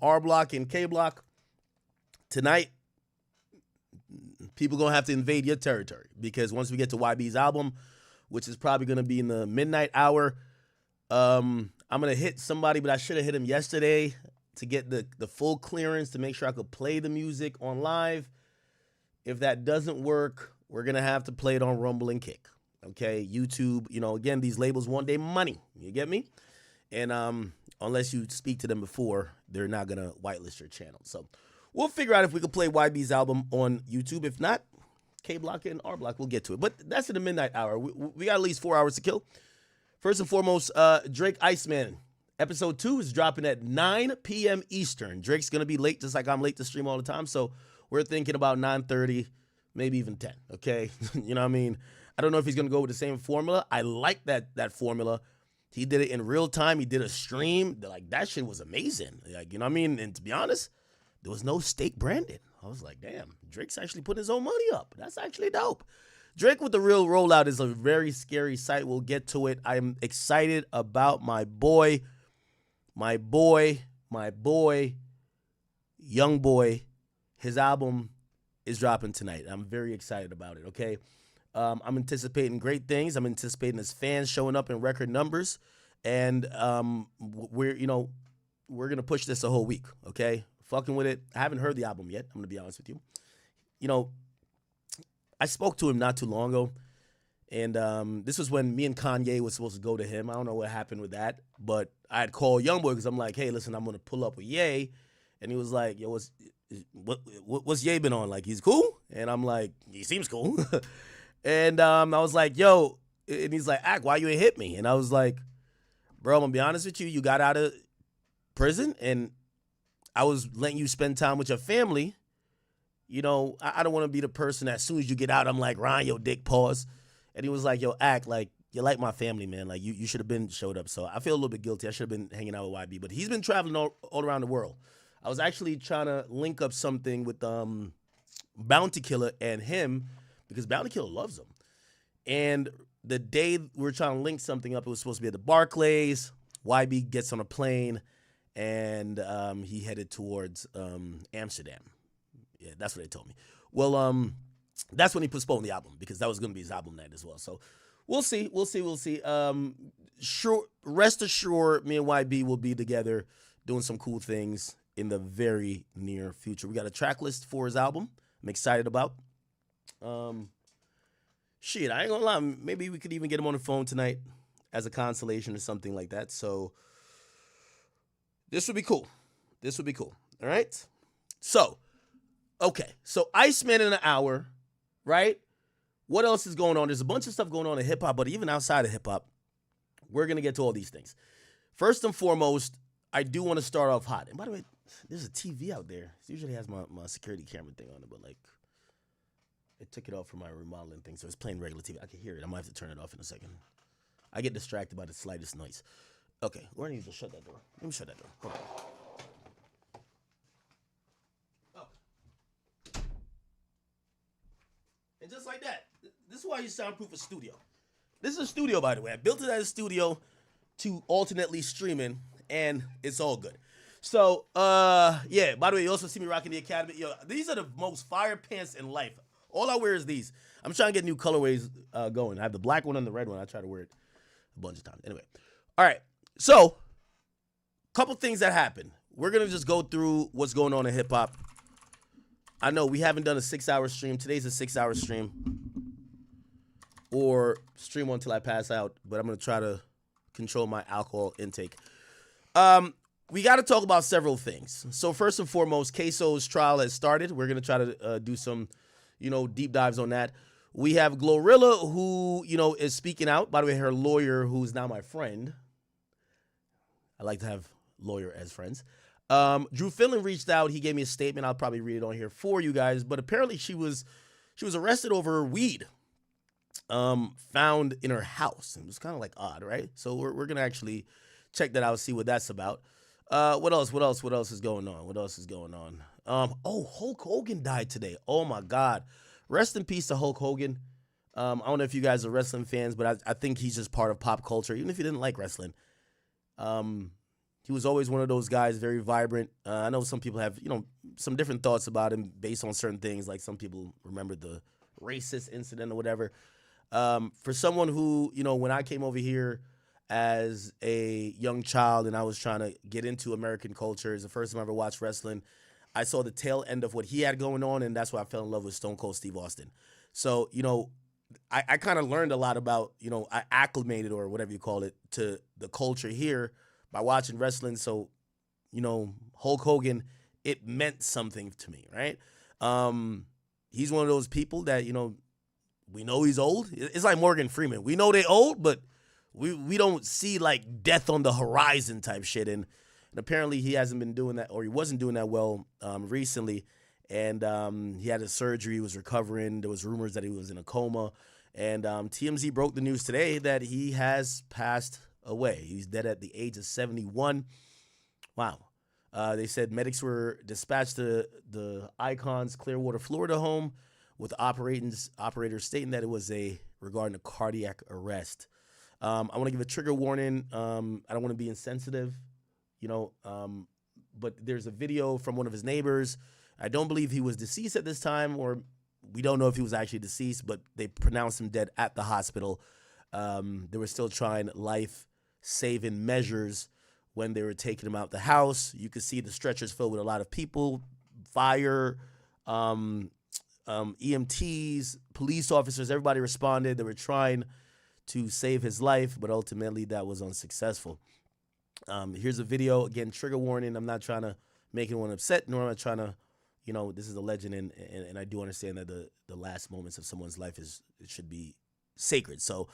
R Block and K Block. Tonight, people going to have to invade your territory because once we get to YB's album, which is probably going to be in the midnight hour, I'm going to hit somebody, but I should have hit him yesterday to get the full clearance to make sure I could play the music on live. If that doesn't work, we're going to have to play it on Rumble and Kick. Okay, YouTube, you know, again, these labels want their money. You get me? And unless you speak to them before, they're not going to whitelist your channel. So we'll figure out if we can play YB's album on YouTube. If not, K-Block and R-Block, we'll get to it. But that's in the midnight hour. We got at least 4 hours to kill. First and foremost, Drake Iceman. Episode 2 is dropping at 9 p.m. Eastern. Drake's going to be late, just like I'm late to stream all the time. So we're thinking about 9:30, maybe even 10, okay? You know what I mean? I don't know if he's going to go with the same formula. I like that formula. He did it in real time. He did a stream. Like, that shit was amazing. Like, you know what I mean? And to be honest, there was no stake branding. I was like, damn, Drake's actually putting his own money up. That's actually dope. Drake with the real rollout is a very scary sight. We'll get to it. I'm excited about my boy, YoungBoy. His album is dropping tonight. I'm very excited about it, okay? I'm anticipating great things. I'm anticipating his fans showing up in record numbers. And we're going to push this a whole week, okay? Fucking with it. I haven't heard the album yet. I'm going to be honest with you. You know, I spoke to him not too long ago. And this was when me and Kanye was supposed to go to him. I don't know what happened with that. But I had called YoungBoy because I'm like, hey, listen, I'm going to pull up with Ye. And he was like, yo, what's Ye been on? Like, he's cool? And I'm like, he seems cool. And I was like, yo. And he's like, Ak, why you ain't hit me? And I was like, bro, I'm going to be honest with you. You got out of prison and I was letting you spend time with your family. You know, I don't want to be the person that as soon as you get out, I'm like, Ryan, yo, dick, pause. And he was like, yo, Ak, like, you're like my family, man. Like, you should have been showed up. So I feel a little bit guilty. I should have been hanging out with YB. But he's been traveling all around the world. I was actually trying to link up something with Bounty Killer and him because Bounty Killer loves him. And the day we were trying to link something up, it was supposed to be at the Barclays. YB gets on a plane, and he headed towards Amsterdam. Yeah, that's what they told me. Well, that's when he postponed the album because that was going to be his album night as well. So we'll see. Sure, rest assured, me and YB will be together doing some cool things in the very near future. We got a track list for his album I'm excited about. Shit, I ain't gonna lie. Maybe we could even get him on the phone tonight as a consolation or something like that. So this would be cool. All right? So, okay. So Iceman in an hour, right? What else is going on? There's a bunch of stuff going on in hip-hop, but even outside of hip-hop, we're going to get to all these things. First and foremost, I do want to start off hot. And by the way, there's a TV out there. It usually has my security camera thing on it, but like, I took it off for my remodeling thing, so it's playing regular TV. I can hear it. I might have to turn it off in a second. I get distracted by the slightest noise. Okay, we're going to shut that door. Let me shut that door. Hold on. Oh. And just like that, this is why you soundproof a studio. This is a studio, by the way. I built it as a studio to alternately streaming, and it's all good. So, yeah, by the way, you also see me rocking the Academy. Yo, these are the most fire pants in life. All I wear is these. I'm trying to get new colorways going. I have the black one and the red one. I try to wear it a bunch of times. Anyway, all right. So, couple things that happened. We're going to just go through what's going on in hip-hop. I know we haven't done a 6-hour stream. Today's a 6-hour stream. Or stream until I pass out. But I'm going to try to control my alcohol intake. We got to talk about several things. So, first and foremost, Queso's trial has started. We're going to try to do some, deep dives on that. We have Glorilla, who, is speaking out. By the way, her lawyer, who's now my friend. I like to have lawyer as friends. Drew Fillon reached out. He gave me a statement. I'll probably read it on here for you guys. But apparently she was arrested over weed found in her house. It was kind of like odd, right? So we're going to actually check that out, see what that's about. What else is going on? Hulk Hogan died today. Oh, my God. Rest in peace to Hulk Hogan. I don't know if you guys are wrestling fans, but I think he's just part of pop culture. Even if you didn't like wrestling. he was always one of those guys, very vibrant. I know some people have, some different thoughts about him based on certain things. Like some people remember the racist incident or whatever. For someone who, when I came over here as a young child and I was trying to get into American culture, it's the first time I ever watched wrestling. I saw the tail end of what he had going on, and that's why I fell in love with Stone Cold Steve Austin. So, I kind of learned a lot about, I acclimated, or whatever you call it, to the culture here by watching wrestling. So, Hulk Hogan, it meant something to me, right? He's one of those people that, we know he's old. It's like Morgan Freeman. We know they're old, but we don't see like death on the horizon type shit. And apparently he hasn't been doing that, or he wasn't doing that well recently. And he had a surgery, he was recovering. There was rumors that he was in a coma. And TMZ broke the news today that he has passed away. He's dead at the age of 71. Wow. They said medics were dispatched to the Icon's Clearwater, Florida home with operators stating that it was regarding a cardiac arrest. I want to give a trigger warning. I don't want to be insensitive, but there's a video from one of his neighbors. I don't believe he was deceased at this time, or we don't know if he was actually deceased, but they pronounced him dead at the hospital. They were still trying life-saving measures when they were taking him out the house. You could see the stretchers filled with a lot of people, fire, EMTs, police officers, everybody responded. They were trying to save his life, but ultimately that was unsuccessful. Here's a video. Again, trigger warning. I'm not trying to make anyone upset, nor am I trying to, this is a legend, and I do understand that the last moments of someone's life it should be sacred. So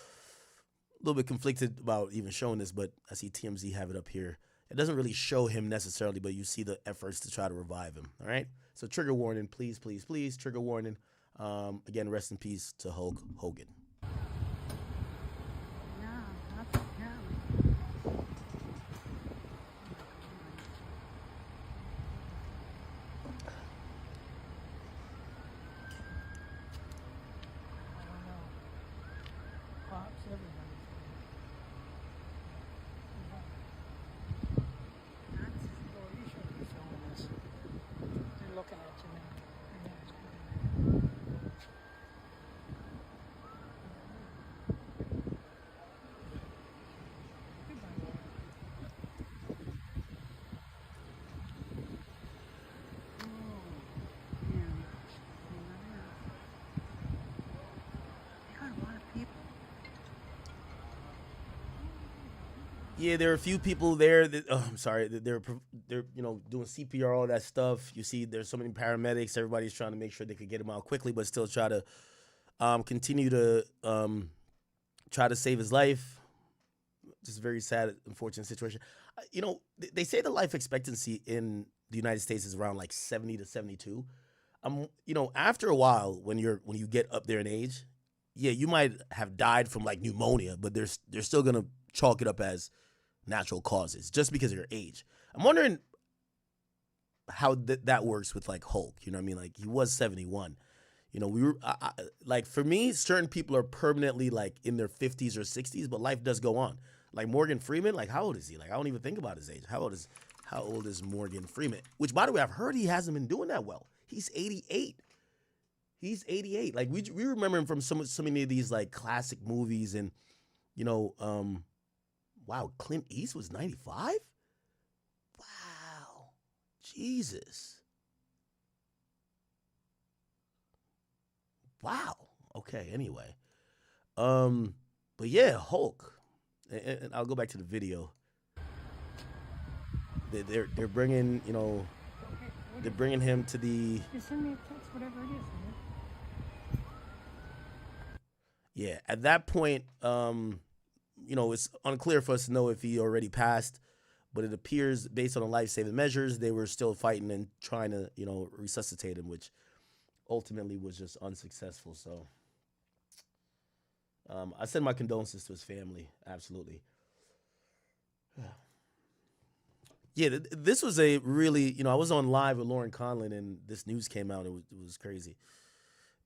a little bit conflicted about even showing this, but I see TMZ have it up here. It doesn't really show him necessarily, but you see the efforts to try to revive him. All right. So trigger warning, please, please, please. Trigger warning. Again, rest in peace to Hulk Hogan. Yeah, there are a few people there that, I'm sorry, they're doing CPR, all that stuff. You see, there's so many paramedics. Everybody's trying to make sure they could get him out quickly, but still try to continue to try to save his life. Just a very sad, unfortunate situation. They say the life expectancy in the United States is around like 70 to 72. After a while, when you get up there in age, yeah, you might have died from like pneumonia, but they're still gonna chalk it up as natural causes just because of your age. I'm wondering how that works with like Hulk. You know what I mean? Like he was 71. We were like, for me, certain people are permanently like in their 50s or 60s, but life does go on. Like Morgan Freeman, like how old is he? Like I don't even think about his age. How old is Morgan Freeman? Which, by the way, I've heard he hasn't been doing that well. He's 88. He's 88. Like we remember him from so many of these like classic movies, and wow, Clint Eastwood was 95? Wow. Jesus. Wow. Okay, anyway. But yeah, Hulk. And I'll go back to the video. They're bringing, they're bringing him to the... Just send me a text, whatever it is. Yeah, at that point, it's unclear for us to know if he already passed, but it appears, based on the life-saving measures, they were still fighting and trying to, resuscitate him, which ultimately was just unsuccessful. So I send my condolences to his family, absolutely. Yeah, this was a really, I was on live with Lauren Conlon, and this news came out. It was crazy.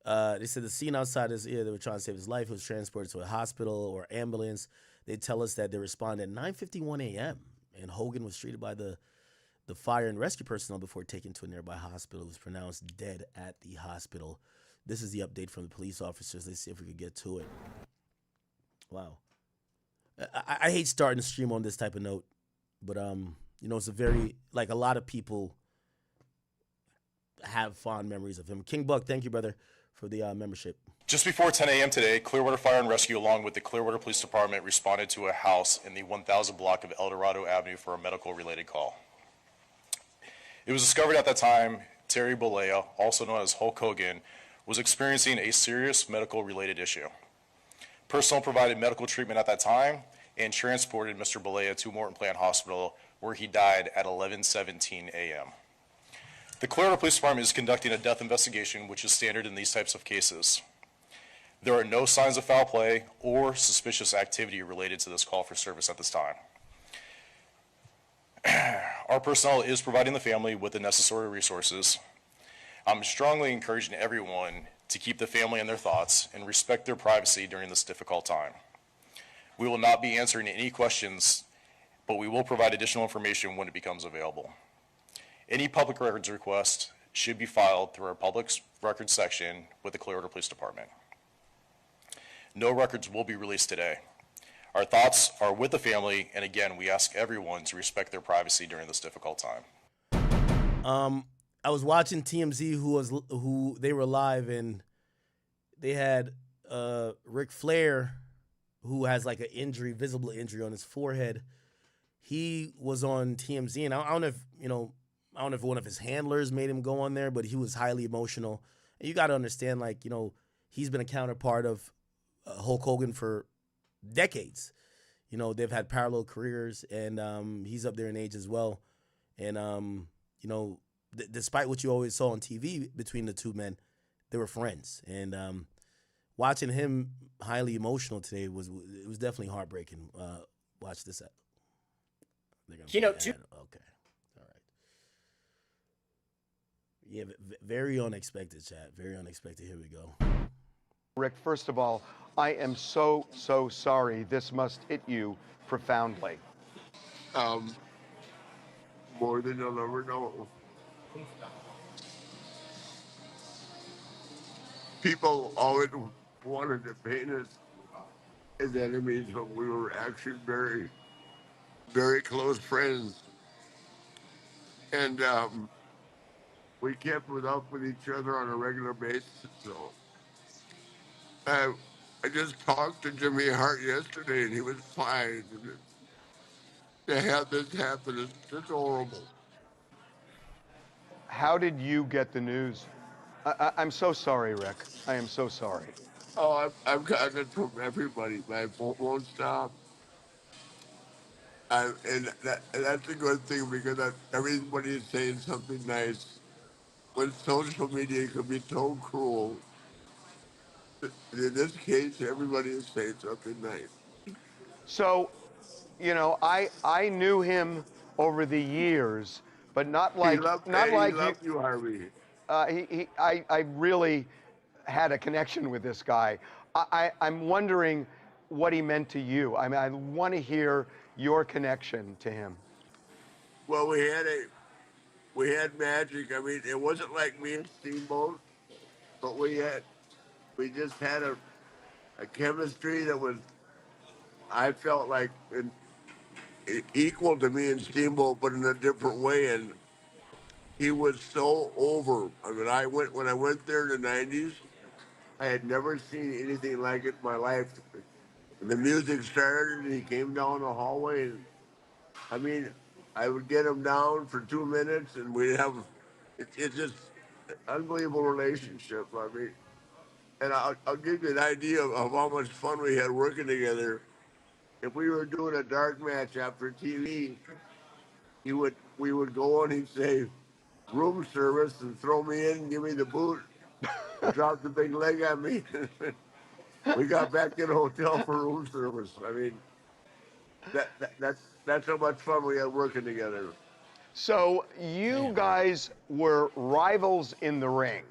They said the scene outside they were trying to save his life. He was transported to a hospital or ambulance. They tell us that they responded at 9:51 a.m. and Hogan was treated by the fire and rescue personnel before taken to a nearby hospital. He was pronounced dead at the hospital. This is the update from the police officers. Let's see if we could get to it. Wow. I hate starting the stream on this type of note, but you know, it's a very, like, a lot of people have fond memories of him. King Buck, thank you, brother, for the membership. Just before 10 a.m. today, Clearwater Fire and Rescue, along with the Clearwater Police Department, responded to a house in the 1000 block of El Dorado Avenue for a medical-related call. It was discovered at that time Terry Bollea, also known as Hulk Hogan, was experiencing a serious medical-related issue. Personnel provided medical treatment at that time and transported Mr. Bollea to Morton Plant Hospital, where he died at 11:17 a.m. The Clearwater Police Department is conducting a death investigation, which is standard in these types of cases. There are no signs of foul play or suspicious activity related to this call for service at this time. Our personnel is providing the family with the necessary resources. I'm strongly encouraging everyone to keep the family in their thoughts and respect their privacy during this difficult time. We will not be answering any questions, but we will provide additional information when it becomes available. Any public records request should be filed through our public records section with the Clearwater Police Department. No records will be released today. Our thoughts are with the family, and again, we ask everyone to respect their privacy during this difficult time. I was watching TMZ, who they were live, and they had Ric Flair, who has like an injury, visible injury on his forehead. He was on TMZ, and I don't know if one of his handlers made him go on there, but he was highly emotional. And you got to understand, like, you know, he's been a counterpart of Hulk Hogan for decades. You know, they've had parallel careers, and he's up there in age as well. And, you know, despite what you always saw on TV between the two men, they were friends. And watching him highly emotional today it was definitely heartbreaking. Watch this. Keynote 2. Okay. All right. Yeah, very unexpected, chat. Very unexpected. Here we go. Rick, first of all, I am so sorry. This must hit you profoundly. More than you'll ever know. People always wanted to paint us as enemies, but we were actually very, very close friends. And we kept up with each other on a regular basis. So I just talked to Jimmy Hart yesterday, and he was fine. To have this happen is just horrible. How did you get the news? I'm so sorry, Rick. I am so sorry. Oh, I've gotten it from everybody. My phone won't stop. And that's a good thing, because everybody is saying something nice. When social media can be so cruel, in this case, everybody is saying something nice. So, you know, I knew him over the years, but not like He loved you, Harvey. I really had a connection with this guy. I'm wondering what he meant to you. I mean, I want to hear your connection to him. Well, we had magic. I mean, it wasn't like me and Steamboat, but we just had a chemistry that was, I felt like, equal to me and Steamboat, but in a different way. And he was so over. I mean, when I went there in the 90s, I had never seen anything like it in my life. The music started, and he came down the hallway, and I mean, I would get him down for 2 minutes, and we'd have, it's just an unbelievable relationship. I mean, and I'll give you an idea of how much fun we had working together. If we were doing a dark match after TV, we would go and he'd say, room service, and throw me in, give me the boot, and drop the big leg on me. We got back to the hotel for room service. I mean, that's how much fun we had working together. So you guys were rivals in the ring.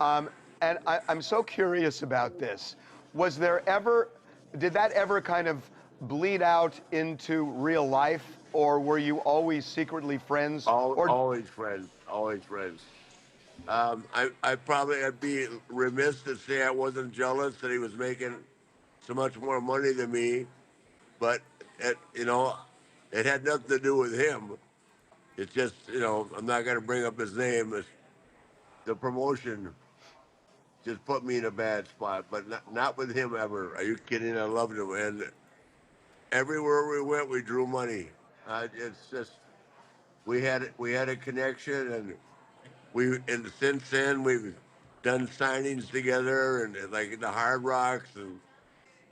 And I'm so curious about this. Did that ever kind of bleed out into real life? or were you always secretly friends? Or Always friends, always friends. I'd be remiss to say I wasn't jealous that he was making so much more money than me, but it had nothing to do with him. It's just, I'm not going to bring up his name. The promotion just put me in a bad spot, but not with him ever. Are you kidding? I loved him, and everywhere we went, we drew money. It's just we had a connection, and since then we've done signings together, and like the Hard Rocks, and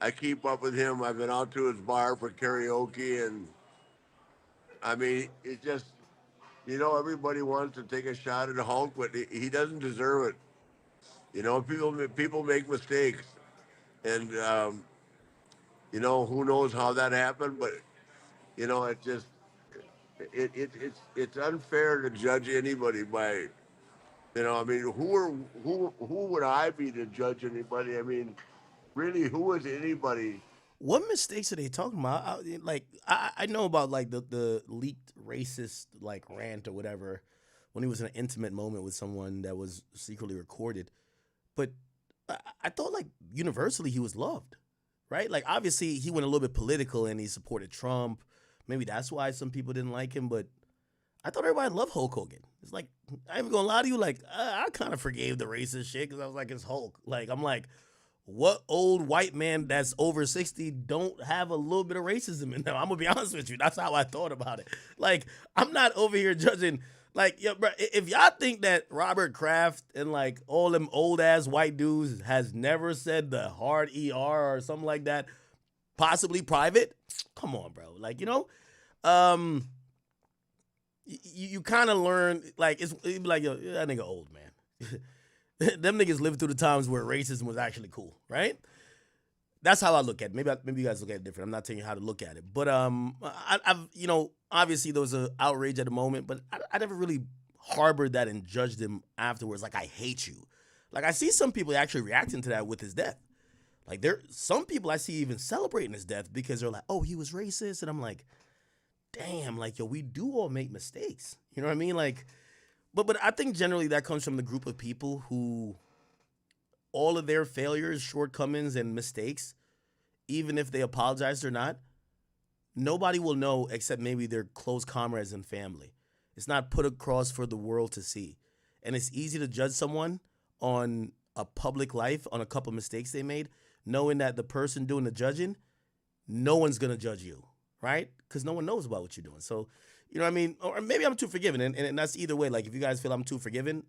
I keep up with him. I've been out to his bar for karaoke, and I mean, it's just, everybody wants to take a shot at Hulk, but he doesn't deserve it. People make mistakes, and who knows how that happened, but it just it's unfair to judge anybody by, I mean, who would I be to judge anybody? I mean, really, who is anybody? What mistakes are they talking about? I know about like the leaked racist like rant or whatever when he was in an intimate moment with someone that was secretly recorded, but I thought like universally he was loved, right? Like obviously he went a little bit political and he supported Trump. Maybe that's why some people didn't like him, but I thought everybody loved Hulk Hogan. It's like, I ain't gonna lie to you, like I kind of forgave the racist shit because I was like, it's Hulk. Like I'm like, what old white man that's over 60 don't have a little bit of racism in them? I'm gonna be honest with you. That's how I thought about it. Like, I'm not over here judging. Like, yo, bro, if y'all think that Robert Kraft and like all them old ass white dudes has never said the hard ER or something like that, possibly private, come on, bro. Like, you kind of learn, like, it'd be like, yo, that nigga old, man. Them niggas lived through the times where racism was actually cool, right? That's how I look at it. Maybe you guys look at it different. I'm not telling you how to look at it. But I've obviously there was an outrage at the moment, but I never really harbored that and judged him afterwards. Like, I hate you. Like, I see some people actually reacting to that with his death. Like, some people I see even celebrating his death because they're like, oh, he was racist. And I'm like, damn, like, yo, we do all make mistakes. You know what I mean? Like, but I think generally that comes from the group of people who all of their failures, shortcomings, and mistakes, even if they apologize or not, nobody will know except maybe their close comrades and family. It's not put across for the world to see. And it's easy to judge someone on a public life, on a couple mistakes they made, knowing that the person doing the judging, no one's going to judge you, right? Because no one knows about what you're doing. So, you know what I mean? Or maybe I'm too forgiving, and that's either way. Like, if you guys feel I'm too forgiving,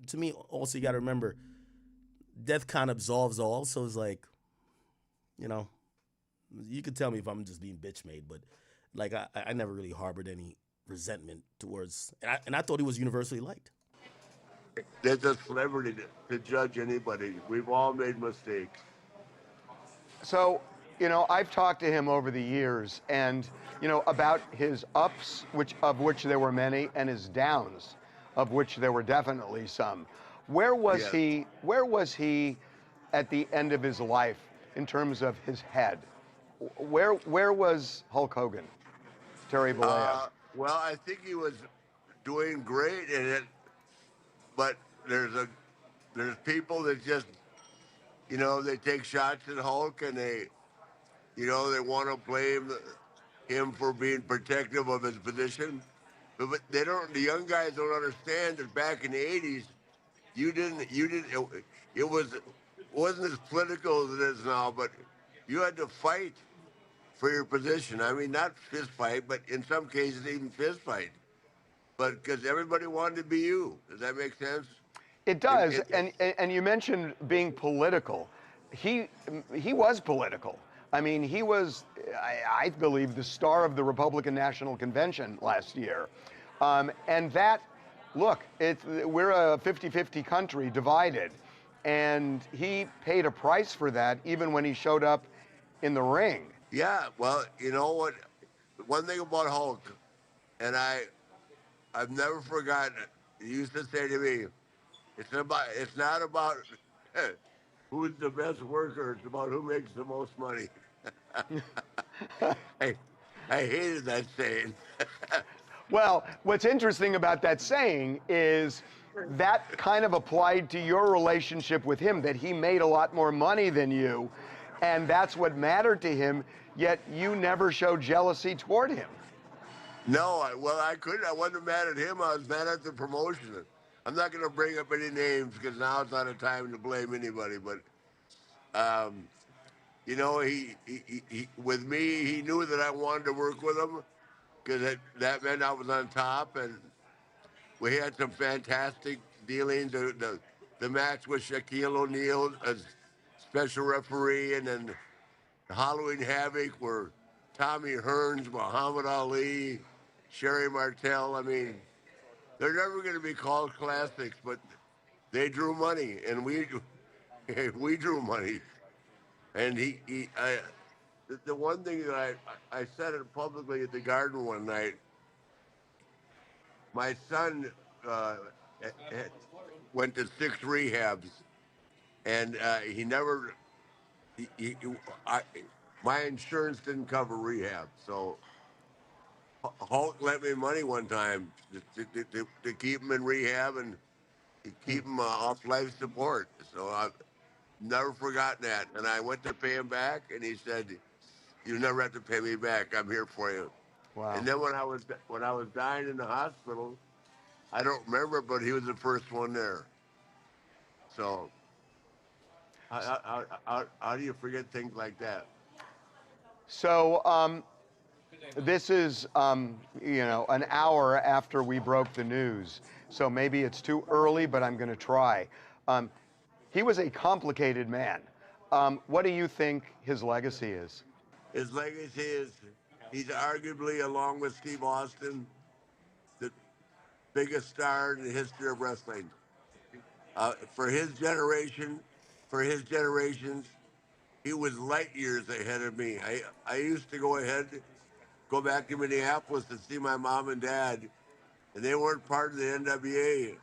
to me, also, you got to remember, death kind of absolves all. So it's like, you could tell me if I'm just being bitch made, but like, I never really harbored any resentment towards, and I thought he was universally liked. There's a celebrity to judge anybody. We've all made mistakes. So, I've talked to him over the years, and about his ups, of which there were many, and his downs, of which there were definitely some. Where was he? Where was he at the end of his life in terms of his head? Where was Hulk Hogan? Terry Bollea. Well, I think he was doing great in it, but there's people that just, they take shots at Hulk, and they want to blame him for being protective of his position. But they don't. The young guys don't understand that back in the '80s, it wasn't as political as it is now. But you had to fight for your position. I mean, not fist fight, but in some cases even fist fight. But because everybody wanted to be you. Does that make sense? It does. And you mentioned being political. He was political. I mean, he was, I believe, the star of the Republican National Convention last year. And that, look, we're a 50-50 country, divided. And he paid a price for that even when he showed up in the ring. Yeah, well, you know what? One thing about Hulk, and I've never forgotten it. He used to say to me, it's not about who's the best worker, it's about who makes the most money. Hey, I hated that saying. Well, what's interesting about that saying is that kind of applied to your relationship with him, that he made a lot more money than you, and that's what mattered to him, yet you never showed jealousy toward him. No, I couldn't. I wasn't mad at him. I was mad at the promotion. I'm not going to bring up any names because now it's not a time to blame anybody. But, you know, he with me, he knew that I wanted to work with him because that meant I was on top. And we had some fantastic dealings. The match with Shaquille O'Neal as special referee, and then Halloween Havoc were Tommy Hearns, Muhammad Ali, Sherry Martel. I mean, they're never going to be called classics, but they drew money, and we drew money. And the one thing that I said it publicly at the Garden one night. My son went to 6 rehabs, and he never. My insurance didn't cover rehab, so Hulk lent me money one time to keep him in rehab and keep him off life support. So I've never forgotten that. And I went to pay him back, and he said, "You never have to pay me back. I'm here for you." Wow. And then when I was dying in the hospital, I don't remember, but he was the first one there. So how do you forget things like that? So this is, you know, an hour after we broke the news. So maybe it's too early, but I'm going to try. He was a complicated man. What do you think his legacy is? His legacy is he's arguably, along with Steve Austin, the biggest star in the history of wrestling. For his generations, he was light years ahead of me. I used to go back to Minneapolis to see my mom and dad, and they weren't part of the NWA.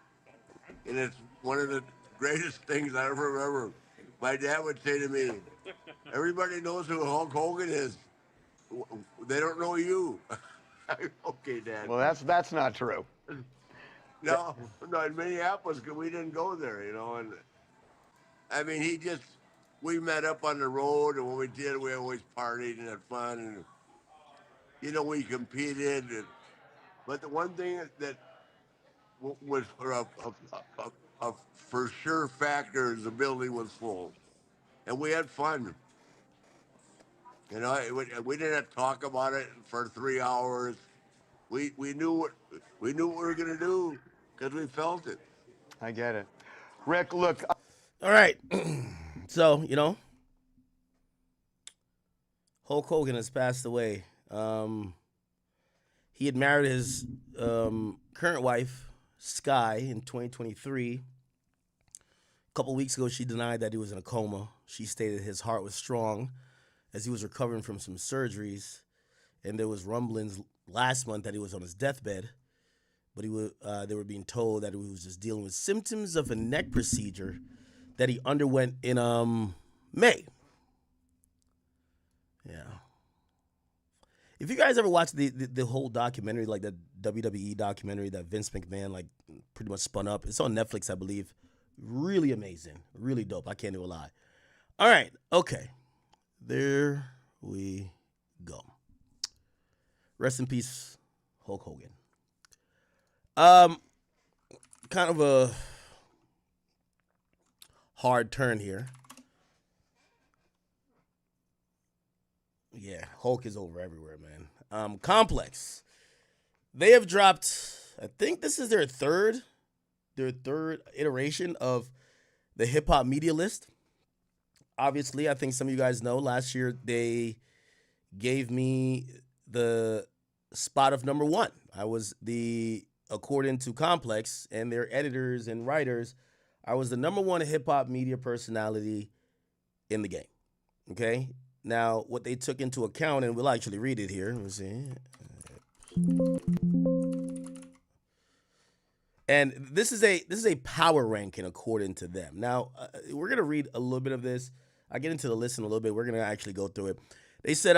And it's one of the greatest things I ever remember. My dad would say to me, "Everybody knows who Hulk Hogan is. They don't know you." Okay, Dad. Well, that's not true. No, in Minneapolis, we didn't go there, you know. And I mean, we met up on the road, and when we did, we always partied and had fun, and you know, we competed. But the one thing that was a for sure factor is the building was full, and we had fun. You know, we didn't have to talk about it for 3 hours. We knew what we were gonna do because we felt it. I get it. Rick, look. All right. So, you know, Hulk Hogan has passed away. He had married his current wife, Sky, in 2023. A couple weeks ago, she denied that he was in a coma. She stated his heart was strong as he was recovering from some surgeries, and there was rumblings last month that he was on his deathbed, but they were being told that he was just dealing with symptoms of a neck procedure that he underwent in May. Yeah. If you guys ever watched the whole documentary, like the WWE documentary that Vince McMahon like pretty much spun up, it's on Netflix, I believe. Really amazing, really dope. I can't even lie. All right, okay. There we go. Rest in peace, Hulk Hogan. Kind of a hard turn here. Yeah, Hulk is over everywhere, man. Complex. They have dropped, I think this is their third iteration of the hip hop media list. Obviously, I think some of you guys know last year they gave me the spot of number 1. I was according to Complex and their editors and writers, I was the number 1 hip hop media personality in the game. Okay? Now, what they took into account, and we'll actually read it here. Let me see. And this is a power ranking according to them. Now, we're going to read a little bit of this. I get into the list in a little bit. We're going to actually go through it. They said,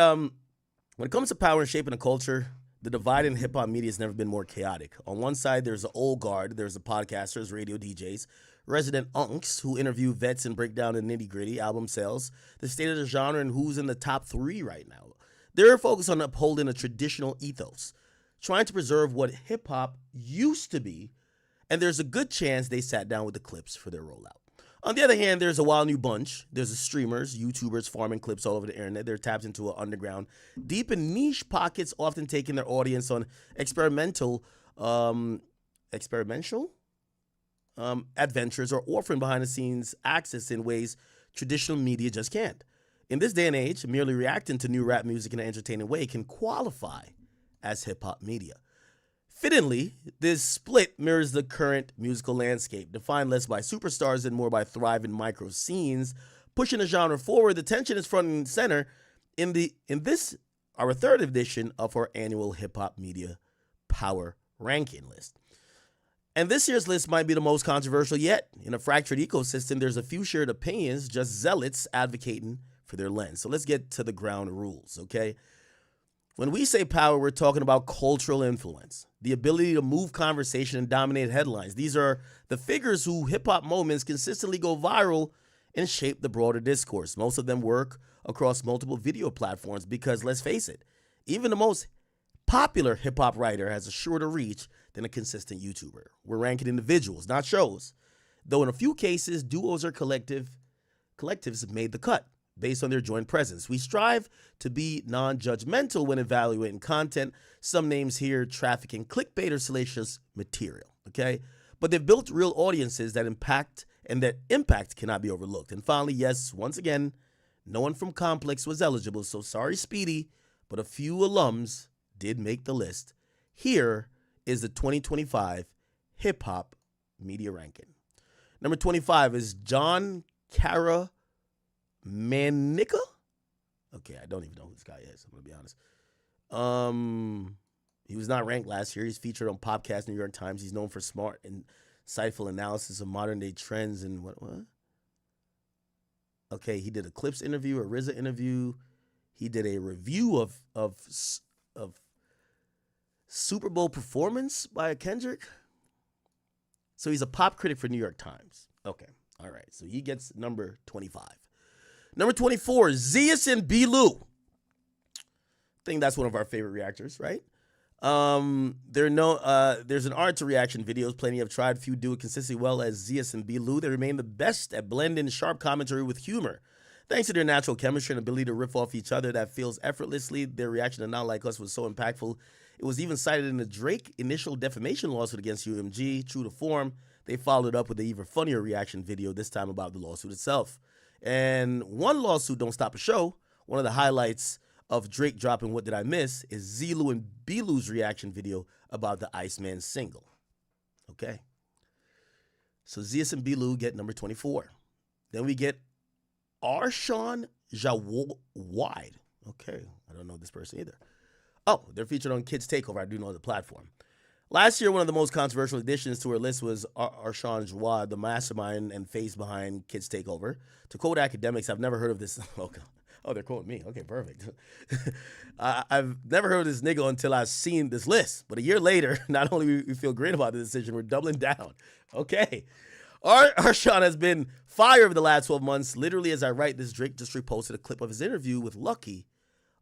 When it comes to power and shaping a culture, the divide in hip-hop media has never been more chaotic. On one side, there's the old guard, there's the podcasters, radio DJs, resident unks who interview vets and break down the nitty-gritty, album sales, the state of the genre, and who's in the top 3 right now. They're focused on upholding a traditional ethos, trying to preserve what hip-hop used to be, and there's a good chance they sat down with the clips for their rollout. On the other hand, there's a wild new bunch. There's the streamers, YouTubers farming clips all over the internet. They're tapped into an underground, deep and niche pockets, often taking their audience on experimental adventures or orphan behind-the-scenes access in ways traditional media just can't. In this day and age, merely reacting to new rap music in an entertaining way can qualify as hip-hop media. Fittingly, this split mirrors the current musical landscape, defined less by superstars and more by thriving micro scenes, pushing the genre forward. The tension is front and center in this, our 3rd edition of our annual hip-hop media power ranking list. And this year's list might be the most controversial yet. In a fractured ecosystem, there's a few shared opinions, just zealots advocating for their lens. So let's get to the ground rules, okay? When we say power, we're talking about cultural influence, the ability to move conversation and dominate headlines. These are the figures who hip-hop moments consistently go viral and shape the broader discourse. Most of them work across multiple video platforms because, let's face it, even the most popular hip-hop writer has a shorter reach than a consistent YouTuber. We're ranking individuals, not shows, though in a few cases, duos or collectives have made the cut based on their joint presence. We strive to be non-judgmental when evaluating content. Some names here trafficking clickbait or salacious material, okay? But they've built real audiences that impact, and that impact cannot be overlooked. And finally, yes, once again, no one from Complex was eligible, so sorry, Speedy, but a few alums did make the list. Here is the 2025 hip-hop media ranking. Number 25 is John Caramanica. Okay, I don't even know who this guy is. I'm going to be honest. He was not ranked last year. He's featured on Popcast, New York Times. He's known for smart and insightful analysis of modern-day trends and what? Okay, he did a Clips interview, a RZA interview. He did a review of Super Bowl performance by Kendrick. So he's a pop critic for New York Times. Okay, all right. So he gets number 25. Number 24, Zeus and B-Lou. I think that's one of our favorite reactors, right? There's an art to reaction videos. Plenty have tried. Few do it consistently well as Zeus and B-Lou. They remain the best at blending sharp commentary with humor. Thanks to their natural chemistry and ability to riff off each other that feels effortlessly, their reaction to Not Like Us was so impactful. It was even cited in the Drake initial defamation lawsuit against UMG. True to form, they followed up with an even funnier reaction video, this time about the lawsuit itself. And one lawsuit don't stop a show. One of the highlights of Drake dropping What Did I Miss is Z-Lu and B-Lu's reaction video about the Iceman single. Okay. So Zeus and B-Lu get number 24. Then we get Arshawn Jawad. Okay. I don't know this person either. Oh, they're featured on Kids Takeover. I do know the platform. Last year, one of the most controversial additions to our list was Arshawn Jawad, the mastermind and face behind Kids Takeover. To quote AKADEMIKS, I've never heard of this. Oh, they're quoting me. Okay, perfect. I've never heard of this nigga until I've seen this list. But a year later, not only we feel great about the decision, we're doubling down. Okay. Arshawn has been fire over the last 12 months. Literally, as I write this, Drake just reposted a clip of his interview with Lucky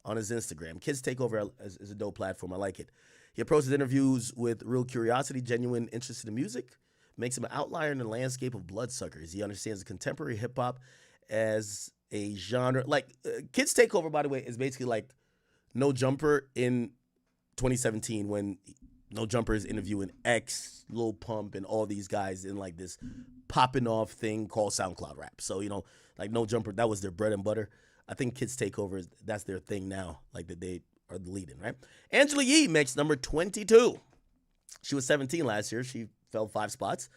on his Instagram. Kids Takeover is a dope platform. I like it. He approaches interviews with real curiosity, genuine interest in the music, makes him an outlier in the landscape of bloodsuckers. He understands the contemporary hip-hop as a genre. Like, Kids Takeover, by the way, is basically like No Jumper in 2017 when No Jumper is interviewing X, Lil Pump, and all these guys in like this popping off thing called SoundCloud rap. So, you know, like No Jumper, that was their bread and butter. I think Kids Takeover, that's their thing now, like that they are the leading, right? Angela Yee makes number 22. She was 17 last year. She fell 5 spots.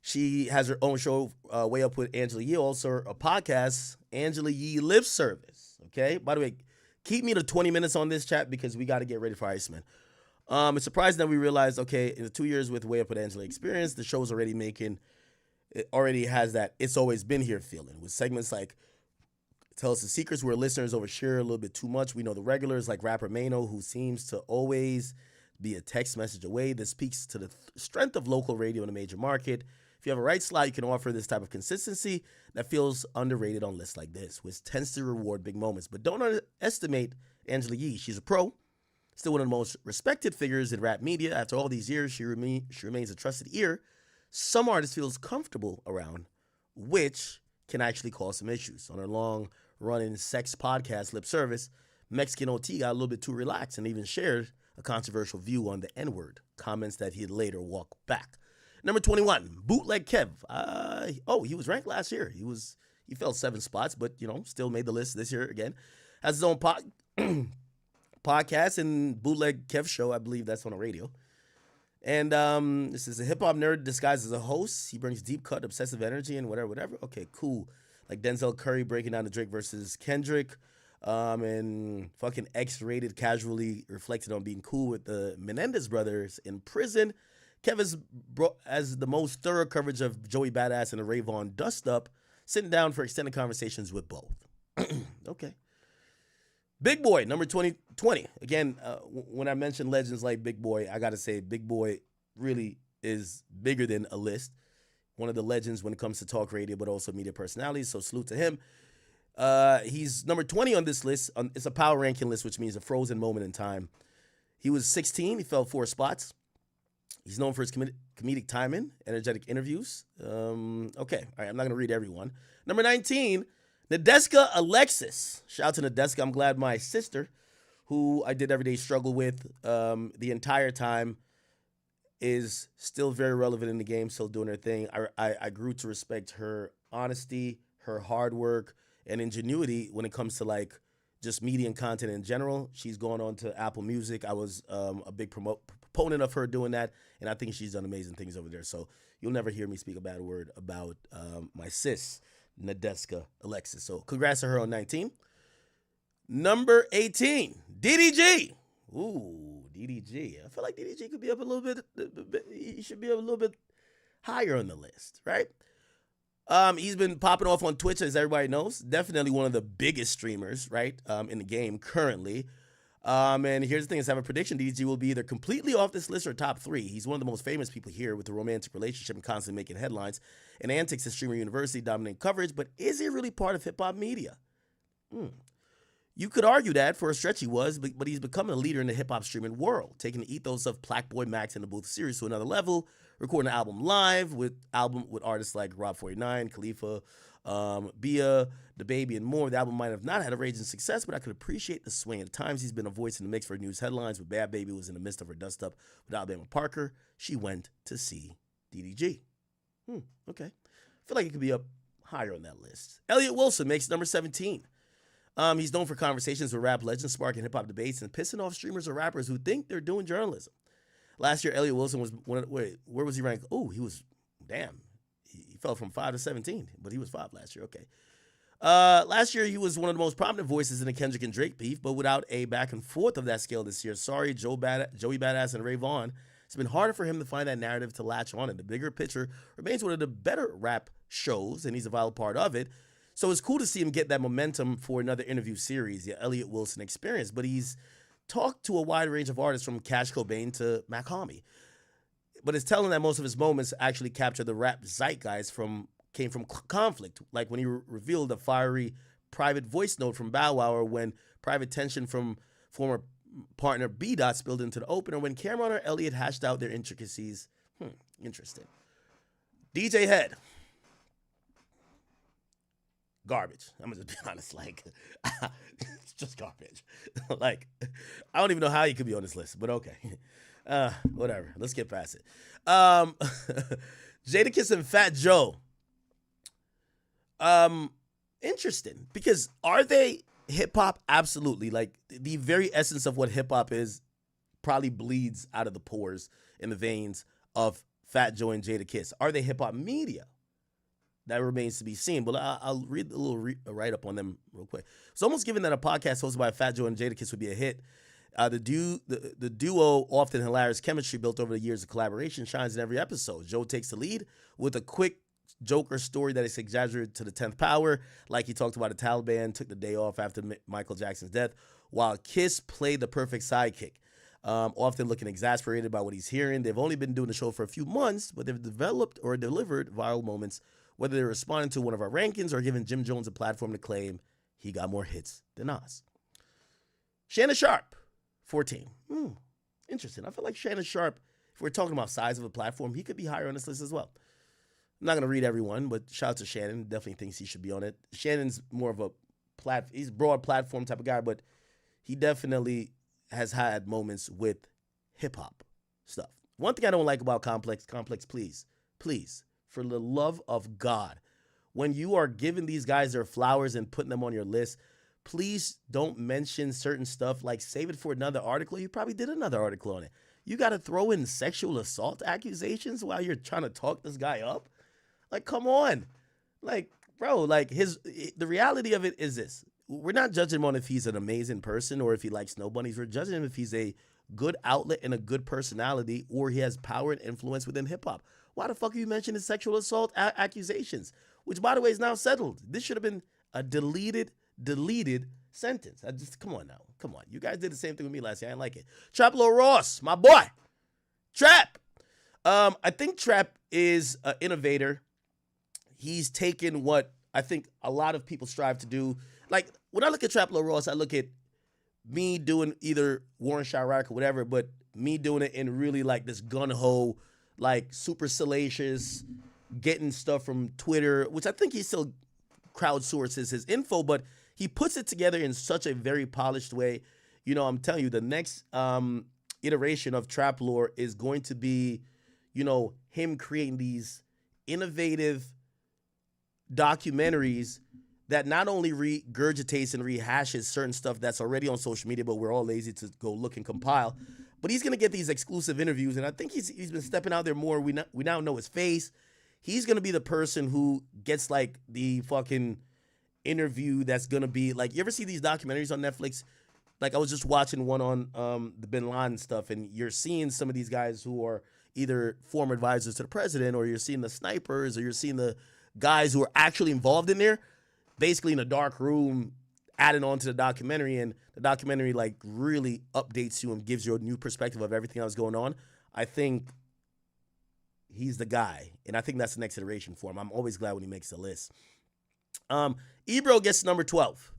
She has her own show, Way Up with Angela Yee, also a podcast, Angela Yee Live Service, okay? By the way, keep me to 20 minutes on this chat because we got to get ready for Iceman. It's surprising that we realized, okay, in the 2 years with Way Up with Angela experience, the show's it already has that It's Always Been Here feeling with segments like Tell us the secrets where listeners overshare a little bit too much. We know the regulars like rapper Mano, who seems to always be a text message away. This speaks to the strength of local radio in a major market. If you have a right slot, you can offer this type of consistency that feels underrated on lists like this, which tends to reward big moments. But don't underestimate Angela Yee. She's a pro, still one of the most respected figures in rap media. After all these years, she remains a trusted ear some artists feels comfortable around, which can actually cause some issues. On her long-running sex podcast, Lip Service, Mexican OT got a little bit too relaxed and even shared a controversial view on the N-word, comments that he'd later walk back. Number 21, Bootleg Kev. He was ranked last year. He fell 7 spots, but, still made the list this year again. Has his own podcast and Bootleg Kev show. I believe that's on the radio. And this is a hip-hop nerd disguised as a host. He brings deep-cut, obsessive energy and whatever. Okay, cool. Like Denzel Curry breaking down the Drake versus Kendrick. And fucking X-rated casually reflected on being cool with the Menendez brothers in prison. Kev has the most thorough coverage of Joey Badass and the Ray Vaughn dust-up, sitting down for extended conversations with both. Okay. Big Boy, number 20. Again, when I mention legends like Big Boy, I got to say Big Boy really is bigger than a list. One of the legends when it comes to talk radio, but also media personalities, so salute to him. He's number 20 on this list. It's a power ranking list, which means a frozen moment in time. He was 16. He fell 4 spots. He's known for his comedic timing, energetic interviews. Okay, all right, I'm not going to read everyone. Number 19, Nadeska Alexis. Shout out to Nadeska. I'm glad my sister, who I did Everyday Struggle with the entire time, is still very relevant in the game, still doing her thing. I grew to respect her honesty, her hard work, and ingenuity when it comes to like just media and content in general. She's gone on to Apple Music. I was a big proponent of her doing that, and I think she's done amazing things over there. So you'll never hear me speak a bad word about my sis, Nadeska Alexis. So congrats to her on 19. Number 18, DDG. Ooh, DDG. I feel like DDG could be up a little bit. He should be up a little bit higher on the list, right? He's been popping off on Twitch, as everybody knows. Definitely one of the biggest streamers, right, in the game currently. And here's the thing: I have a prediction. DDG will be either completely off this list or top 3. He's one of the most famous people here with a romantic relationship and constantly making headlines and antics at Streamer University, dominating coverage. But is he really part of hip-hop media? You could argue that for a stretch he was, but he's becoming a leader in the hip-hop streaming world, taking the ethos of Black Boy Max in the Booth series to another level, recording an album live with artists like Rob 49, Khalifa, Bia, The Baby, and more. The album might have not had a raging success, but I could appreciate the swing. At times, he's been a voice in the mix for news headlines. With Bad Baby was in the midst of her dust-up with Alabama Parker, she went to see DDG. Okay. I feel like he could be up higher on that list. Elliot Wilson makes number 17. He's known for conversations with rap legends, sparking hip-hop debates, and pissing off streamers or rappers who think they're doing journalism. Last year, Elliot Wilson was where was he ranked? Oh, he fell from 5 to 17, but he was 5 last year. Okay. Last year, he was one of the most prominent voices in the Kendrick and Drake beef, but without a back and forth of that scale this year. Sorry, Joey Badass and Ray Vaughn. It's been harder for him to find that narrative to latch on, and the bigger picture remains one of the better rap shows, and he's a vital part of it. So it's cool to see him get that momentum for another interview series, the Elliot Wilson Experience. But he's talked to a wide range of artists from Cash Cobain to Mac Homie. But it's telling that most of his moments actually capture the rap zeitgeist came from conflict, like when he revealed a fiery private voice note from Bow Wow, or when private tension from former partner B-Dot spilled into the open, or when Cameron or Elliot hashed out their intricacies. Interesting. DJ Head. Garbage. I'm gonna just be honest, like, it's just garbage. Like, I don't even know how you could be on this list, but okay. Whatever. Let's get past it. Jadakiss and Fat Joe. Interesting, because are they hip-hop? Absolutely. Like, the very essence of what hip-hop is probably bleeds out of the pores in the veins of Fat Joe and Jadakiss. Are they hip-hop media? That remains to be seen. But I'll read a little write-up on them real quick. It's almost given that a podcast hosted by Fat Joe and Jadakiss would be a hit. The duo, often hilarious chemistry built over the years of collaboration, shines in every episode. Joe takes the lead with a quick Joker story that is exaggerated to the 10th power, like he talked about the Taliban took the day off after Michael Jackson's death, while Kiss played the perfect sidekick, often looking exasperated by what he's hearing. They've only been doing the show for a few months, but they've developed or delivered viral moments, whether they're responding to one of our rankings or giving Jim Jones a platform to claim he got more hits than us. Shannon Sharp, 14. Interesting. I feel like Shannon Sharp, if we're talking about size of a platform, he could be higher on this list as well. I'm not going to read everyone, but shout out to Shannon. Definitely thinks he should be on it. Shannon's more of a he's broad platform type of guy, but he definitely has had moments with hip-hop stuff. One thing I don't like about Complex, please, for the love of God, when you are giving these guys their flowers and putting them on your list, please don't mention certain stuff, like save it for another article. You probably did another article on it. You got to throw in sexual assault accusations while you're trying to talk this guy up? Like, come on. Like, bro, like the reality of it is this. We're not judging him on if he's an amazing person or if he likes snow bunnies. We're judging him if he's a good outlet and a good personality or he has power and influence within hip-hop. Why the fuck are you mentioning sexual assault accusations? Which, by the way, is now settled. This should have been a deleted sentence. Come on now. Come on. You guys did the same thing with me last year. I didn't like it. Trapo Ross, my boy. Trap. I think Trap is an innovator. He's taken what I think a lot of people strive to do. Like, when I look at Trapo Ross, I look at me doing either Warren Chirac or whatever, but me doing it in really like this gun-ho, like super salacious, getting stuff from Twitter, which I think he still crowdsources his info, but he puts it together in such a very polished way. You know, I'm telling you, the next iteration of Trap Lore is going to be, you know, him creating these innovative documentaries that not only regurgitates and rehashes certain stuff that's already on social media, but we're all lazy to go look and compile. But he's going to get these exclusive interviews, and I think he's been stepping out there more. We now know his face. He's going to be the person who gets, like, the fucking interview that's going to be, like, you ever see these documentaries on Netflix? Like, I was just watching one on the Bin Laden stuff, and you're seeing some of these guys who are either former advisors to the president, or you're seeing the snipers, or you're seeing the guys who are actually involved in there, basically in a dark room, adding on to the documentary, and the documentary like really updates you and gives you a new perspective of everything that was going on. I think he's the guy, and I think that's the next iteration for him. I'm always glad when he makes the list. Ebro gets number 12.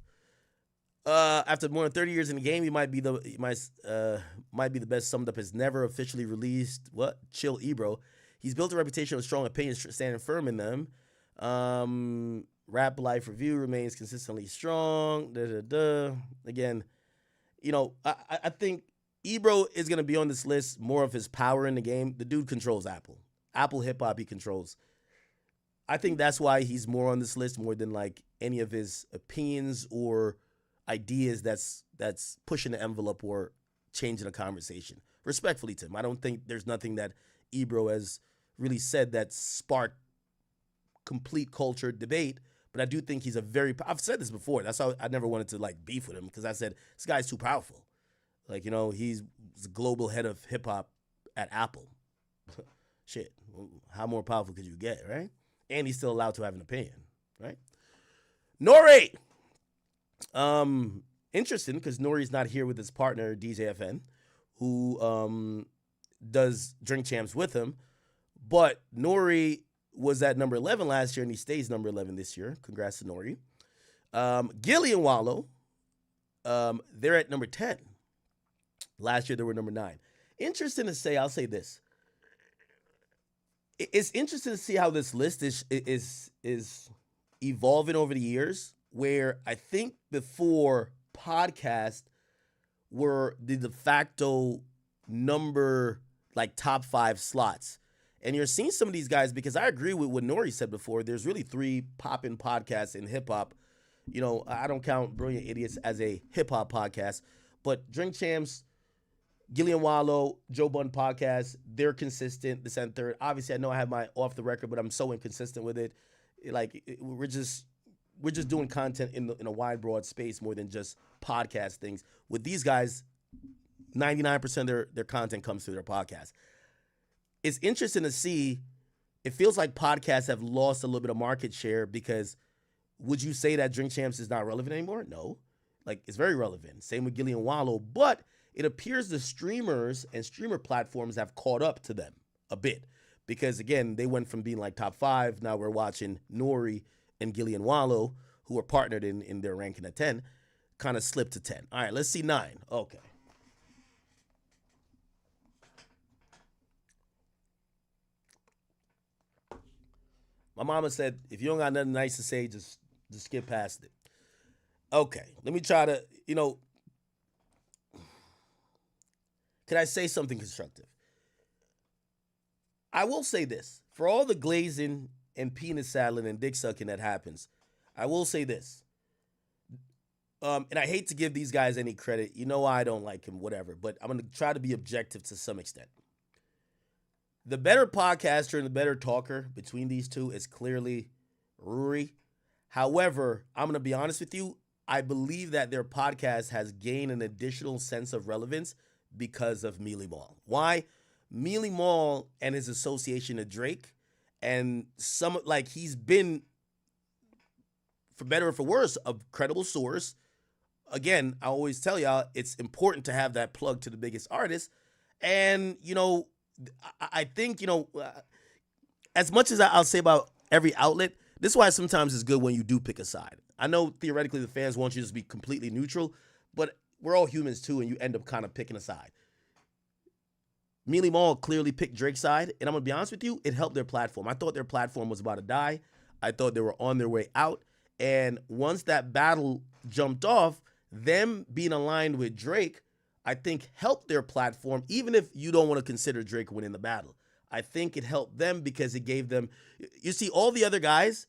After more than 30 years in the game, he might be the best summed up as never officially released. What? Chill Ebro. He's built a reputation of strong opinions, standing firm in them. Rap Life Review remains consistently strong. Again, you know, I think Ebro is going to be on this list more of his power in the game. The dude controls Apple hip-hop he controls. I think that's why he's more on this list more than like any of his opinions or ideas that's pushing the envelope or changing the conversation. Respectfully to him, I don't think there's nothing that Ebro has really said that sparked complete culture debate, but I do think he's I've said this before. That's how I never wanted to like beef with him, because I said, this guy's too powerful. Like, you know, he's the global head of hip hop at Apple. Shit, how more powerful could you get, right? And he's still allowed to have an opinion, right? Nori. Interesting, because Nori's not here with his partner, DJFN, who does Drink Champs with him. But Nori was at number 11 last year, and he stays number 11 this year. Congrats to Nori. Gilly and Wallow, they're at number 10. Last year, they were number 9. Interesting to say, I'll say this. It's interesting to see how this list is evolving over the years, where I think before podcasts were the de facto number, like, top 5 slots. And you're seeing some of these guys, because I agree with what Nori said before. There's really 3 poppin' podcasts in hip-hop. You know, I don't count Brilliant Idiots as a hip-hop podcast. But Drink Champs, Gillian Wallow, Joe Budden podcast, they're consistent, this and third. Obviously, I know I have my off the record, but I'm so inconsistent with it. Like, we're just doing content in a wide, broad space more than just podcast things. With these guys, 99% of their content comes through their podcast. It's interesting to see it feels like podcasts have lost a little bit of market share because would you say that Drink Champs is not relevant anymore? No. Like, it's very relevant. Same with Gillian Wallow. But it appears the streamers and streamer platforms have caught up to them a bit. Because, again, they went from being like top 5. Now we're watching Nori and Gillian Wallow, who are partnered in their ranking at 10, kind of slip to 10. All right, let's see 9. Okay. My mama said, if you don't got nothing nice to say, just skip past it. Okay, let me try to, can I say something constructive? I will say this. For all the glazing and penis saddling and dick sucking that happens, I will say this. And I hate to give these guys any credit. You know I don't like him, whatever. But I'm going to try to be objective to some extent. The better podcaster and the better talker between these two is clearly Rory. However, I'm going to be honest with you. I believe that their podcast has gained an additional sense of relevance because of Mealy Mall. Why? Mealy Mall and his association to Drake, and he's been, for better or for worse, a credible source. Again, I always tell y'all it's important to have that plug to the biggest artist. And, I think, as much as I'll say about every outlet, this is why sometimes it's good when you do pick a side. I know theoretically the fans want you to be completely neutral, but we're all humans too, and you end up kind of picking a side. Mealy Mall clearly picked Drake's side, and I'm going to be honest with you, it helped their platform. I thought their platform was about to die. I thought they were on their way out, and once that battle jumped off, them being aligned with Drake, I think helped their platform, even if you don't want to consider Drake winning the battle. I think it helped them because it gave them, you see, all the other guys,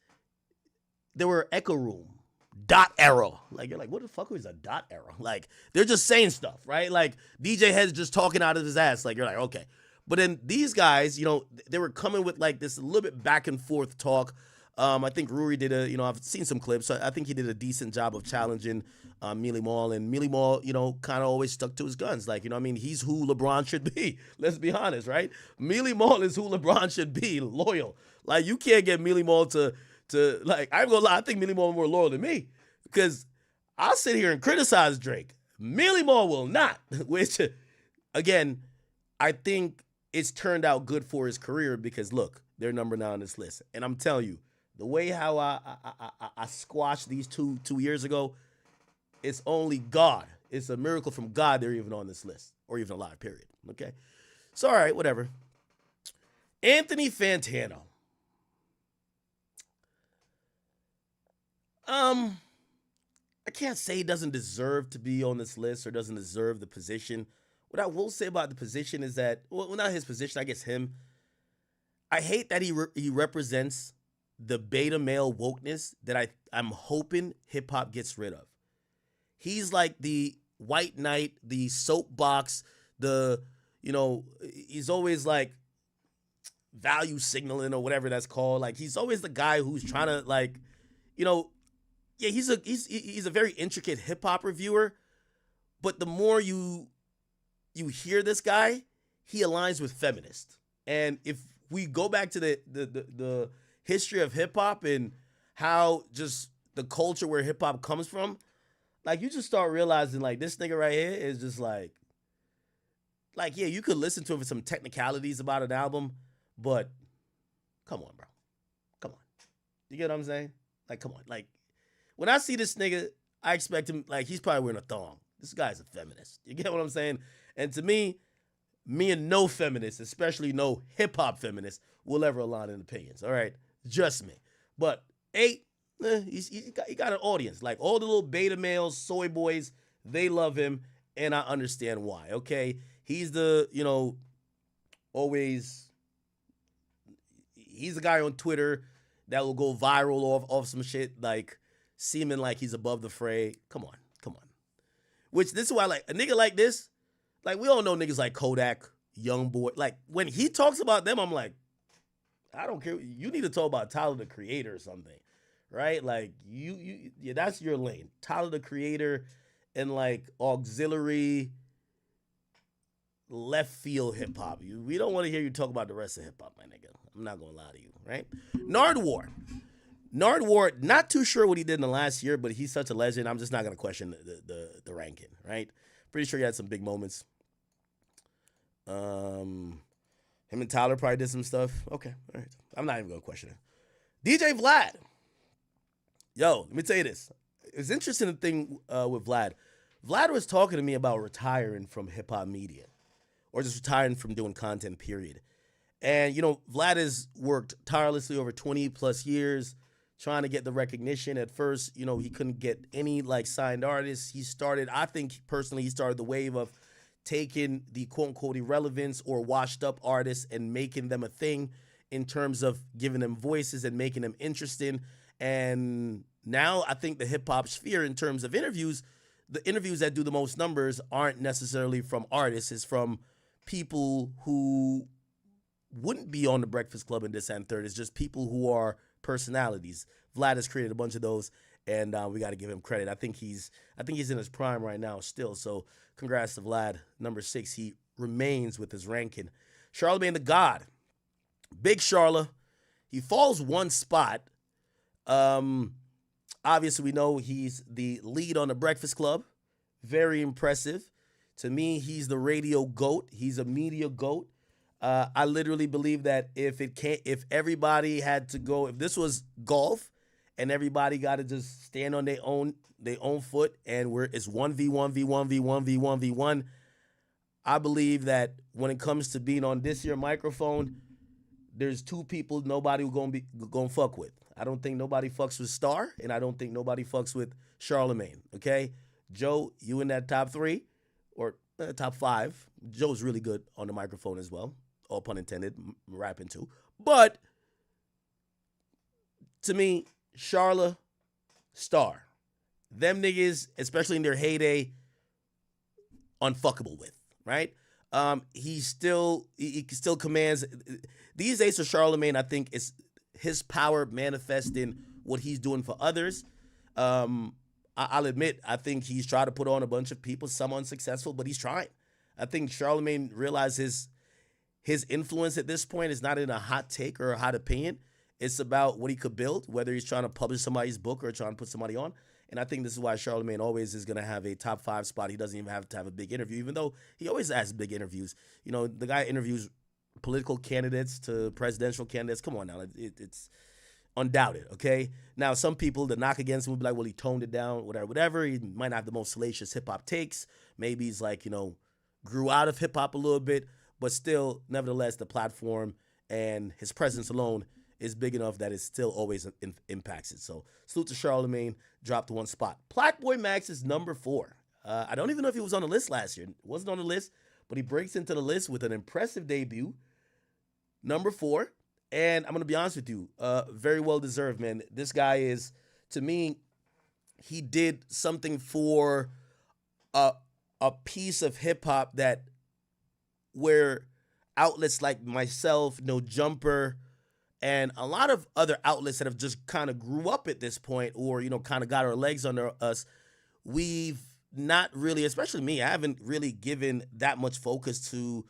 they were echo room, dot arrow. Like, you're like, what the fuck is a dot arrow? Like, they're just saying stuff, right? Like, DJ Head's just talking out of his ass. Like, you're like, okay. But then these guys, they were coming with like this a little bit back and forth talk. I think Rory did I've seen some clips. So I think he did a decent job of challenging Mealy Mall. And Mealy Mall, kind of always stuck to his guns. Like, he's who LeBron should be. Let's be honest, right? Mealy Mall is who LeBron should be, loyal. Like, you can't get Mealy Mall to like, I'm gonna lie, I think Mealy Mall more loyal than me. Because I'll sit here and criticize Drake. Mealy Mall will not. Which, again, I think it's turned out good for his career because, look, they're number 9 on this list. And I'm telling you, the way how I squashed these two years ago, it's only God. It's a miracle from God they're even on this list. Or even alive, period. Okay? So, all right, whatever. Anthony Fantano. I can't say he doesn't deserve to be on this list or doesn't deserve the position. What I will say about the position is that, well, not his position, I guess him. I hate that he represents the beta male wokeness that I'm hoping hip hop gets rid of. He's like the white knight, the soapbox, he's always like value signaling or whatever that's called. Like, he's always the guy who's trying to like, yeah, he's a very intricate hip hop reviewer, but the more you hear this guy, he aligns with feminists. And if we go back to the history of hip hop and how just the culture where hip hop comes from, like, you just start realizing like this nigga right here is just like yeah, you could listen to it for some technicalities about an album, but come on, bro. Come on. You get what I'm saying? Like, come on. Like, when I see this nigga, I expect him, like, he's probably wearing a thong. This guy's a feminist. You get what I'm saying? And to me and no feminist, especially no hip-hop feminist, will ever align in opinions, all right? Just me. But 8, he got an audience. Like, all the little beta males, soy boys, they love him, and I understand why, okay? He's the, always, he's the guy on Twitter that will go viral off some shit, like, seeming like he's above the fray. Come on. Which, this is why, like, a nigga like this, like, we all know niggas like Kodak, YoungBoy. Like, when he talks about them, I'm like, I don't care. You need to talk about Tyler, the Creator or something, right? Like, yeah, that's your lane. Tyler, the Creator, and, like, auxiliary left field hip hop. We don't want to hear you talk about the rest of hip hop, my nigga. I'm not gonna lie to you, right? Nardwuar, not too sure what he did in the last year, but he's such a legend. I'm just not gonna question the ranking, right? Pretty sure he had some big moments. Him and Tyler probably did some stuff. Okay, all right. I'm not even gonna question it. DJ Vlad. Yo, let me tell you this. It's interesting thing with Vlad. Vlad was talking to me about retiring from hip hop media, or just retiring from doing content, period. And, you know, Vlad has worked tirelessly over 20 plus years trying to get the recognition. At first, you know, he couldn't get any like signed artists. He started, I think personally, he started the wave of taking the quote unquote irrelevance or washed up artists and making them a thing in terms of giving them voices and making them interesting. And now I think the hip hop sphere in terms of interviews, the interviews that do the most numbers aren't necessarily from artists. It's from people who wouldn't be on the Breakfast Club and this and third. It's just people who are personalities. Vlad has created a bunch of those, and we got to give him credit. I think he's in his prime right now still. So congrats to Vlad. Number 6, he remains with his ranking. Charlemagne the God, Big Charla. He falls one spot. Obviously, we know he's the lead on the Breakfast Club. Very impressive. To me, he's the radio GOAT. He's a media GOAT. I literally believe that if everybody had to go, if this was golf and everybody got to just stand on their own foot and it's 1v1, v1, v1, v1, v1, I believe that when it comes to being on this here microphone, there's two people nobody gonna fuck with. I don't think nobody fucks with Star, and I don't think nobody fucks with Charlemagne, okay? Joe, you in that top 3 or top 5. Joe's really good on the microphone as well. All pun intended, rapping too. But to me, Charla, Star, them niggas, especially in their heyday, unfuckable with, right? He still commands. These days for Charlemagne, I think it's his power manifesting what he's doing for others. I'll admit, I think he's tried to put on a bunch of people, some unsuccessful, but he's trying. I think Charlemagne realizes his influence at this point is not in a hot take or a hot opinion. It's about what he could build, whether he's trying to publish somebody's book or trying to put somebody on. And I think this is why Charlemagne always is going to have a top 5 spot. He doesn't even have to have a big interview, even though he always has big interviews. You know, the guy interviews political candidates to presidential candidates. Come on now. It's undoubted, okay? Now, some people that knock against him will be like, well, he toned it down, whatever. He might not have the most salacious hip-hop takes. Maybe he's like, you know, grew out of hip-hop a little bit. But still, nevertheless, the platform and his presence alone is big enough that it still always impacts it. So, salute to Charlemagne, dropped 1 spot. Plaque Max is number 4. I don't even know if he was on the list last year. Wasn't on the list, but he breaks into the list with an impressive debut. Number 4. And I'm going to be honest with you, very well deserved, man. This guy is, to me, he did something for a piece of hip-hop that where outlets like myself, No Jumper, and a lot of other outlets that have just kind of grew up at this point or, you know, kind of got our legs under us, we've not really, especially me, I haven't really given that much focus to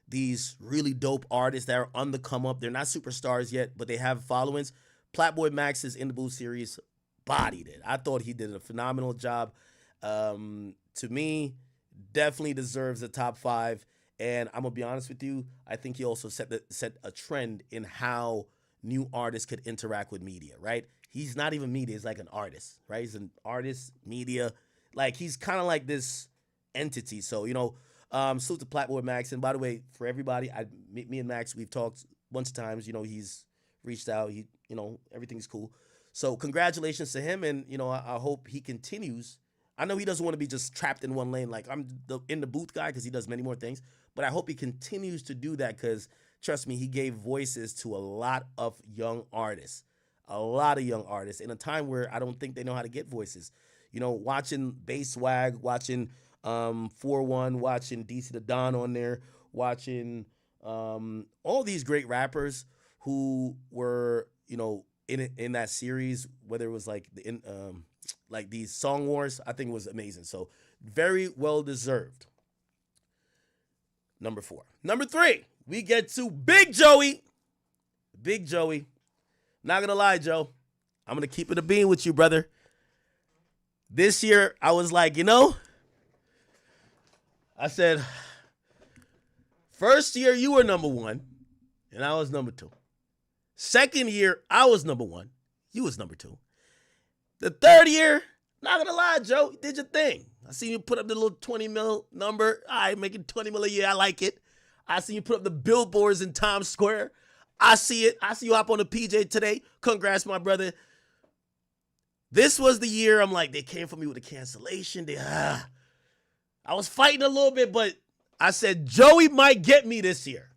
these really dope artists that are on the come up. They're not superstars yet, but they have followings. Plaque Max's In the Booth series bodied it. I thought he did a phenomenal job. To me, definitely deserves a top 5. And I'm going to be honest with you, I think he also set a trend in how new artists could interact with media, right? He's not even media, he's like an artist, right? He's an artist, media. Like, he's kind of like this entity. So, you know, salute to Plaque Max. And by the way, for everybody, me and Max, we've talked a bunch of times. You know, he's reached out. You know, everything's cool. So congratulations to him. And, you know, I hope he continues. I know he doesn't want to be just trapped in one lane. Like, I'm the in the booth guy because he does many more things. But I hope he continues to do that because, trust me, he gave voices to a lot of young artists. A lot of young artists in a time where I don't think they know how to get voices. You know, watching Bass Swag, watching 4-1, watching DC the Don on there, watching all these great rappers who were, you know, in that series, whether it was like these Song Wars, I think it was amazing. So very well deserved. Number 4. Number 3, we get to Big Joey. Big Joey. Not gonna lie, Joe. I'm gonna keep it a bean with you, brother. This year, I was like, I said, first year you were number 1, and I was number 2. Second year, I was number 1. You was number 2. The third year, not gonna lie, Joe, you did your thing. I seen you put up the little 20 mil number. All right, making 20 mil a year. I like it. I seen you put up the billboards in Times Square. I see it. I see you hop on the PJ today. Congrats, my brother. This was the year I'm like, they came for me with a cancellation. I was fighting a little bit, but I said, Joey might get me this year.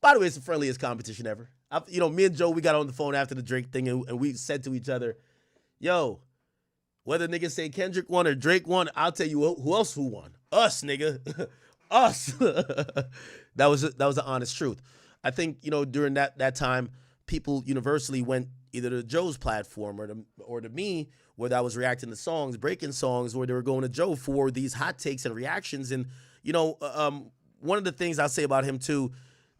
By the way, it's the friendliest competition ever. Me and Joe, we got on the phone after the Drake thing, and we said to each other, yo, whether niggas say Kendrick won or Drake won, I'll tell you who else won. Us, nigga. Us. That was the honest truth. I think, during that time, people universally went either to Joe's platform or to me, whether I was reacting to songs, breaking songs, or they were going to Joe for these hot takes and reactions. And, one of the things I'll say about him, too,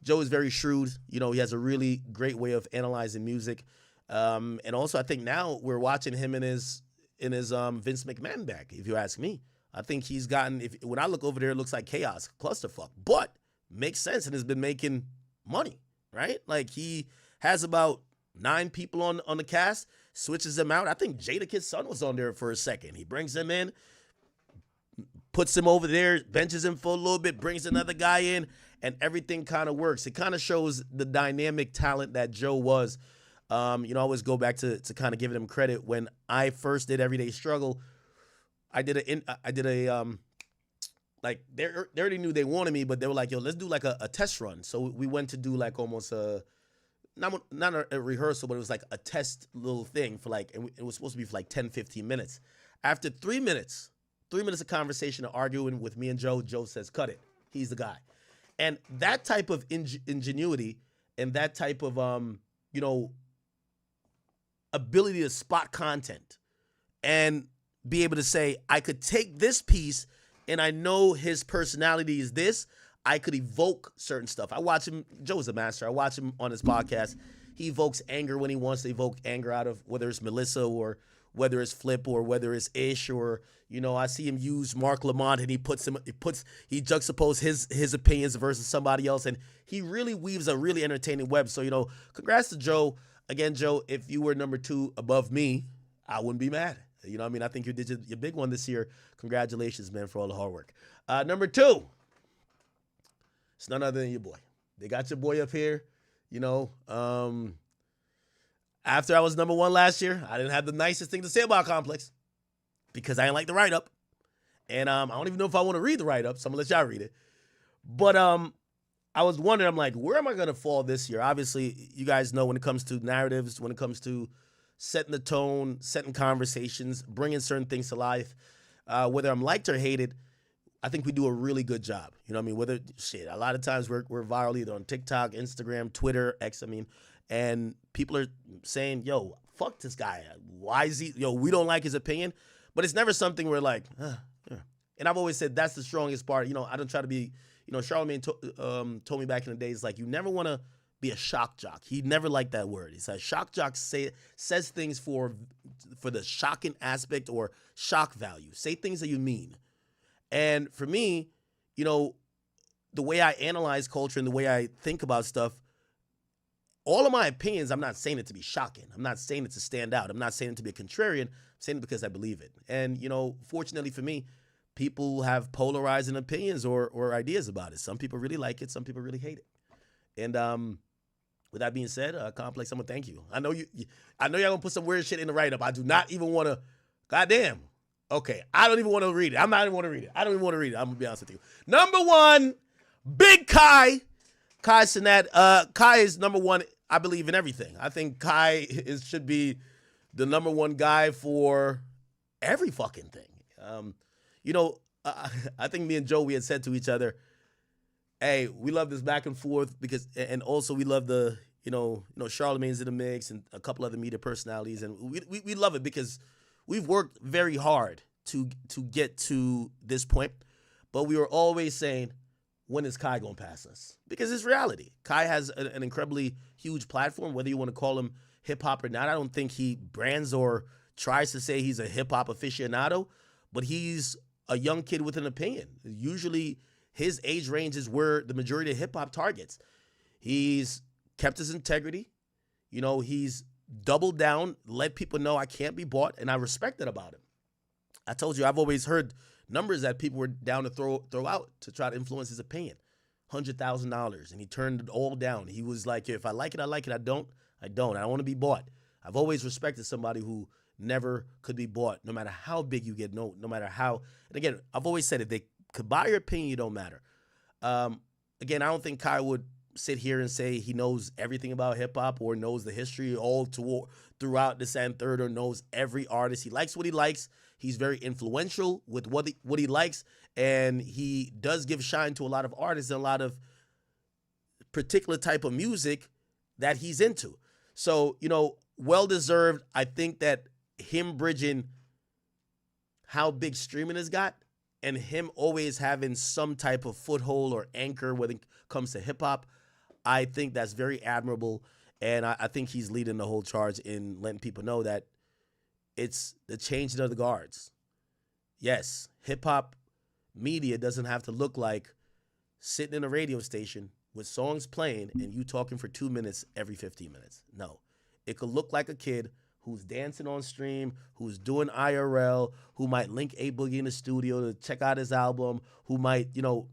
Joe is very shrewd. He has a really great way of analyzing music. And also, I think now we're watching him in his Vince McMahon bag, if you ask me. I think he's gotten, when I look over there, it looks like chaos, clusterfuck, but makes sense and has been making money, right? Like, he has about 9 people on the cast, switches them out. I think Jadakiss' son was on there for a second. He brings him in, puts him over there, benches him for a little bit, brings another guy in, and everything kind of works. It kind of shows the dynamic talent that Joe was. I always go back to kind of giving him credit. When I first did Everyday Struggle, they already knew they wanted me, but they were like, yo, let's do like a test run. So we went to do like almost not a rehearsal, but it was like a test little thing and it was supposed to be for like 10, 15 minutes. After 3 minutes of conversation and arguing with me and Joe says, cut it. He's the guy. And that type of ingenuity and that type of, ability to spot content and be able to say, I could take this piece and I know his personality is this. I could evoke certain stuff. I watch him. Joe's a master. I watch him on his podcast. He evokes anger when he wants to evoke anger out of whether it's Melissa or whether it's Flip or whether it's Ish or, I see him use Mark Lamont and he juxtaposes his opinions versus somebody else. And he really weaves a really entertaining web. So, congrats to Joe. Again, Joe, if you were number 2 above me, I wouldn't be mad. I think you did your big one this year. Congratulations, man, for all the hard work. Number 2, it's none other than your boy. They got your boy up here. After I was number 1 last year, I didn't have the nicest thing to say about Complex because I didn't like the write-up. And I don't even know if I want to read the write-up, so I'm going to let y'all read it. But I was wondering, I'm like, where am I going to fall this year? Obviously, you guys know when it comes to narratives, when it comes to setting the tone, setting conversations, bringing certain things to life, whether I'm liked or hated, I think we do a really good job. A lot of times we're viral either on TikTok, Instagram, Twitter, X, and people are saying, yo, fuck this guy. Why is he, we don't like his opinion. But it's never something where like, and I've always said that's the strongest part. I don't try to be, Charlemagne told me back in the days, like, you never want to be a shock jock. He never liked that word. He said shock jock says things for the shocking aspect or shock value. Say things that you mean. And for me, the way I analyze culture and the way I think about stuff, all of my opinions, I'm not saying it to be shocking. I'm not saying it to stand out. I'm not saying it to be a contrarian. I'm saying it because I believe it. And, fortunately for me, people have polarizing opinions or ideas about it. Some people really like it. Some people really hate it. And with that being said, Complex, I'm going to thank you. I know y'all going to put some weird shit in the write-up. I do not even want to. Goddamn. Okay. I don't even want to read it. I'm not even want to read it. I don't even want to read it. I'm going to be honest with you. Number 1, Big Kai. Kai Cenat. Kai is number 1, I believe, in everything. I think Kai should be the number 1 guy for every fucking thing. I think me and Joe, we had said to each other, hey, we love this back and forth and also we love the, Charlemagne's in the mix and a couple other media personalities. And we love it because we've worked very hard to get to this point. But we were always saying, when is Kai going to pass us? Because it's reality. Kai has an incredibly huge platform, whether you want to call him hip-hop or not. I don't think he brands or tries to say he's a hip-hop aficionado, but he's a young kid with an opinion. Usually his age range is where the majority of hip-hop targets. He's kept his integrity. You know, he's doubled down, let people know I can't be bought, and I respect it about him. I told you, I've always heard numbers that people were down to throw out to try to influence his opinion. $100,000, and he turned it all down. He was like, if I like it, I like it. I don't. I don't want to be bought. I've always respected somebody who never could be bought, no matter how big you get, no matter how. And again, I've always said if they could buy your opinion, you don't matter. Again, I don't think Kai would sit here and say he knows everything about hip-hop or knows the history all throughout this and third or knows every artist. He likes what he likes. He's very influential with what he likes, and he does give shine to a lot of artists and a lot of particular type of music that he's into. So, you know, well-deserved. I think that him bridging how big streaming has got and him always having some type of foothold or anchor when it comes to hip-hop, I think that's very admirable, and I think he's leading the whole charge in letting people know that it's the changing of the guards. Yes, hip-hop media doesn't have to look like sitting in a radio station with songs playing and you talking for 2 minutes every 15 minutes. No, it could look like a kid who's dancing on stream, who's doing IRL, who might link A Boogie in the studio to check out his album, who might, you know,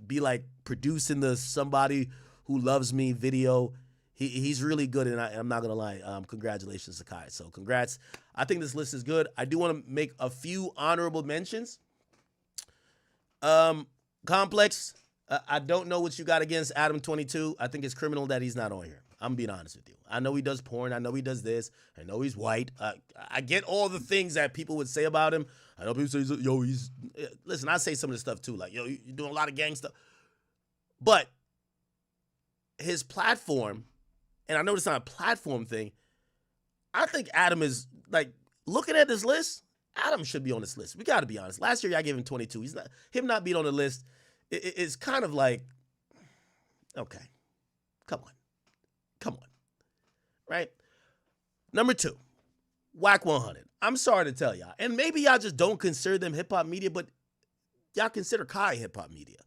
be like producing the Somebody Who Loves Me video. He's really good, and I'm not going to lie. Congratulations to Kai. So congrats. I think this list is good. I do want to make a few honorable mentions. Complex, I don't know what you got against Adam 22. I think it's criminal that he's not on here. I'm being honest with you. I know he does porn. I know he does this. I know he's white. I get all the things that people would say about him. I know people say, yo, he's... Listen, I say some of the stuff too. Like, yo, you're doing a lot of gang stuff. But his platform... And I know it's not a platform thing. I think Adam is, like, looking at this list, Adam should be on this list. We got to be honest. Last year, I gave him 22. Him not being on the list is kind of like, okay, come on. Right? Number 2, Whack 100. I'm sorry to tell y'all. And maybe y'all just don't consider them hip-hop media, but y'all consider Kai hip-hop media.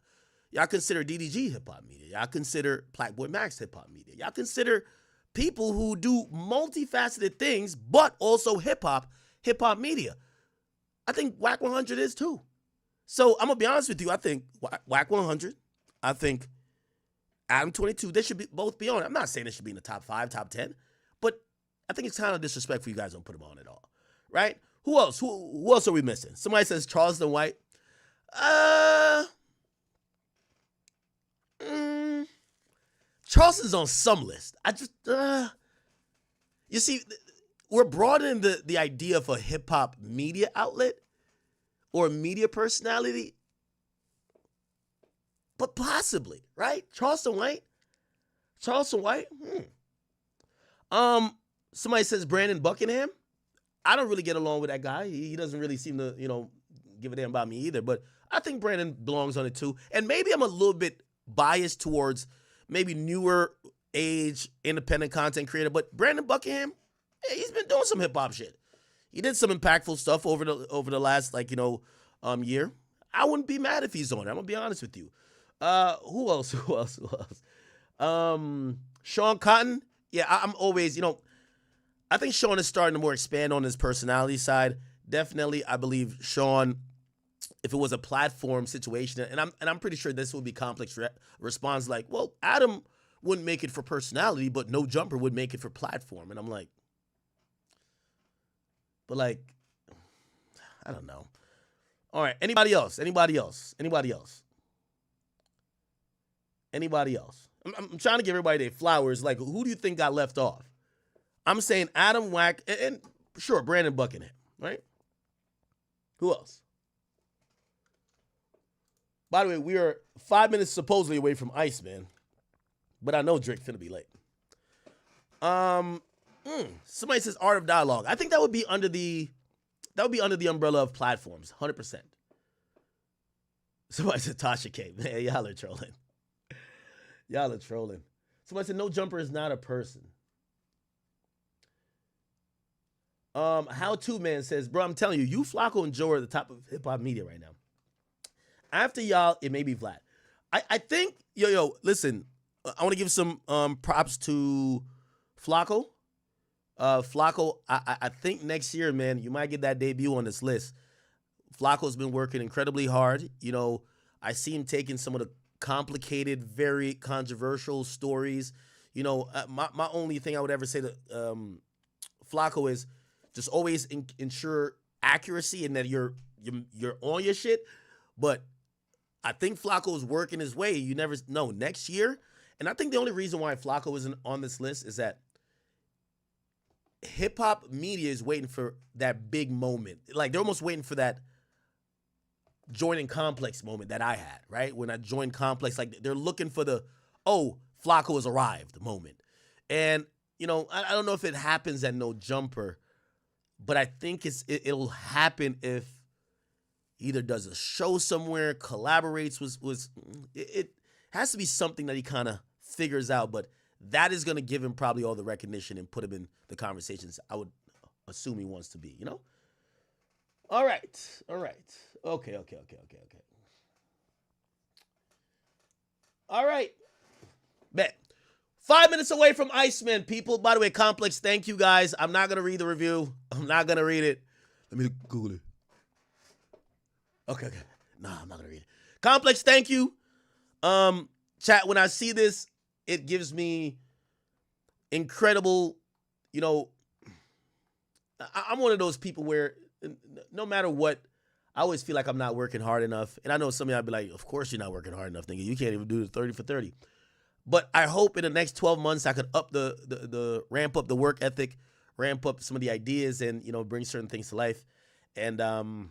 Y'all consider DDG hip-hop media. Y'all consider Blackboy Max hip-hop media. Y'all consider people who do multifaceted things, but also hip-hop media. I think Whack 100 is too. So I'm going to be honest with you. I think Whack 100, I think Adam 22, they should both be on it. I'm not saying they should be in the top 5, top 10, but I think it's kind of disrespectful you guys don't put them on at all, right? Who else? Who else are we missing? Somebody says Charleston White. Charleston's on some list. You see, we're broadening the idea of a hip-hop media outlet or media personality, but possibly, right? Charleston White. Somebody says Brandon Buckingham. I don't really get along with that guy. He doesn't really seem to, give a damn about me either, but I think Brandon belongs on it too. And maybe I'm a little bit biased towards maybe newer age independent content creator, but Brandon Buckingham, he's been doing some hip hop shit. He did some impactful stuff over the last year. I wouldn't be mad if he's on it. I'm gonna be honest with you. Who else? Sean Cotton. Yeah, I'm always I think Sean is starting to more expand on his personality side. Definitely, I believe Sean, if it was a platform situation, and I'm pretty sure this would be Complex response like, well, Adam wouldn't make it for personality, but No Jumper would make it for platform. And I'm like, but I don't know. All right, anybody else? I'm trying to give everybody their flowers. Like, who do you think got left off? I'm saying Adam, Whack, and sure, Brandon Buckingham, right? Who else? By the way, we are 5 minutes supposedly away from Ice, man. But I know Drake's finna be late. Somebody says Art of Dialogue. I think that would be under the umbrella of platforms, 100%. Somebody said Tasha K. Man, y'all are trolling. Y'all are trolling. Somebody said no jumper is not a person. How to man says, bro, I'm telling you, you Flacco and Joe are at the top of hip hop media right now. After y'all, it may be Vlad. I think, listen, I want to give some props to Flacco. Flacco, I think next year, man, you might get that debut on this list. Flacco's been working incredibly hard. I see him taking some of the complicated, very controversial stories. My only thing I would ever say to Flacco is just always ensure accuracy and that you're on your shit. But I think Flacco is working his way. You never know next year. And I think the only reason why Flacco isn't on this list is that hip hop media is waiting for that big moment. Like they're almost waiting for that joining Complex moment that I had, right? When I joined Complex, like they're looking for the, oh, Flacco has arrived moment. And, I don't know if it happens at No Jumper, but I think it'll happen if either does a show somewhere, collaborates with it has to be something that he kind of figures out, but that is going to give him probably all the recognition and put him in the conversations I would assume he wants to be, All right. Okay. All right. Bet. 5 minutes away from Iceman, people. By the way, Complex, thank you guys. I'm not going to read the review. I'm not going to read it. Let me Google it. Okay. Nah, I'm not going to read it. Complex, thank you. Chat, when I see this, it gives me incredible, I'm one of those people where no matter what, I always feel like I'm not working hard enough. And I know some of y'all be like, of course you're not working hard enough, nigga. You can't even do the 30 for 30. But I hope in the next 12 months I could up the ramp up the work ethic, ramp up some of the ideas and, bring certain things to life. And,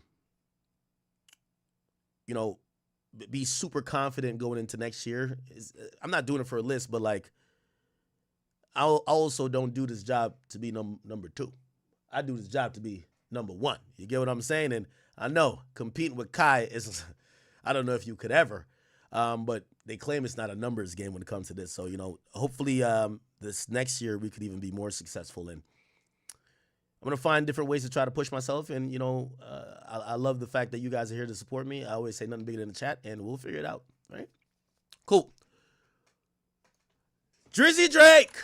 be super confident going into next year. I'm not doing it for a list, but like, I also don't do this job to be number 2. I do this job to be number 1. You get what I'm saying? And I know competing with Kai is, I don't know if you could ever, but they claim it's not a numbers game when it comes to this. So, hopefully this next year we could even be more successful. And I'm going to find different ways to try to push myself. And, I love the fact that you guys are here to support me. I always say nothing bigger than the chat, and we'll figure it out. All right? Cool. Drizzy Drake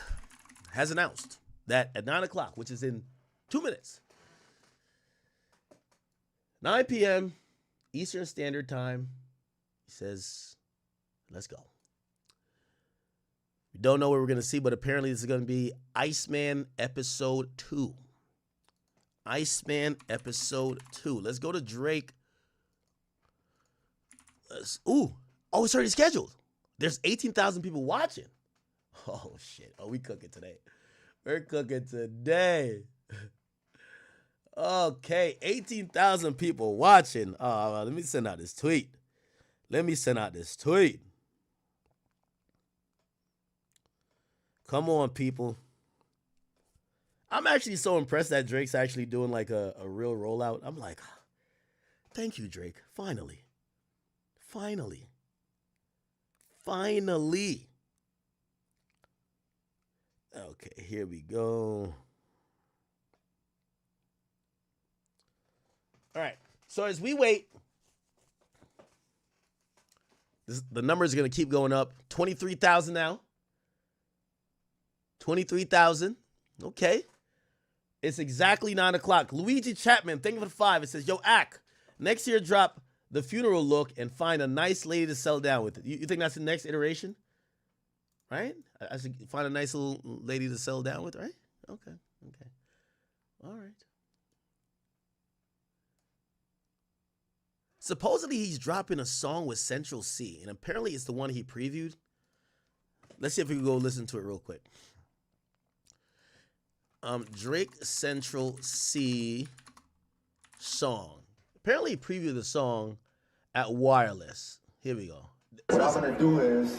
has announced that at 9 o'clock, which is in 2 minutes, 9 p.m. Eastern Standard Time, he says, let's go. We don't know what we're going to see, but apparently this is going to be Iceman Episode 2. Iceman Episode 2. Let's go to Drake. It's already scheduled. There's 18,000 people watching. Oh, shit. Oh, we cooking today. We're cooking today. Okay, 18,000 people watching. Let me send out this tweet. Come on, people. I'm actually so impressed that Drake's actually doing like a real rollout. I'm like, thank you, Drake. Finally. Okay, here we go. All right. So as we wait, the number is going to keep going up. 23,000 now. 23,000. Okay. It's exactly 9 o'clock. Luigi Chapman, thank you for the 5. It says, yo, Ak, next year drop the funeral look and find a nice lady to settle down with. You think that's the next iteration? Right? I should find a nice little lady to settle down with, right? Okay. All right. Supposedly he's dropping a song with Central C, and apparently it's the one he previewed. Let's see if we can go listen to it real quick. Drake Central C song. Apparently he previewed the song at Wireless. Here we go. What I'm gonna do is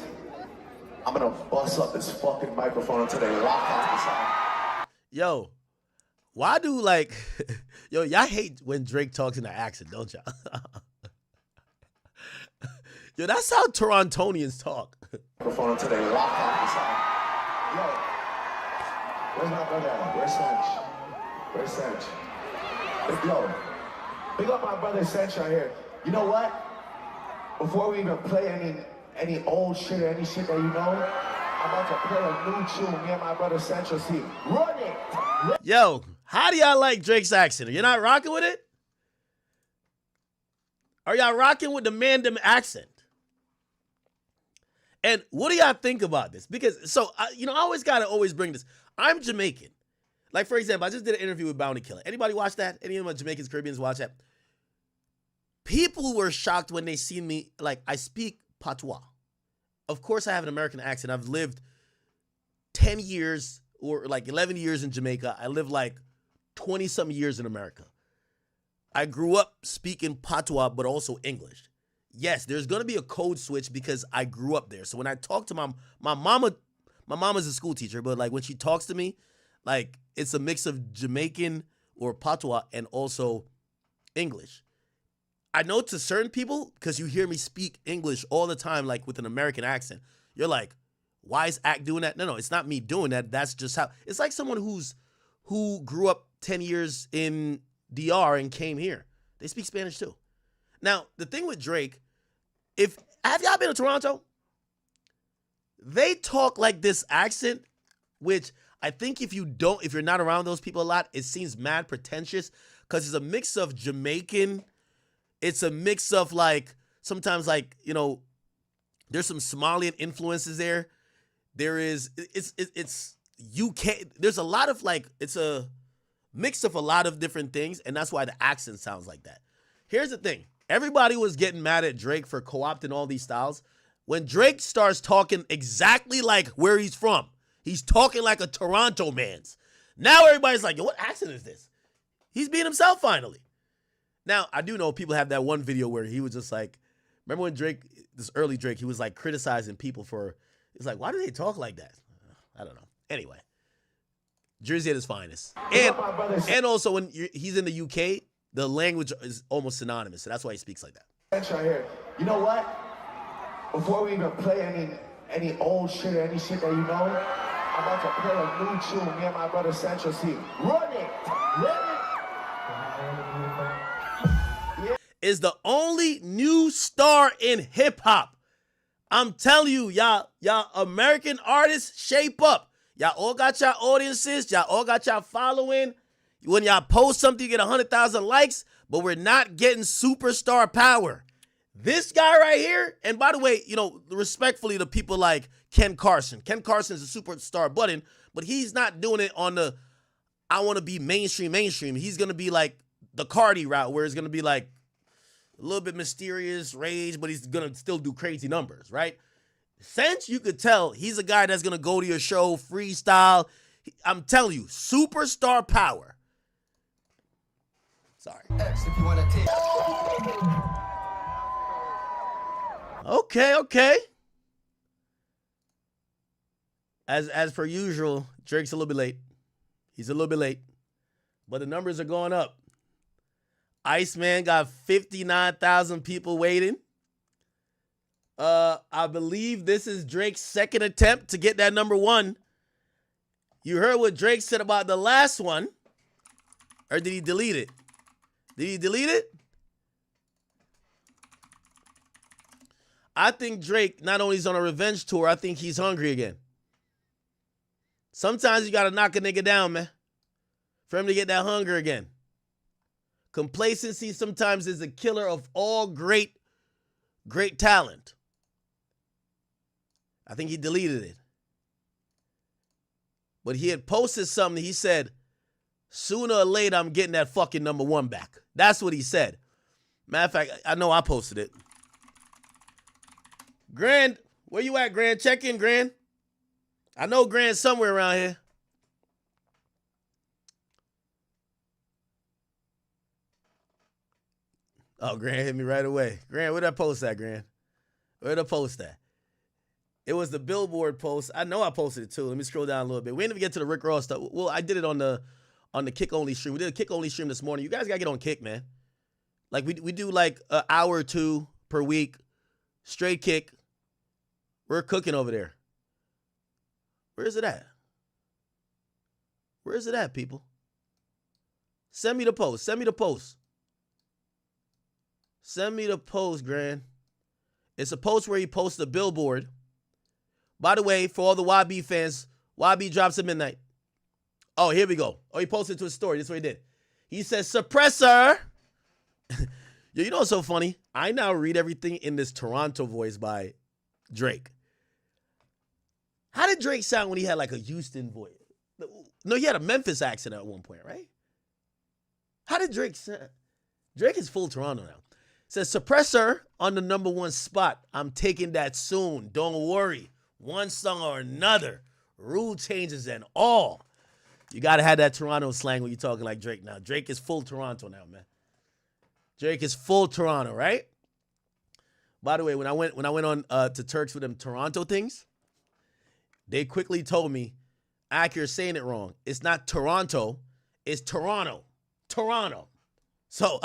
I'm gonna bust up this fucking microphone until they lock out the song. Yo, why do like y'all hate when Drake talks in an accent, don't y'all? Yo, that's how Torontonians talk. Microphone until they lock off the side. Yo, where's my brother at? Where's Sanch? Where's Sanch? Yo, big up my brother Sanch right here. You know what? Before we even play any old shit or any shit that you know, I'm about to play a new tune. Me and my brother Sanch will see. Run it! Yo, how do y'all like Drake's accent? You're not rocking with it? Are y'all rocking with the Mandem accent? And what do y'all think about this? Because, so, I always got to bring this. I'm Jamaican. Like, for example, I just did an interview with Bounty Killer. Anybody watch that? Any of my Jamaicans, Caribbeans watch that? People were shocked when they seen me, like, I speak patois. Of course, I have an American accent. I've lived 10 years or like 11 years in Jamaica. I lived like 20-something years in America. I grew up speaking patois, but also English. Yes, there's going to be a code switch because I grew up there. So when I talk to my mama's a school teacher, but like when she talks to me, like it's a mix of Jamaican or patois and also English. I know to certain people, because you hear me speak English all the time, like with an American accent, you're like, why is Act doing that? No, it's not me doing that. That's just how, it's like someone who grew up 10 years in DR and came here. They speak Spanish too. Now, the thing with Drake, have y'all been to Toronto? They talk like this accent, which I think if you're not around those people a lot, it seems mad pretentious because it's a mix of Jamaican. It's a mix of like, sometimes like, there's some Somalian influences there. It's UK. There's a lot of like, it's a mix of a lot of different things. And that's why the accent sounds like that. Here's the thing. Everybody was getting mad at Drake for co-opting all these styles. When Drake starts talking exactly like where he's from, he's talking like a Toronto man's. Now everybody's like, yo, what accent is this? He's being himself finally. Now, I do know people have that one video where he was just like, remember when Drake, this early Drake, he was like criticizing people for, it's like, why do they talk like that? I don't know. Anyway, Jersey at his finest. And also when he's in the UK, the language is almost synonymous. So that's why he speaks like that. Right here. You know what? Before we even play any old shit or any shit that you know, I'm about to play a new tune. Me and my brother Sanch will see. Run it! Run it! Is the only new star in hip-hop. I'm telling you, y'all American artists, shape up. Y'all all got y'all audiences. Y'all all got y'all following. When y'all post something, you get 100,000 likes, but we're not getting superstar power. This guy right here, and by the way, respectfully to people like Ken Carson. Ken Carson is a superstar button, but he's not doing it on the, I want to be mainstream. He's going to be like the Cardi route, where it's going to be like a little bit mysterious, rage, but he's going to still do crazy numbers, right? Since you could tell, he's a guy that's going to go to your show, freestyle. I'm telling you, superstar power. Sorry. Okay. As per usual, Drake's a little bit late. He's a little bit late. But the numbers are going up. Iceman got 59,000 people waiting. I believe this is Drake's second attempt to get that number one. You heard what Drake said about the last one. Or did he delete it? Did he delete it? I think Drake not only is on a revenge tour, I think he's hungry again. Sometimes you got to knock a nigga down, man, for him to get that hunger again. Complacency sometimes is a killer of all great talent. I think he deleted it. But he had posted something. He said, sooner or later, I'm getting that fucking number one back. That's what he said. Matter of fact, I know I posted it. Grand, where you at, Grand? Check in, Grand. I know Grand's somewhere around here. Oh, Grand hit me right away. Grand, where'd I post that, Grand? Where'd I post that? It was the Billboard post. I know I posted it too. Let me scroll down a little bit. We didn't even get to the Rick Ross stuff. Well, I did it on the Kick Only stream. We did a Kick Only stream this morning. You guys gotta get on Kick, man. Like we do like an hour or two per week Straight kick. We're cooking over there. Where is it at? Where is it at, people? Send me the post. Send me the post. Send me the post, Gran. It's a post where he posts a billboard. By the way, for all the YB fans, YB drops at midnight. Oh, here we go. Oh, he posted to his story. That's what he did. He says, suppressor. Yo, you know what's so funny? I now read everything in this Toronto voice by Drake. How did Drake sound when he had like a Houston voice? No, he had a Memphis accent at one point, right? How did Drake sound? Drake is full Toronto now. Says, suppressor on the #1 spot. I'm taking that soon. Don't worry. One song or another. Rule changes and all. You got to have that Toronto slang when you're talking like Drake now. Drake is full Toronto now, man. Drake is full Toronto, right? By the way, when I went on to Turks with them Toronto things, they quickly told me, Ak, you're saying it wrong. It's not Toronto. It's Toronto. Toronto. So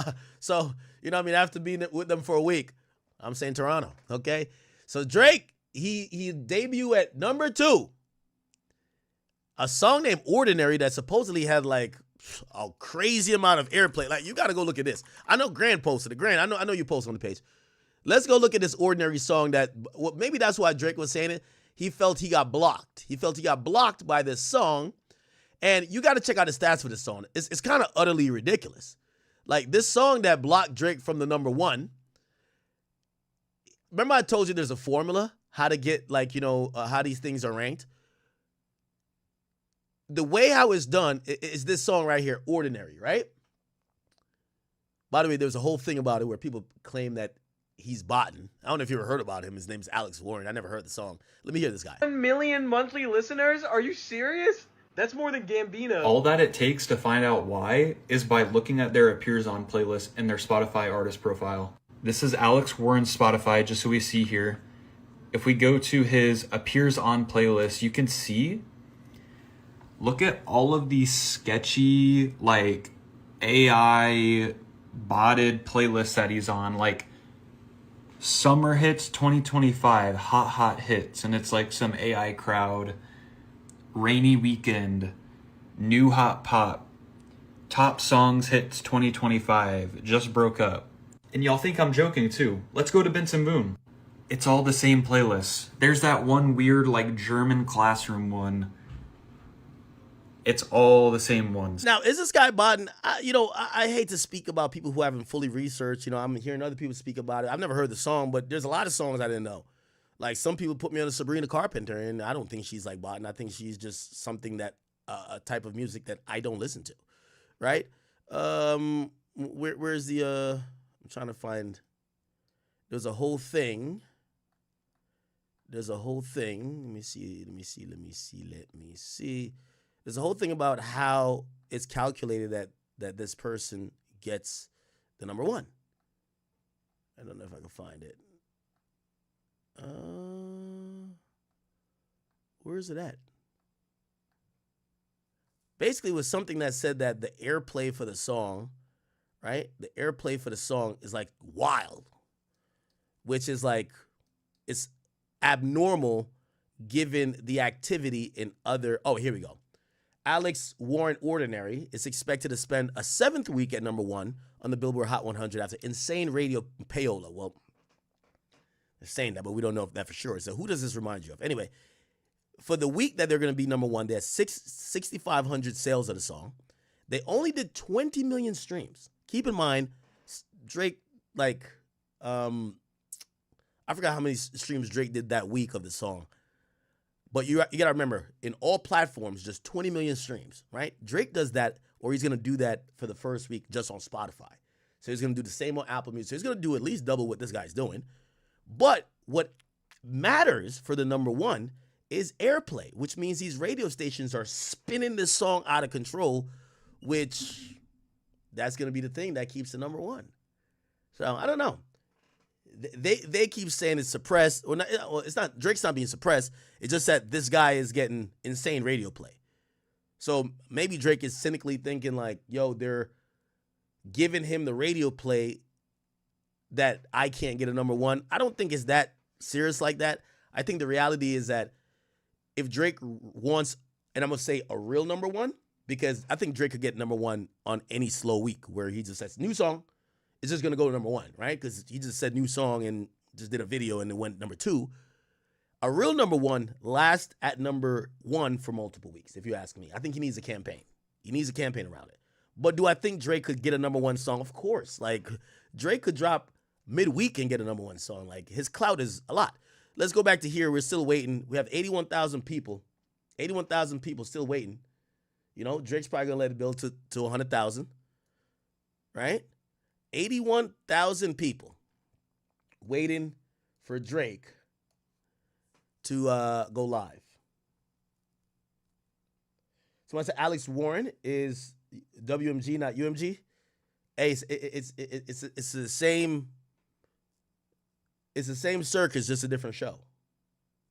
you know what I mean? After being with them for a week, I'm saying Toronto, okay? So Drake, he debuted at #2. A song named Ordinary that supposedly had like a crazy amount of airplay. Like, you got to go look at this. I know Grant posted it. Grant, I know you posted on the page. Let's go look at this Ordinary song that, well, maybe that's why Drake was saying it. He felt he got blocked. He felt he got blocked by this song. And you got to check out the stats for this song. It's kind of utterly ridiculous. Like, this song that blocked Drake from the #1. Remember I told you there's a formula how to get, like, you know, how these things are ranked? The way how it's done is this song right here, Ordinary, right? By the way, there's a whole thing about it where people claim that he's botting. I don't know if you ever heard about him. His name's Alex Warren. I never heard the song. Let me hear this guy. 1 million monthly listeners? Are you serious? That's more than Gambino. All that it takes to find out why is by looking at their Appears On playlist in their Spotify artist profile. This is Alex Warren's Spotify, just so we see here. If we go to his Appears On playlist, you can see, look at all of these sketchy, like, AI botted playlists that he's on, like Summer Hits 2025, Hot Hits, and it's like some AI crowd. Rainy Weekend, New Hot Pop, Top Songs Hits 2025, Just Broke Up. And y'all think I'm joking too. Let's go to Benson Boone. It's all the same playlists. There's that one weird, like, German classroom one. It's all the same ones. Now, is this guy botting? I hate to speak about people who haven't fully researched. You know, I'm hearing other people speak about it. I've never heard the song, but there's a lot of songs I didn't know. Like, some people put me on a Sabrina Carpenter, and I don't think she's like botting. I think she's just something that, a type of music that I don't listen to, right? Where's the, I'm trying to find, there's a whole thing. There's a whole thing. Let me see. There's a whole thing about how it's calculated that this person gets the #1. I don't know if I can find it. Where is it at? Basically, it was something that said that the airplay for the song, right? The airplay for the song is like wild, which is like, it's abnormal given the activity in other. Oh, here we go. Alex Warren Ordinary is expected to spend a 7th week at #1 on the Billboard Hot 100 after Insane Radio Payola. Well, they're saying that, but we don't know if that for sure. So who does this remind you of? Anyway, for the week that they're going to be #1, they had 6,500 sales of the song. They only did 20 million streams. Keep in mind, Drake, like, I forgot how many streams Drake did that week of the song. But you got to remember, in all platforms, just 20 million streams, right? Drake does that, or he's going to do that for the first week just on Spotify. So he's going to do the same on Apple Music. So he's going to do at least double what this guy's doing. But what matters for the #1 is airplay, which means these radio stations are spinning this song out of control, which that's going to be the thing that keeps the #1. So I don't know. They keep saying it's suppressed. Well, it's not. Drake's not being suppressed. It's just that this guy is getting insane radio play. So maybe Drake is cynically thinking like, yo, they're giving him the radio play that I can't get a number one. I don't think it's that serious like that. I think the reality is that if Drake wants, and I'm going to say a real number one, because I think Drake could get number one on any slow week where he just says, new song, it's just going to go to number one, right? Because he just said new song and just did a video and it went number two. A real number one lasts at number one for multiple weeks, if you ask me. I think he needs a campaign. He needs a campaign around it. But do I think Drake could get a number one song? Of course. Like, Drake could drop midweek and get a number one song. Like, his clout is a lot. Let's go back to here. We're still waiting. We have 81,000 people. 81,000 people still waiting. You know, Drake's probably going to let it build to 100,000. Right? 81,000 people waiting for Drake to go live. Someone said Alex Warren is WMG, not UMG. Hey, it's the same. It's the same circus, just a different show.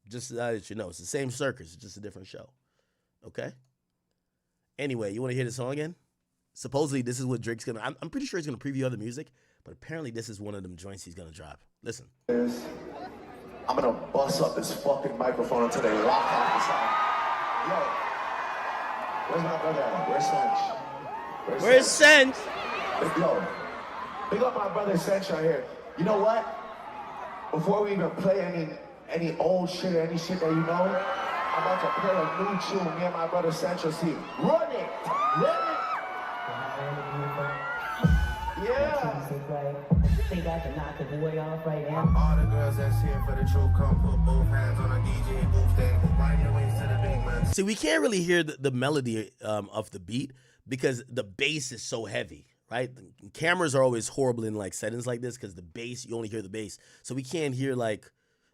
Just so that you know, it's the same circus, just a different show. Okay. Anyway, you want to hear the song again? Supposedly, this is what Drake's gonna. I'm pretty sure he's gonna preview other music, but apparently, this is one of them joints he's gonna drop. Listen. I'm gonna bust up this fucking microphone until they lock off the side. Yo, where's my brother at? Where's Sench? Where's Sench? Yo, big up my brother Sench right here. You know what? Before we even play any old shit or any shit that you know, I'm about to play a new tune. Me and my brother Sench will see. Run it! Run it! Yeah! Think I can knock the boy off right now? All the girls that's here for the truth come put both hands on a DJ booth, then wind your waist to the big man. See, we can't really hear the melody of the beat because the bass is so heavy, right? Cameras are always horrible in like settings like this because the bass, you only hear the bass. So we can't hear like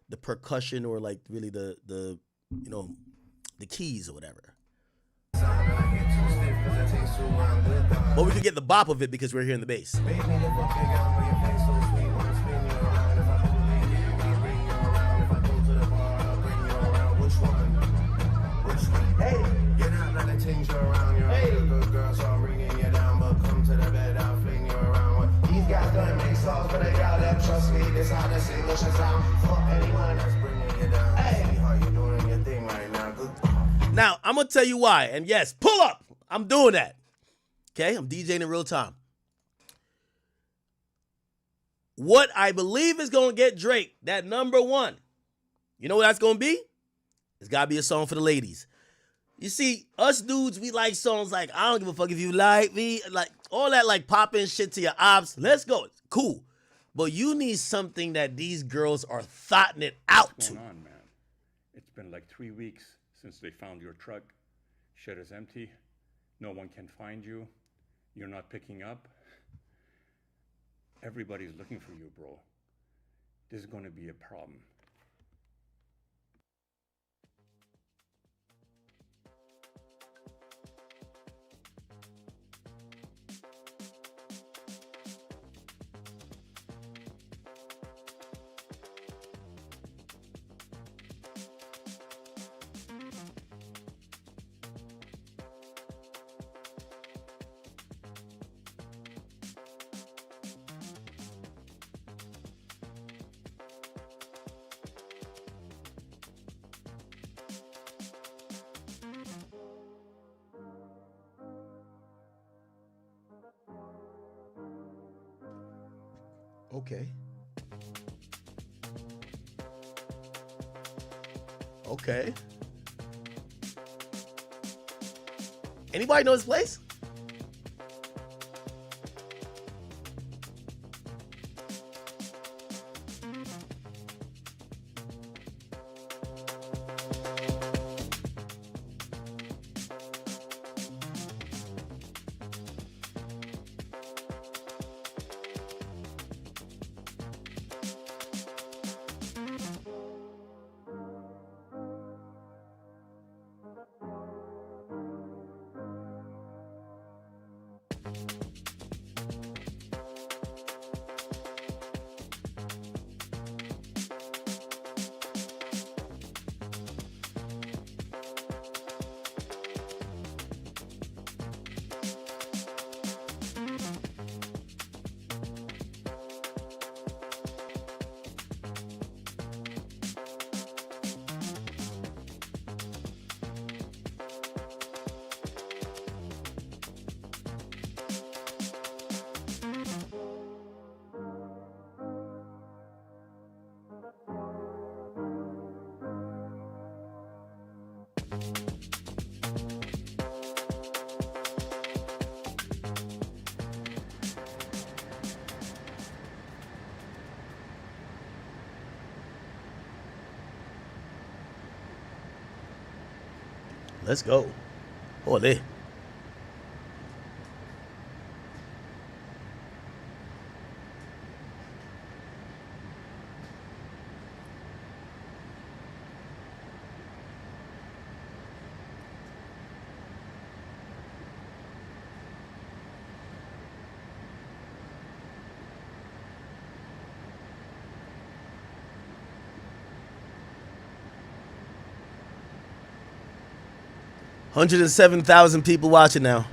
the percussion or like really the you know, the keys or whatever. But we can get the bop of it because we're hearing the bass. Hey, you're not gonna change you around. You're a good girl, so I'm bringing you down. But come to the bed, I'll fling you around. These guys gonna make songs, but they got them. Trust me, this how the single should sound. Fuck anyone that's bringing you down. Hey, how you doing your thing right now? Good. Now, I'm going to tell you why. And yes, pull up. I'm doing that. Okay? I'm DJing in real time. What I believe is going to get Drake that number one, you know what that's going to be? It's got to be a song for the ladies. You see, us dudes, we like songs like, I don't give a fuck if you like me. Like, all that like popping shit to your ops. Let's go. It's cool. But you need something that these girls are thotting it out What's to. going on, man? It's been like 3 weeks since they found your truck. Shed is empty. No one can find you. You're not picking up. Everybody's looking for you, bro. This is going to be a problem. Okay. Okay. Anybody know this place? Let's go. Holy. $107,000 people watching now.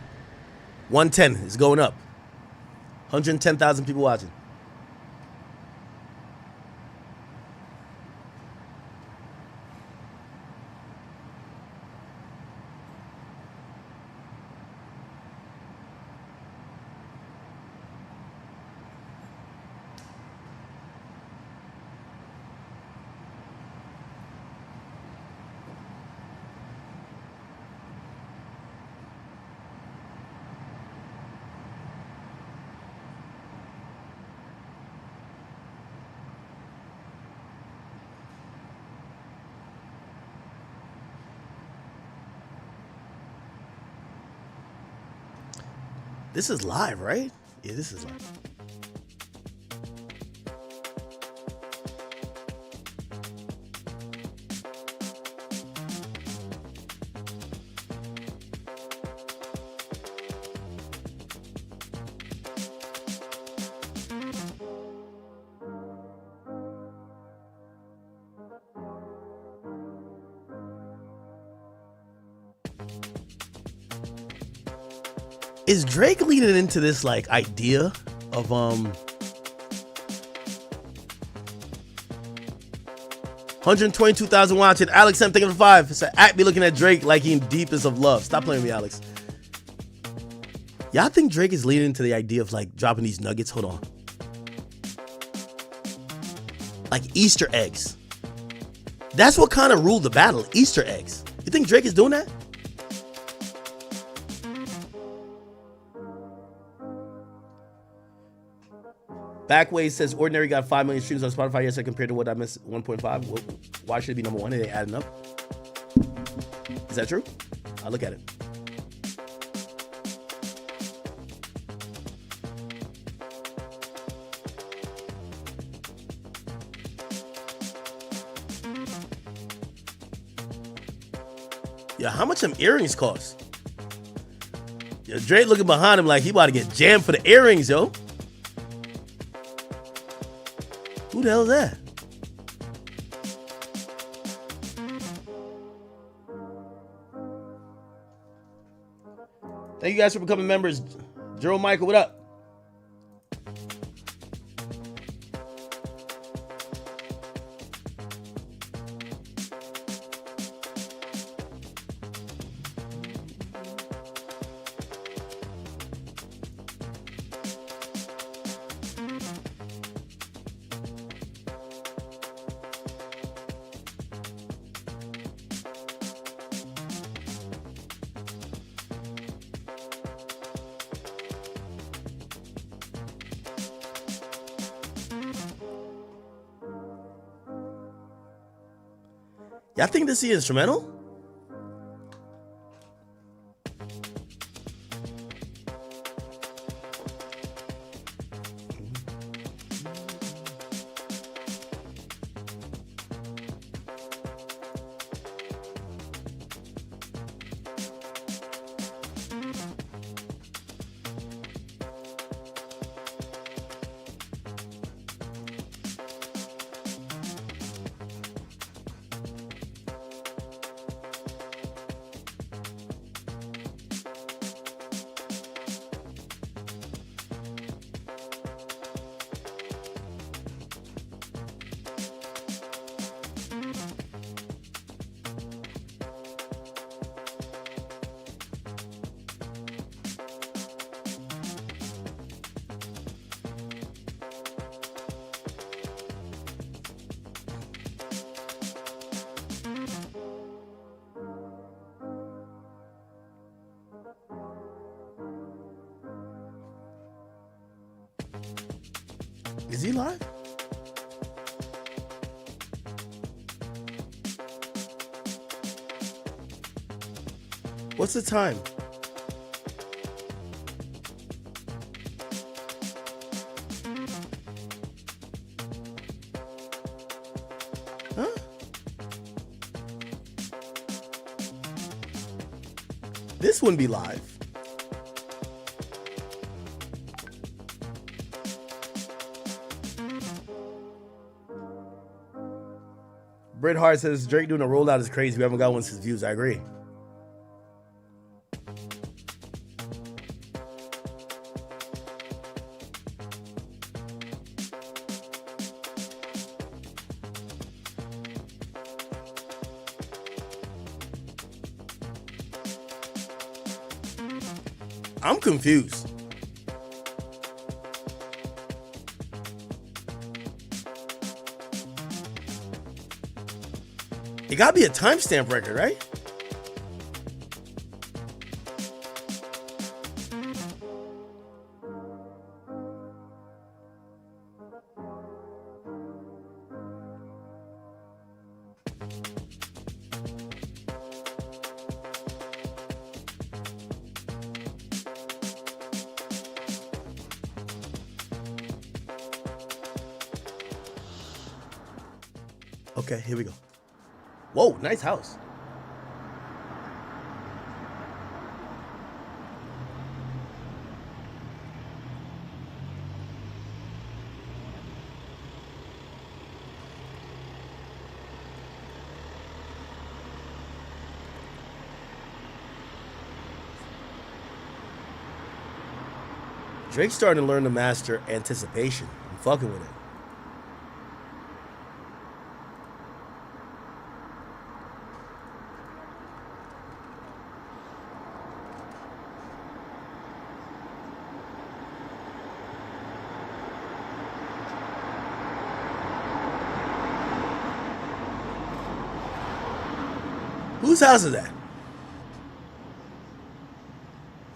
110 is going up. 110,000 people watching. This is live, right? Yeah, this is live. Is Drake leading into this like idea of 122,000 watching? Alex, I'm thinking of 5. It's act me looking at Drake like he in deepest of love. Stop playing with me, Alex. Y'all think Drake is leading into the idea of like dropping these nuggets? Hold on. Like Easter eggs. That's what kind of ruled the battle. Easter eggs. You think Drake is doing that? Backway says Ordinary got 5 million streams on Spotify yesterday compared to what I missed 1.5. Why should it be number 1? Are they adding up? Is that true? I'll look at it. Yeah, how much them earrings cost? Yeah, Drake looking behind him like he about to get jammed for the earrings, yo. Who the hell is that? Thank you guys for becoming members. Gerald Michael, what up? Y'all think this is instrumental? Is he live? What's the time? Huh? This wouldn't be live. Bret Hart says Drake doing a rollout is crazy. We haven't got one since Views. I agree. I'm confused. It gotta be a timestamp record, right? Okay, here we go. Whoa, nice house. Drake's starting to learn to master anticipation. I'm fucking with it. Whose house is that?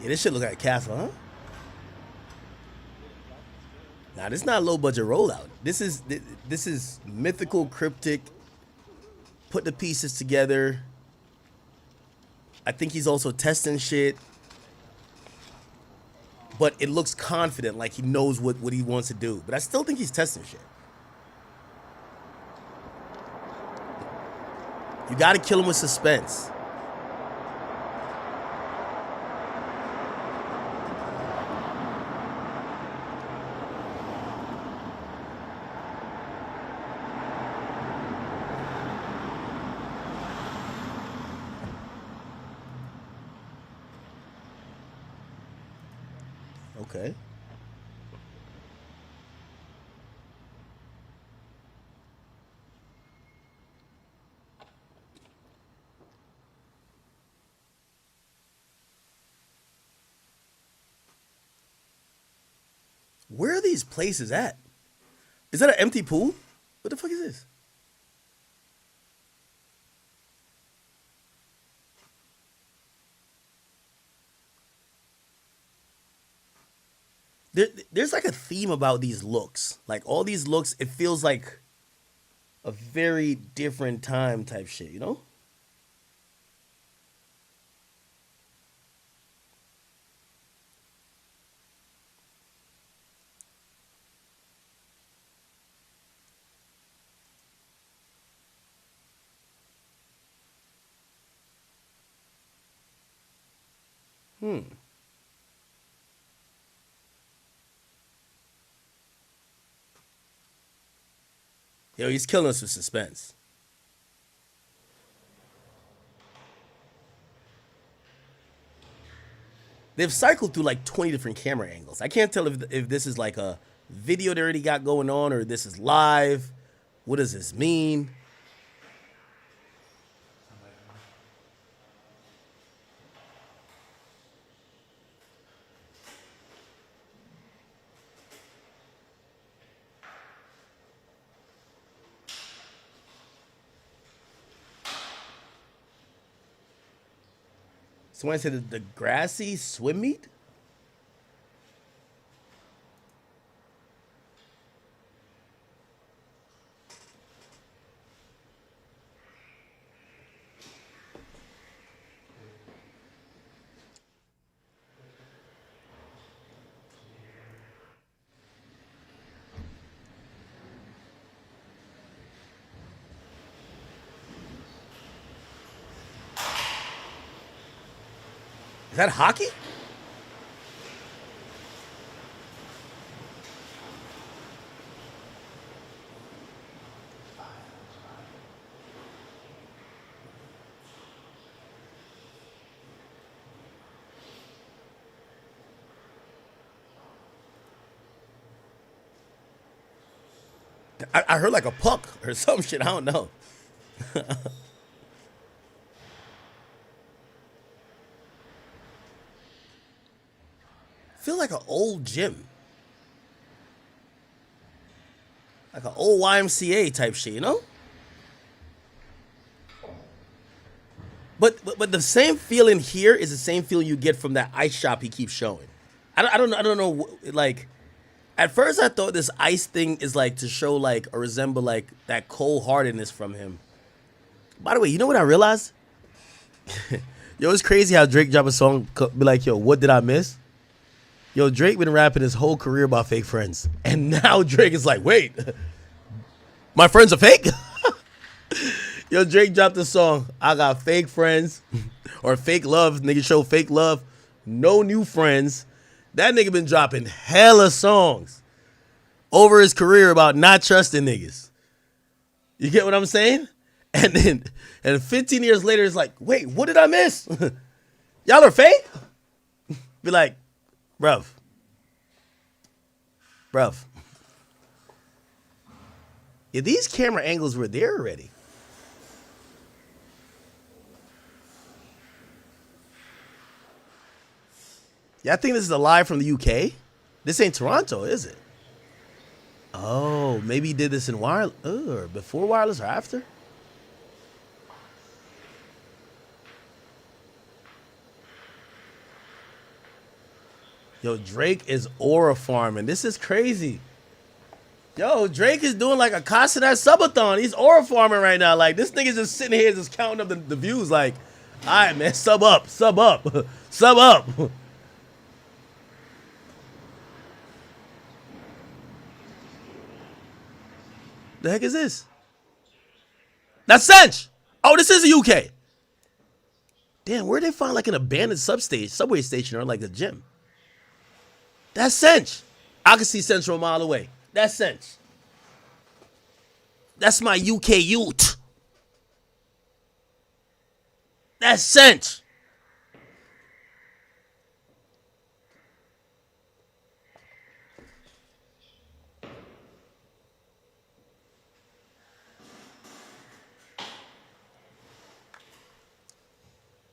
Yeah, this shit look like a castle, huh? Nah, this is not a low budget rollout. This is mythical, cryptic. Put the pieces together. I think he's also testing shit. But it looks confident, like he knows what he wants to do. But I still think he's testing shit. You gotta kill him with suspense. Okay. Where are these places at? Is that an empty pool? What the fuck is this? There's like a theme about these looks. Like all these looks, it feels like a very different time type shit, you know? Yo, he's killing us with suspense. They've cycled through like 20 different camera angles. I can't tell if this is like a video they already got going on or this is live. What does this mean? Somebody said the grassy swim meet? Is that hockey? I heard like a puck or some shit. I don't know. Feel like an old gym. Like an old YMCA type shit, you know? But the same feeling here is the same feeling you get from that ice shop he keeps showing. I don't know, like, at first I thought this ice thing is like to show like or resemble like that cold-heartedness from him. By the way, you know what I realized? Yo, it's crazy how Drake drop a song be like, yo, what did I miss? Yo, Drake been rapping his whole career about fake friends. And now Drake is like, wait, my friends are fake? Yo, Drake dropped a song, I got fake friends, or fake love, nigga show fake love, no new friends. That nigga been dropping hella songs over his career about not trusting niggas. You get what I'm saying? And 15 years later, it's like, wait, what did I miss? Y'all are fake? Be like, bruv. Yeah, these camera angles were there already. Yeah, I think this is a live from the UK. This ain't Toronto, is it? Oh, maybe he did this in wireless, or before wireless or after? Yo, Drake is aura farming. This is crazy. Yo, Drake is doing like a Castanet subathon. He's aura farming right now. Like, this nigga's just sitting here just counting up the views like, all right, man, sub up, sub up, sub up. The heck is this? That's Cinch. Oh, this is the UK. Damn, where'd they find like an abandoned subway station or like a gym? That's Cinch. I can see Central a mile away. That's Cinch. That's my UK youth. That's Cinch.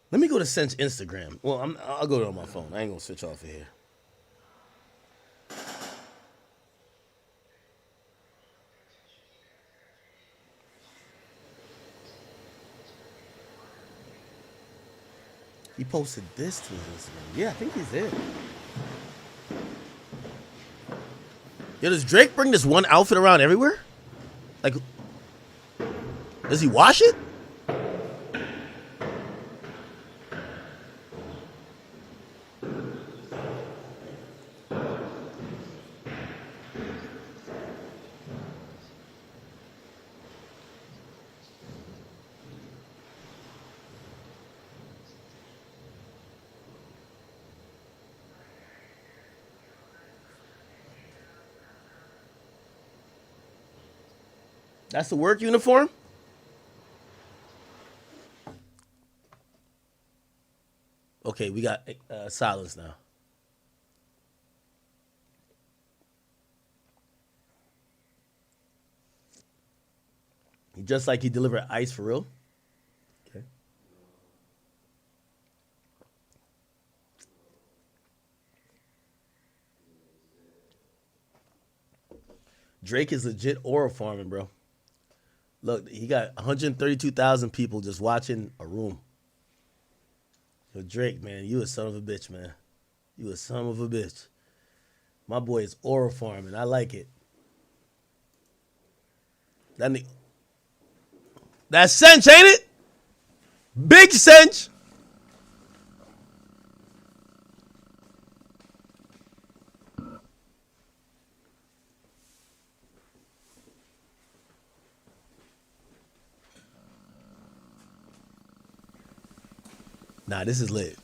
Let me go to Cinch Instagram. Well, I'll go to it on my phone. I ain't gonna switch off of here. He posted this to his Instagram. Yeah, I think he's there. Yo, does Drake bring this one outfit around everywhere? Like, does he wash it? That's the work uniform? Okay, we got silence now. Just like he delivered ice for real? Okay. Drake is legit aura farming, bro. Look, he got 132,000 people just watching a room. Yo, Drake, man, you a son of a bitch, man. You a son of a bitch. My boy is aura farming. I like it. That's Cinch, ain't it? Big Cinch. Nah, this is lit.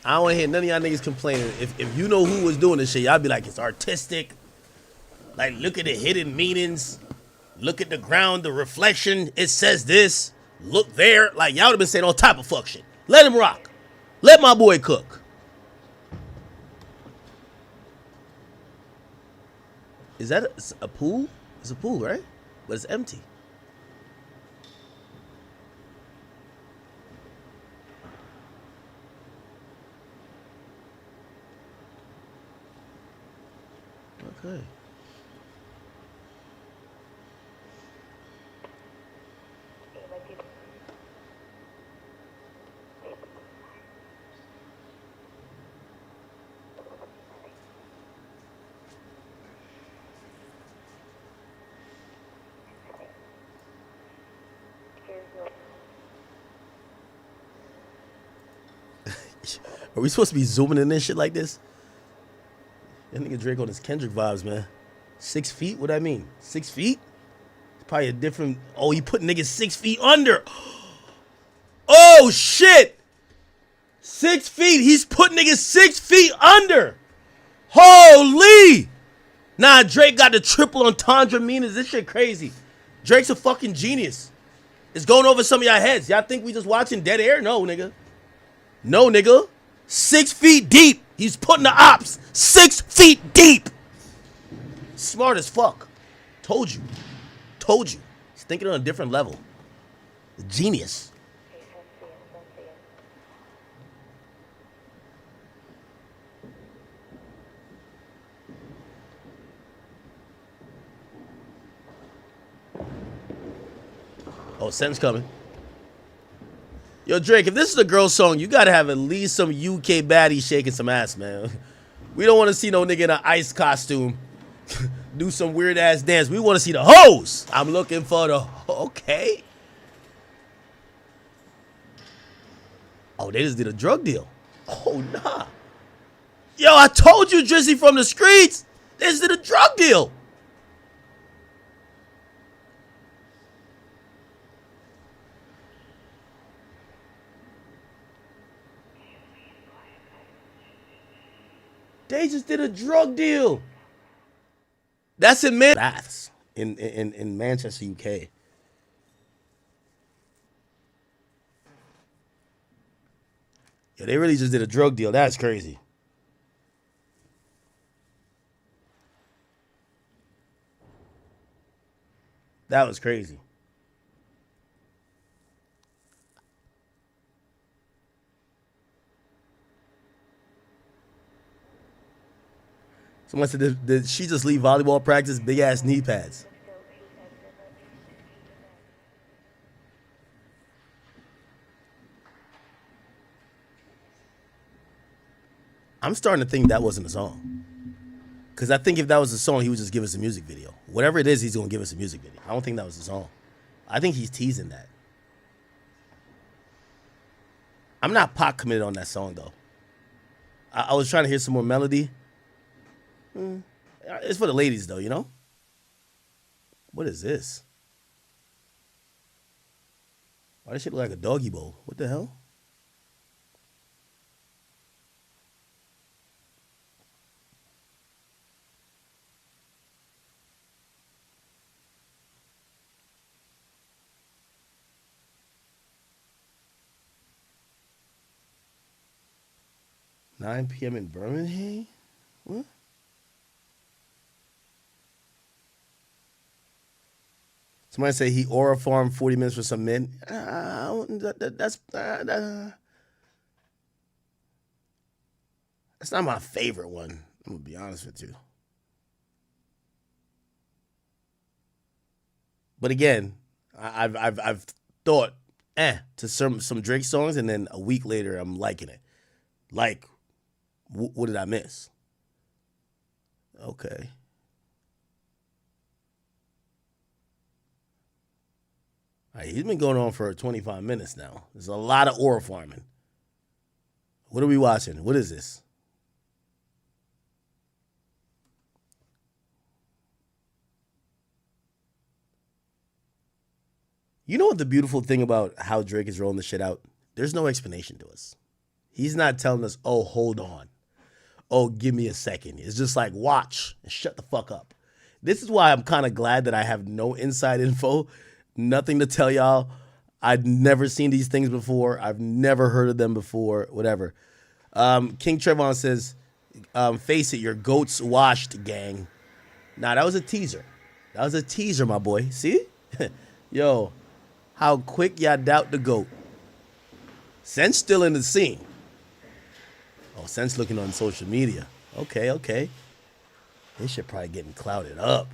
I don't want to hear none of y'all niggas complaining. If you know who was doing this shit, y'all be like, it's artistic. Like, look at the hidden meanings. Look at the ground, the reflection. It says this. Look there. Like, y'all would have been saying all type of fuck shit. Let him rock. Let my boy cook. Is that a pool? It's a pool, right? But it's empty. Okay. Are we supposed to be zooming in this shit like this? That nigga Drake on his Kendrick vibes, man. 6 feet? What I mean? 6 feet? It's probably a different... Oh, he put niggas 6 feet under. Oh, shit. 6 feet. He's put niggas 6 feet under. Holy. Nah, Drake got the triple entendre meanings. This shit crazy. Drake's a fucking genius. It's going over some of y'all heads. Y'all think we just watching dead air? No, nigga. No, nigga. 6 feet deep. He's putting the ops 6 feet deep. Smart as fuck. Told you. Told you. He's thinking on a different level. Genius. Oh, sentence coming. Yo, Drake, if this is a girl song, you gotta have at least some UK baddie shaking some ass, man. We don't want to see no nigga in an ice costume do some weird ass dance. We want to see the hoes. I'm looking for the... Okay. Oh, they just did a drug deal. Oh, nah. Yo, I told you, Drizzy from the streets. They just did a drug deal. They just did a drug deal. That's in Baths in Manchester, UK. Yeah, they really just did a drug deal. That's crazy. That was crazy. Someone said, did she just leave volleyball practice? Big ass knee pads. I'm starting to think that wasn't a song. Because I think if that was a song, he would just give us a music video. Whatever it is, he's going to give us a music video. I don't think that was a song. I think he's teasing that. I'm not pot committed on that song, though. I was trying to hear some more melody. It's for the ladies, though, you know? What is this? Why does shit look like a doggy bowl? What the hell? $9 p.m. in Birmingham? What? Somebody say he aura farmed 40 minutes for some men. That's not my favorite one. I'm gonna be honest with you. But again, I've thought to some Drake songs, and then a week later I'm liking it. Like, what did I miss? Okay. All right, he's been going on for 25 minutes now. There's a lot of aura farming. What are we watching? What is this? You know what the beautiful thing about how Drake is rolling the shit out? There's no explanation to us. He's not telling us, oh, hold on. Oh, give me a second. It's just like, watch and shut the fuck up. This is why I'm kind of glad that I have no inside info, nothing to tell y'all. I've never seen these things before. I've never heard of them before, whatever. King Trevon says, face it, your goat's washed, gang. Nah, that was a teaser. That was a teaser, my boy. See? Yo, how quick y'all doubt the GOAT. Sen's still in the scene. Oh, Sen's looking on social media. Okay. His shit probably getting clouded up.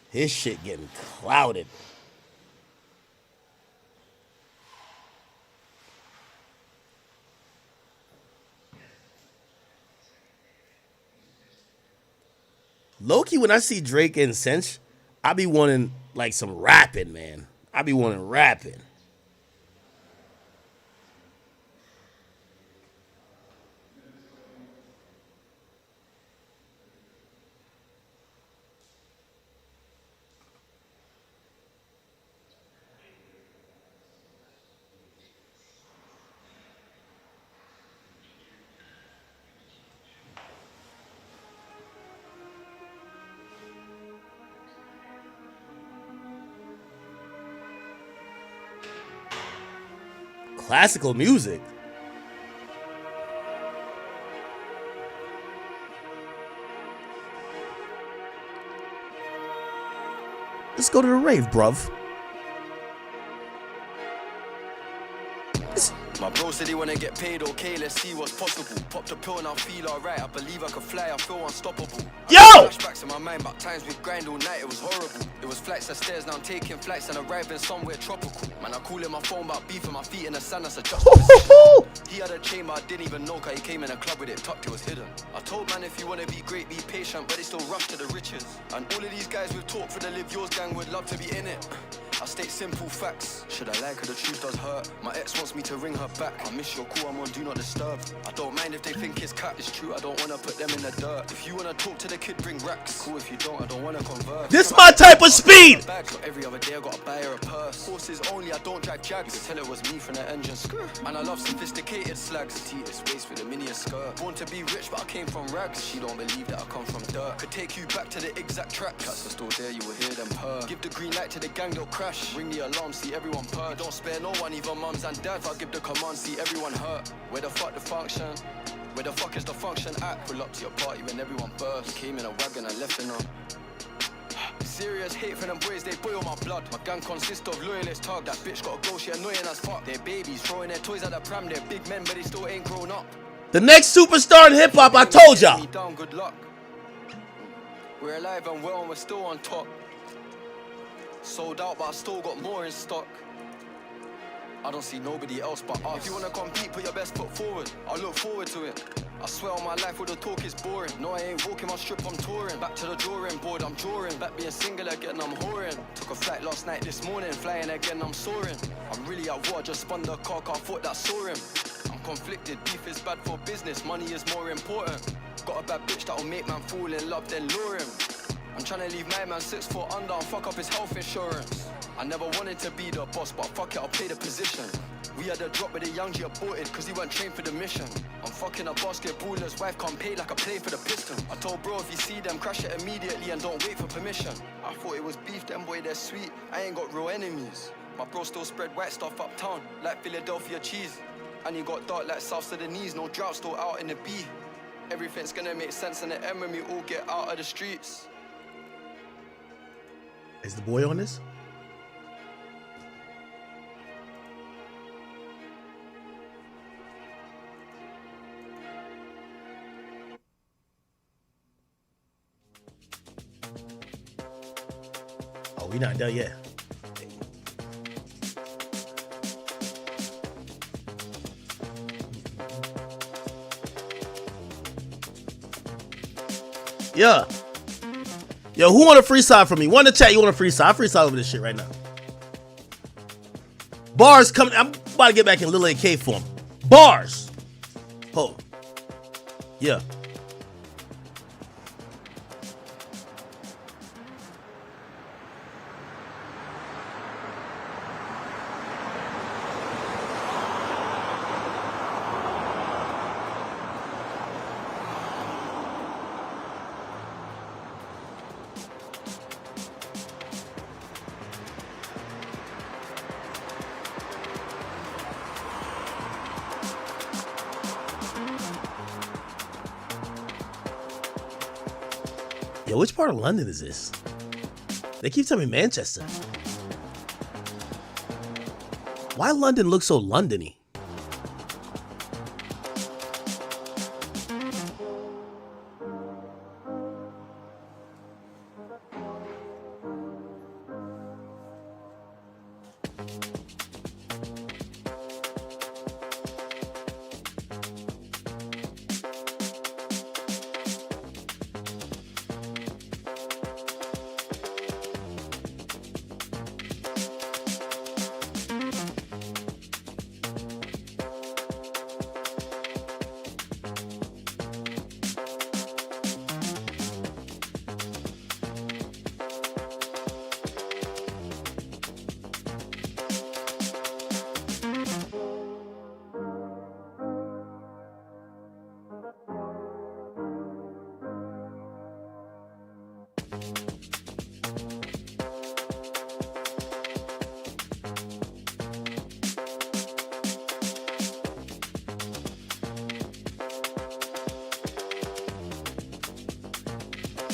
His shit getting clouded. Low-key, when I see Drake and Sench, I be wanting like some rapping, man. I be wanting rapping. Classical music. Let's go to the rave, bruv. My bro said he wanna get paid, okay, let's see what's possible. Popped a pill and I feel alright, I believe I could fly, I feel unstoppable. Yo! Flashbacks in my mind, but times we grind all night, it was horrible. It was flights and stairs, now I'm taking flights and arriving somewhere tropical. Man, I call him my phone, but beefing my feet in the sand, that's a juxtaposition. He had a chain, but I didn't even know, cause he came in a club with it tucked, it was hidden. I told man, if you wanna be great, be patient, but they still rush to the riches. And all of these guys we've talked for the Live Yours gang would love to be in it. I state simple facts. Should I like her? The truth does hurt. My ex wants me to ring her back. I miss your call, I'm on Do Not Disturb. I don't mind if they think it's cat. It's true, I don't wanna put them in the dirt. If you wanna talk to the kid, bring racks. Cool, if you don't, I don't wanna convert. This my type of speed! So every other day I gotta buy her a purse. Horses only, I don't drive Jags. You can tell it was me from the engine. And I love sophisticated slags. Petite waist with a mini skirt. Born to be rich, but I came from rags. She don't believe that I come from dirt. Could take you back to the exact track. Cats are still there, you will hear them purr. Give the green light to the gang, they'll crash. Ring the alarm, see everyone purr. Don't spare no one, even mums and dads. I give the command, see everyone hurt. Where the fuck the function? Where the fuck is the function at? Pull up to your party when everyone burst. Came in a wagon and left in a serious hate for them boys, they boil my blood. My gang consists of loyalist tug. That bitch got a go, she annoying as fuck. They're babies, throwing their toys at the pram. They're big men, but they still ain't grown up. The next superstar in hip-hop, I told y'all. Good luck. We're alive and well and we're still on top. Sold out, but I still got more in stock. I don't see nobody else but us. If you wanna compete, put your best foot forward. I look forward to it. I swear on my life, all the talk is boring. No, I ain't walking my strip, I'm touring. Back to the drawing board, I'm drawing. Back being single again, I'm whoring. Took a flight last night, this morning. Flying again, I'm soaring. I'm really at war, just spun the car, I thought that saw him. I'm conflicted, beef is bad for business. Money is more important. Got a bad bitch that'll make man fall in love, then lure him. I'm trying to leave my man 6 foot under and fuck up his health insurance. I never wanted to be the boss, but fuck it, I'll play the position. We had a drop with a young G aborted, cause he weren't trained for the mission. I'm fucking a basketballer's wife, can't pay like I play for the piston. I told bro if you see them, crash it immediately and don't wait for permission. I thought it was beef, them boy, they're sweet. I ain't got real enemies. My bro still spread white stuff uptown, like Philadelphia cheese. And he got dark like South Sudanese, no drought, still out in the B. Everything's gonna make sense in the end when we all get out of the streets. Is the boy on this? Oh, we not done yet. Yeah. Yo, who want a freestyle from me? One in the chat, you want a freestyle? I freestyle over this shit right now. Bars coming. I'm about to get back in Lil AK form. Bars. Oh. Yeah. Yo, which part of London is this? They keep telling me Manchester. Why London look so London-y?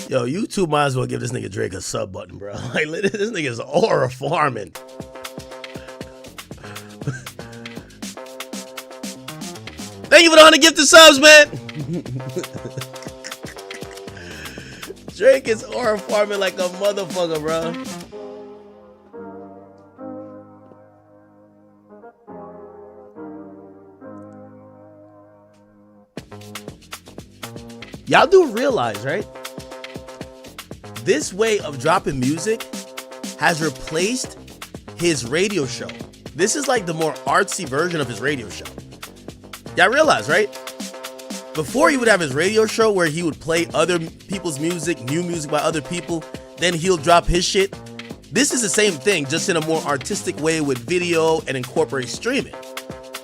Yo, you two might as well give this nigga Drake a sub button, bro. Like, this nigga's aura farming. Thank you for the 100 gifted subs, man. Drake is aura farming like a motherfucker, bro. Y'all do realize, right? This way of dropping music has replaced his radio show. This is like the more artsy version of his radio show. Y'all realize, right? Before he would have his radio show where he would play other people's music, new music by other people, then he'll drop his shit. This is the same thing, just in a more artistic way with video and incorporate streaming.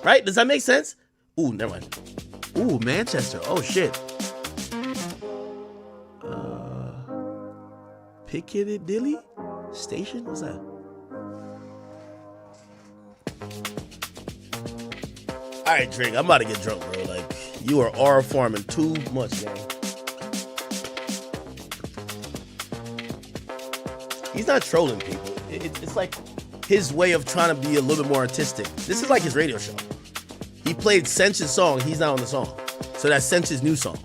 Right? Does that make sense? Ooh, never mind. Ooh, Manchester. Oh, shit. Piccadilly Station? What's that? Alright, Drake, I'm about to get drunk, bro. Like, you are aura farming too much, gang. He's not trolling people. It's like his way of trying to be a little bit more artistic. This is like his radio show. He played Sench's song. He's not on the song. So that's Sench's new song.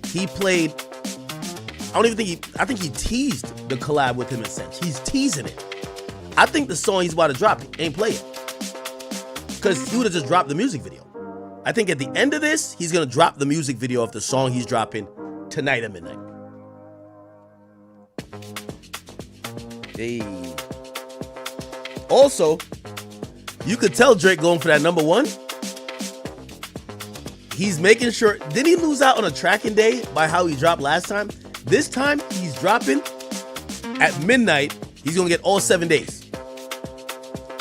He played... I think he teased the collab with him and Sench. He's teasing it. I think the song he's about to drop ain't play it. Because he would have just dropped the music video. I think at the end of this, he's going to drop the music video of the song he's dropping tonight at midnight. Hey. Also, you could tell Drake going for that number one. He's making sure, did he lose out on a tracking day by how he dropped last time? This time, he's dropping at midnight. He's going to get all 7 days.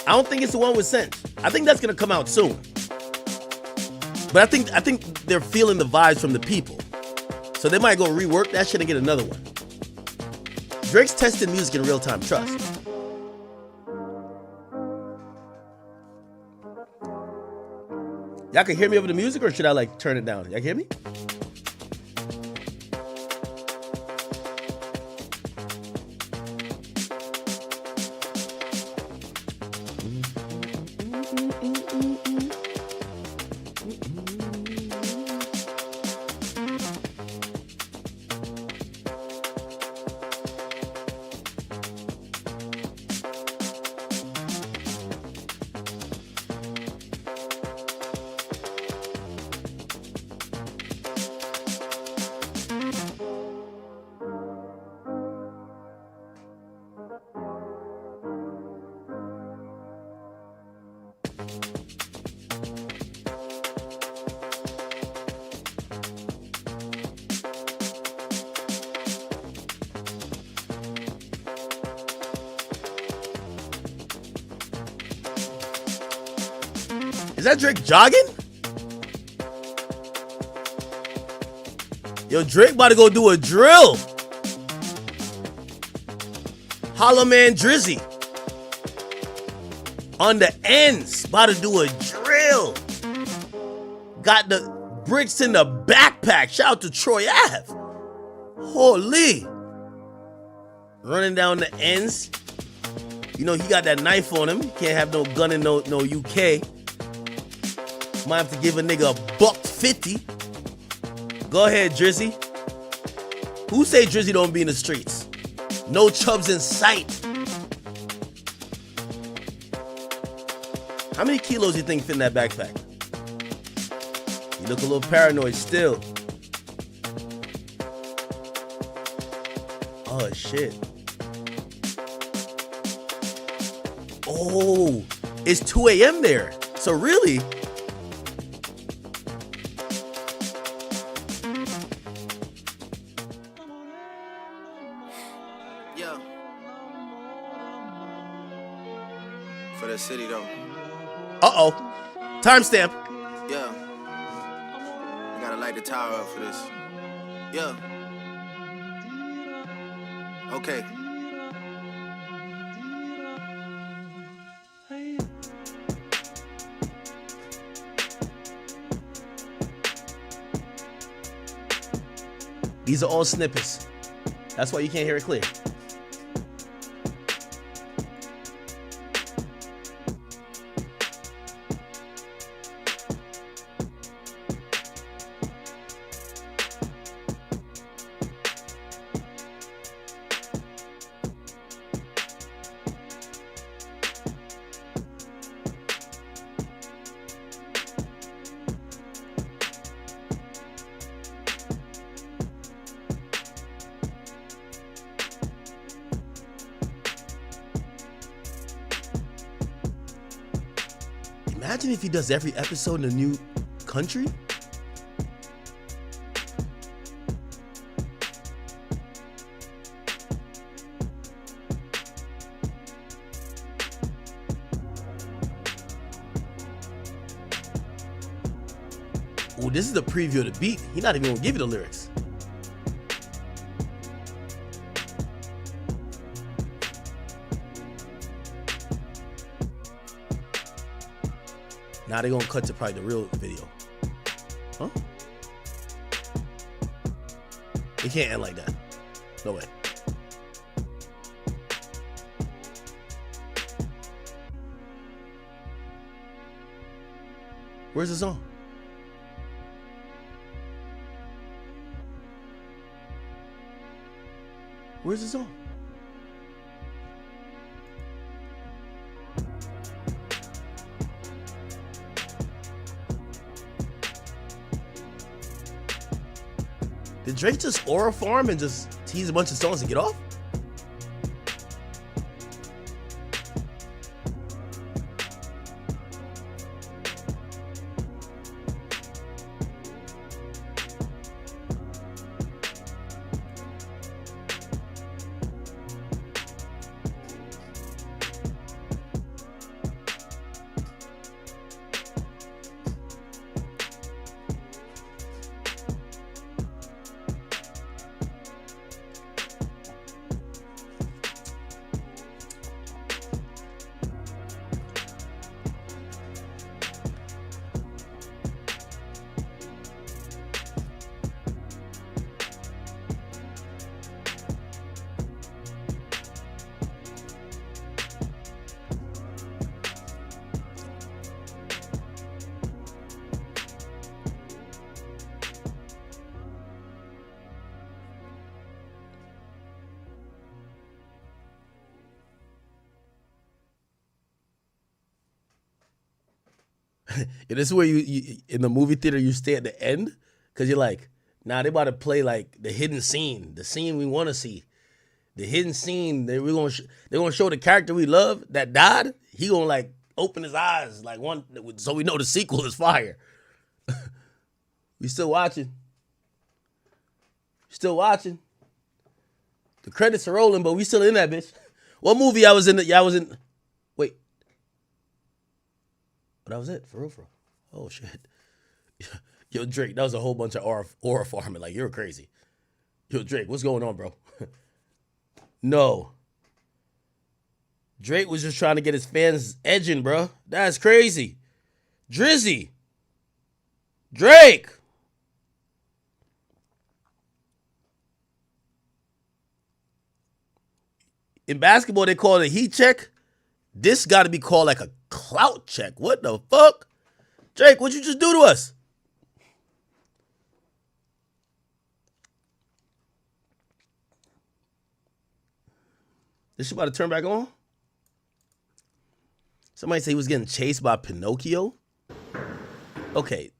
I don't think it's the one with Sench. I think that's going to come out soon. But I think they're feeling the vibes from the people. So they might go rework that shit and get another one. Drake's testing music in real time, trust. Y'all can hear me over the music, or should I like turn it down? Y'all can hear me? Is that Drake jogging? Yo, Drake about to go do a drill. Holla Man Drizzy. On the ends, about to do a drill. Got the bricks in the backpack. Shout out to Troy Ave. Holy. Running down the ends. You know, he got that knife on him. Can't have no gun in no UK. Might have to give a nigga $150. Go ahead, Drizzy. Who say Drizzy don't be in the streets? No chubs in sight. How many kilos you think fit in that backpack? You look a little paranoid still. Oh, shit. Oh, it's 2 a.m. there. So really? Yeah. For the city though. Uh-oh. Timestamp. Yeah. I gotta light the tower up for this. Yeah. Okay. These are all snippets. That's why you can't hear it clear. Imagine if he does every episode in a new country. Oh, this is the preview of the beat. He's not even gonna give you the lyrics. Now they're gonna cut to probably the real video. Huh? It can't end like that. No way. Where's the song? Where's the song? Did Drake just aura farm and just tease a bunch of songs to get off? Yeah, this is where you in the movie theater you stay at the end because you're like, nah, they about to play like the hidden scene, the scene we want to see, the hidden scene that they're gonna show the character we love that died. He gonna like open his eyes like one, so we know the sequel is fire. We still watching. Still watching. The credits are rolling, but we still in that bitch. What movie I was in? Y'all was in. Wait. But that was it, for real, for real. Oh, shit. Yo, Drake, that was a whole bunch of aura farming. Like, you're crazy. Yo, Drake, what's going on, bro? No. Drake was just trying to get his fans edging, bro. That's crazy. Drizzy. Drake. In basketball, they call it a heat check. This got to be called like a clout check. What the fuck? Drake, what'd you just do to us? This shit about to turn back on? Somebody say he was getting chased by Pinocchio. Okay,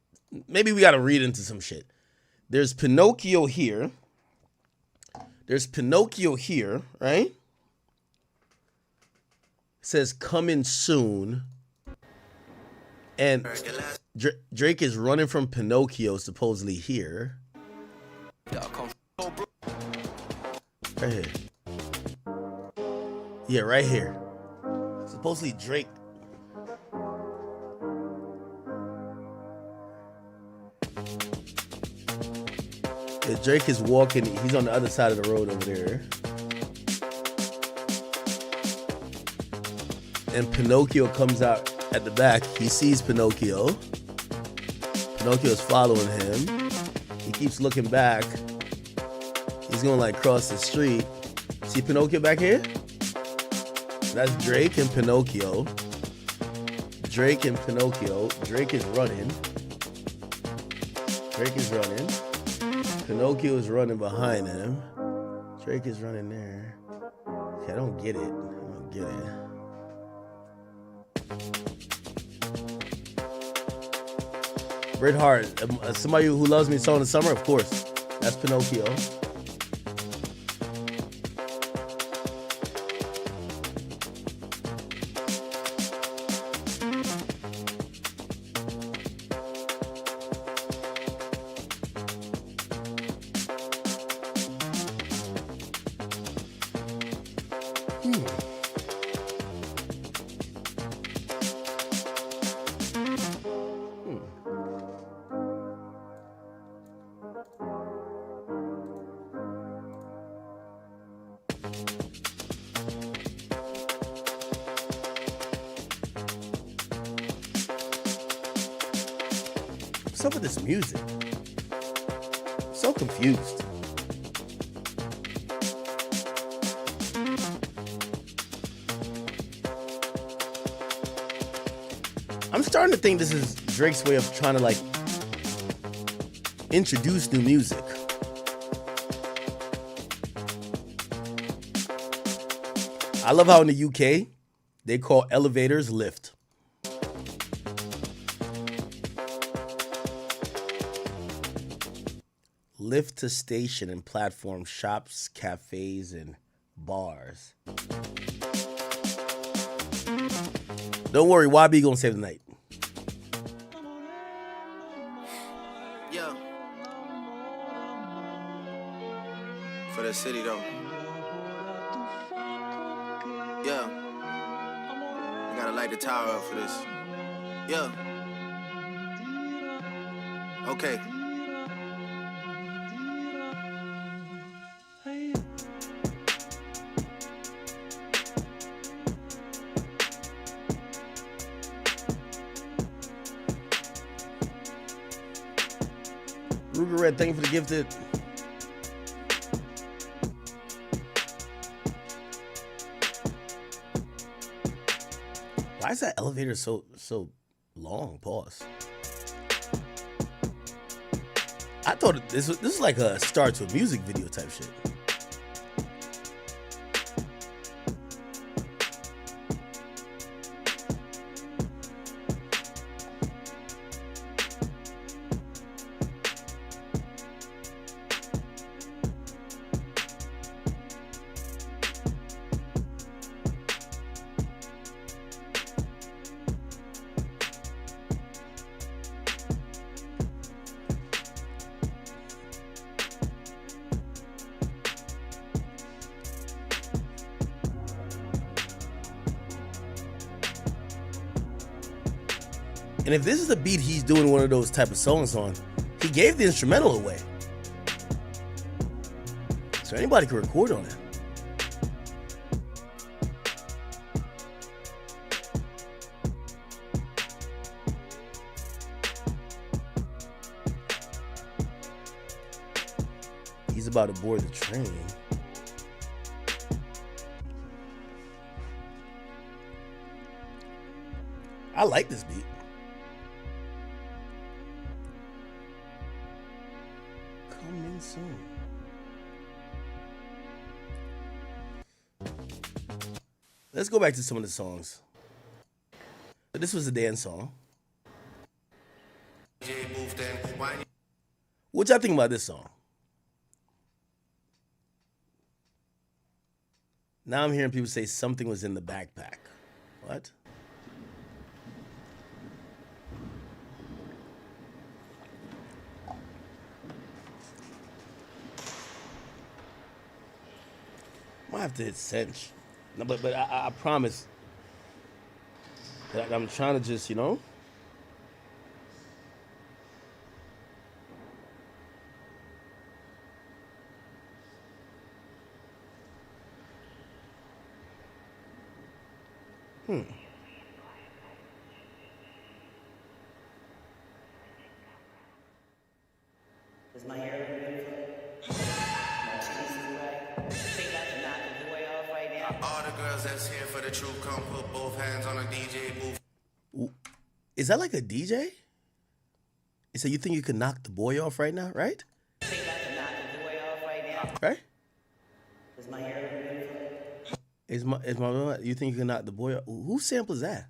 maybe we got to read into some shit. There's Pinocchio here. There's Pinocchio here, right? It says coming soon. And Drake is running from Pinocchio supposedly here. Right here. Yeah, right here. Supposedly Drake. Yeah, Drake is walking. He's on the other side of the road over there. And Pinocchio comes out at the back. He sees Pinocchio. Pinocchio's following him. He keeps looking back. He's gonna like cross the street. See Pinocchio back here? That's Drake and Pinocchio. Drake and Pinocchio. Drake is running. Drake is running. Pinocchio is running behind him. Drake is running there. Okay, I don't get it. I don't get it. Bret Hart, somebody who loves me so in the summer, of course. That's Pinocchio. What's up with this music? I'm so confused. I'm starting to think this is Drake's way of trying to like introduce new music. I love how in the UK they call elevators lift. Lift to station and platform, shops, cafes, and bars. Don't worry, YB gonna save the night. Yeah. For the city though. Yeah. I gotta light the tower up for this. Yeah. Okay. Ruger Red, thank you for the gifted. Why is that elevator so long? Pause. I thought this was like a start to a music video type shit. And if this is the beat he's doing one of those type of songs on, he gave the instrumental away. So anybody can record on it. He's about to board the train. I like this beat. Coming soon. Let's go back to some of the songs. This was a dance song. What y'all think about this song? Now I'm hearing people say something was in the backpack. What? Might have to hit cinch. No, but I promise that I'm trying to just, you know. Is my hair all the girls that's here for the truth, come put both hands on a DJ booth. Is that like a DJ? So you think you could knock the boy off right now, right? Right? Is my hair Is my you think you can knock the boy off? Whose sample is that?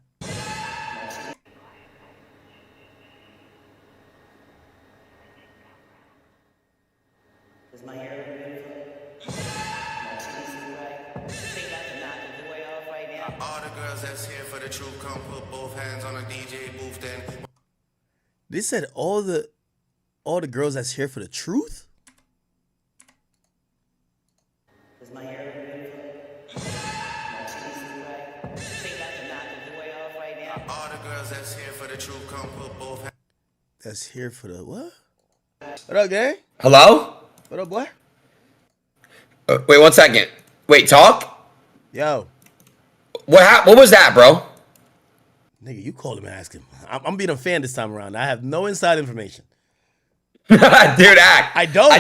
Is my hair all the girls that's here for the truth, come put both hands on a DJ booth. Then They said all the girls that's here for the truth? Is my hair all the girls that's here for the truth, come put both hands. That's here for the what? What up, gang? Hello? What up, boy? Wait 1 second. Wait, talk? Yo. What was that, bro? Nigga, you called him and asked him. I'm being a fan this time around. I have no inside information. Dude, act. I don't. I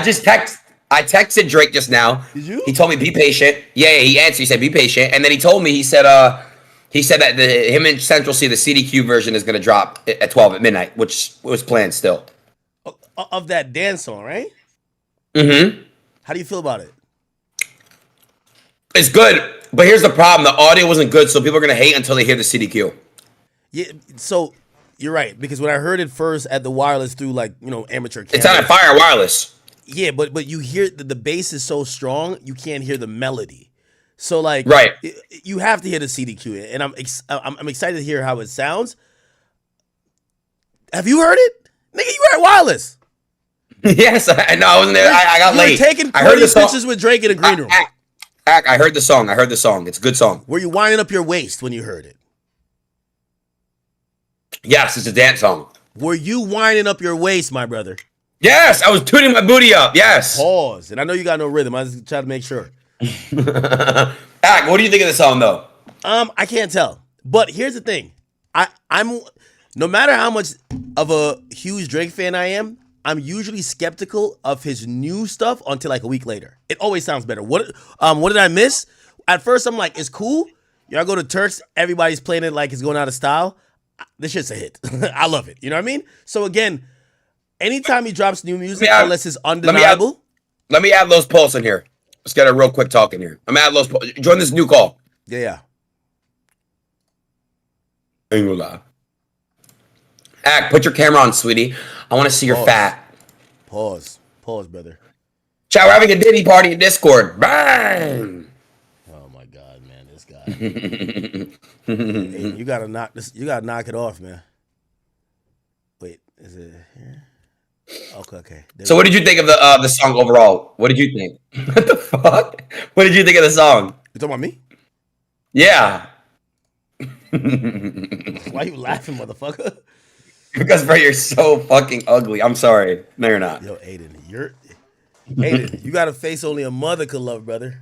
texted Drake just now. Did you? He told me be patient. Yeah, he answered. He said be patient. And then he told me, he said that him and Central C, the CDQ version is gonna drop at 12 at midnight, which was planned still. Of that dance song, right? Mm-hmm. How do you feel about it? It's good. But here's the problem. The audio wasn't good, so people are going to hate until they hear the CDQ. Yeah, so you're right. Because when I heard it first at the wireless through, like, you know, amateur cameras. It's on a Fire Wireless. Yeah, but you hear the bass is so strong, you can't hear the melody. So, like, right. You have to hear the CDQ. And I'm excited to hear how it sounds. Have you heard it? Nigga, you were at wireless. Yes, I know. I wasn't there. I got late. You were taking I heard the pictures with Drake in a green room. I heard the song. It's a good song. Were you winding up your waist when you heard it? Yes, it's a dance song. Were you winding up your waist, my brother? Yes, I was tuning my booty up. Yes. Pause. And I know you got no rhythm. I just try to make sure. What do you think of the song, though? I can't tell. But here's the thing. I'm no matter how much of a huge Drake fan I am, I'm usually skeptical of his new stuff until like a week later. It always sounds better. What did I miss? At first, I'm like, it's cool. Y'all go to Turks, everybody's playing it like it's going out of style. This shit's a hit. I love it. You know what I mean? So again, anytime he drops new music, unless it's undeniable. Let me add Los Pulse in here. Let's get a real quick talk in here. I'm at Los Pulse. Join this new call. Yeah. Ain't gonna lie. Act, put your camera on, sweetie. I want to see your fat. Pause, brother. Chat, we're having a Diddy party in Discord. Bang! Oh my God, man, this guy. Hey, you gotta knock this. You gotta knock it off, man. Wait, is it here? Okay. So, what did you think of the song overall? What did you think? What the fuck? What did you think of the song? You talking about me? Yeah. Why you laughing, motherfucker? Because, bro, you're so fucking ugly. I'm sorry. No, you're not. Yo, Aiden, you got a face only a mother could love, brother.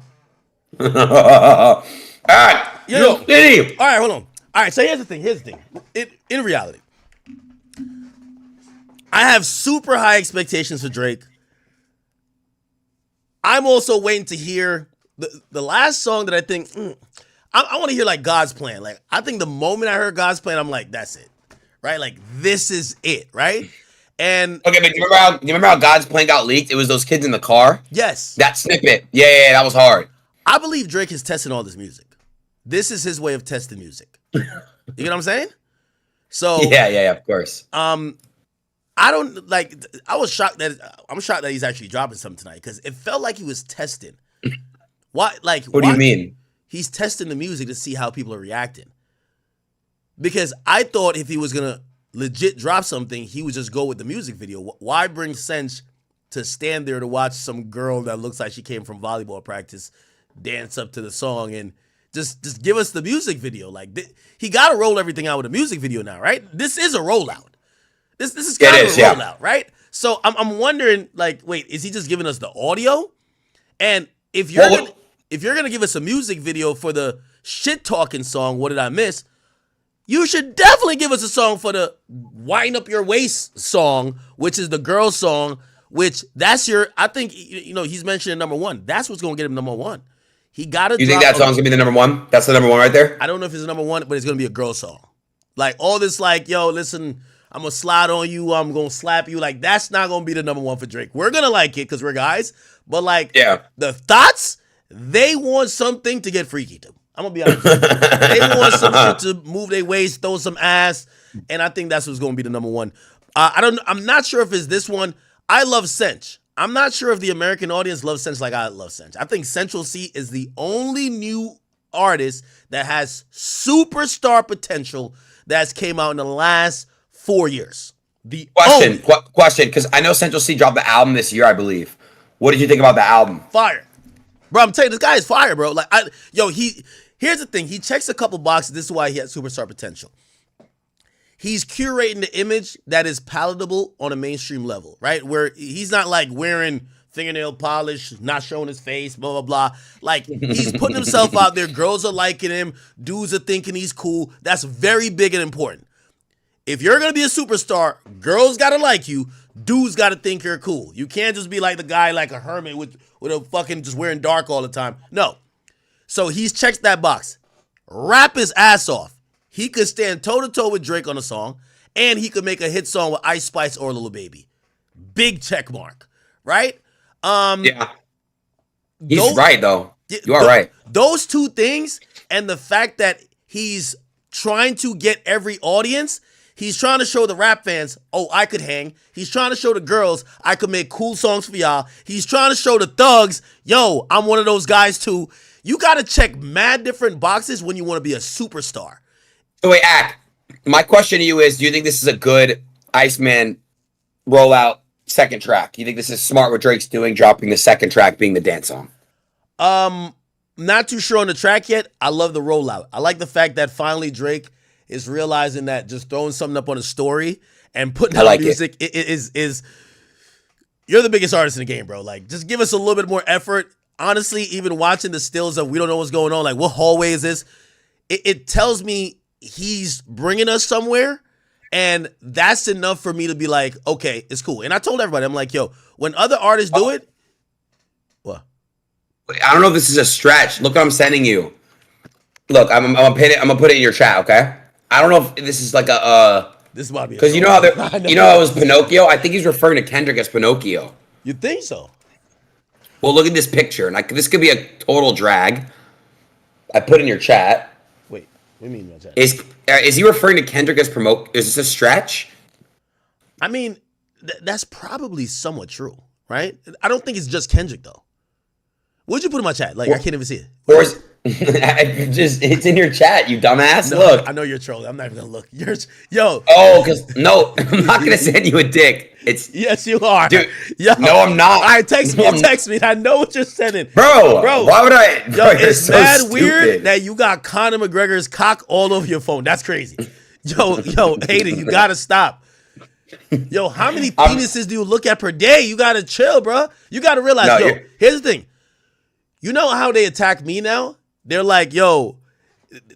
All right. Yo, Diddy. All right, hold on. All right, so here's the thing. In reality, I have super high expectations for Drake. I'm also waiting to hear the last song that I think, I want to hear like God's plan. Like I think the moment I heard God's plan, I'm like, that's it, right? Like this is it, right? And okay, but do you remember how God's plan got leaked? It was those kids in the car. Yes, that snippet. Yeah, that was hard. I believe Drake is testing all this music. This is his way of testing music. You know what I'm saying? So yeah, of course. I don't like. I'm shocked that he's actually dropping something tonight because it felt like he was testing. What do you mean? He's testing the music to see how people are reacting. Because I thought if he was gonna legit drop something, he would just go with the music video. Why bring Sench to stand there to watch some girl that looks like she came from volleyball practice dance up to the song and just give us the music video? Like he got to roll everything out with a music video now, right? This is a rollout. This is kind of a rollout, right? So I'm wondering, like, wait, is he just giving us the audio? And if you're gonna give us a music video for the shit talking song, What Did I Miss? You should definitely give us a song for the Wind Up Your Waist song, which is the girl song, which that's I think, he's mentioning number one. That's what's going to get him number one. He got to. You think that song's going to be the number one? That's the number one right there? I don't know if it's the number one, but it's going to be a girl song. Like all this, like, yo, listen, I'm going to slide on you. I'm going to slap you. Like, that's not going to be the number one for Drake. We're going to like it because we're guys. But like, the thoughts, they want something to get freaky to. I'm gonna be honest. They want some shit to move their waist, throw some ass, and I think that's what's gonna be the number one. I'm not sure if it's this one. I love Sench. I'm not sure if the American audience loves Sench like I love Sench. I think Central C is the only new artist that has superstar potential that's came out in the last 4 years. Question, because I know Central C dropped the album this year, I believe. What did you think about the album? Fire. Bro, I'm telling you, this guy is fire, bro. Like, here's the thing. He checks a couple boxes. This is why he has superstar potential. He's curating the image that is palatable on a mainstream level, right? Where he's not like wearing fingernail polish, not showing his face, blah, blah, blah. Like, he's putting himself out there. Girls are liking him. Dudes are thinking he's cool. That's very big and important. If you're going to be a superstar, girls got to like you. Dudes got to think you're cool. You can't just be like the guy, like a hermit with a fucking just wearing dark all the time. No. So he's checked that box. Rap his ass off. He could stand toe-to-toe with Drake on a song, and he could make a hit song with Ice Spice or Lil Baby. Big check mark, right? Yeah. He's right, though. You are right. Those two things and the fact that he's trying to get every audience, he's trying to show the rap fans, oh, I could hang. He's trying to show the girls, I could make cool songs for y'all. He's trying to show the thugs, yo, I'm one of those guys too. You got to check mad different boxes when you want to be a superstar. So wait, my question to you is, do you think this is a good Iceman rollout second track? Do you think this is smart what Drake's doing, dropping the second track being the dance song? Not too sure on the track yet. I love the rollout. I like the fact that finally Drake is realizing that just throwing something up on a story and putting out music is you're the biggest artist in the game, bro. Like, just give us a little bit more effort. Honestly, even watching the stills of we don't know what's going on, like what hallway is this? It tells me he's bringing us somewhere, and that's enough for me to be like, okay, it's cool. And I told everybody, I'm like, yo, when other artists do it, what? I don't know if this is a stretch. Look what I'm sending you. Look, I'm gonna put it in your chat, okay? I don't know if this is like this might be because you know how it was Pinocchio. I think he's referring to Kendrick as Pinocchio. You think so? Well, look at this picture, and this could be a total drag. I put in your chat. Wait, what do you mean by that? Is he referring to Kendrick as Pinocchio? Is this a stretch? I mean, that's probably somewhat true, right? I don't think it's just Kendrick though. What'd you put in my chat? Like, I can't even see it. Or is it's in your chat, you dumbass. No, look. I know you're trolling. I'm not even gonna look. Yo. Oh, no, I'm not gonna send you a dick. Yes, you are. Dude, yo. No, I'm not. All right, text me. I know what you're sending. Bro, why would I? Yo, it's so mad stupid. Weird that you got Conor McGregor's cock all over your phone. That's crazy. Yo, Hayden, you gotta stop. Yo, how many penises do you look at per day? You gotta chill, bro. You gotta realize, here's the thing. You know how they attack me now? They're like, yo,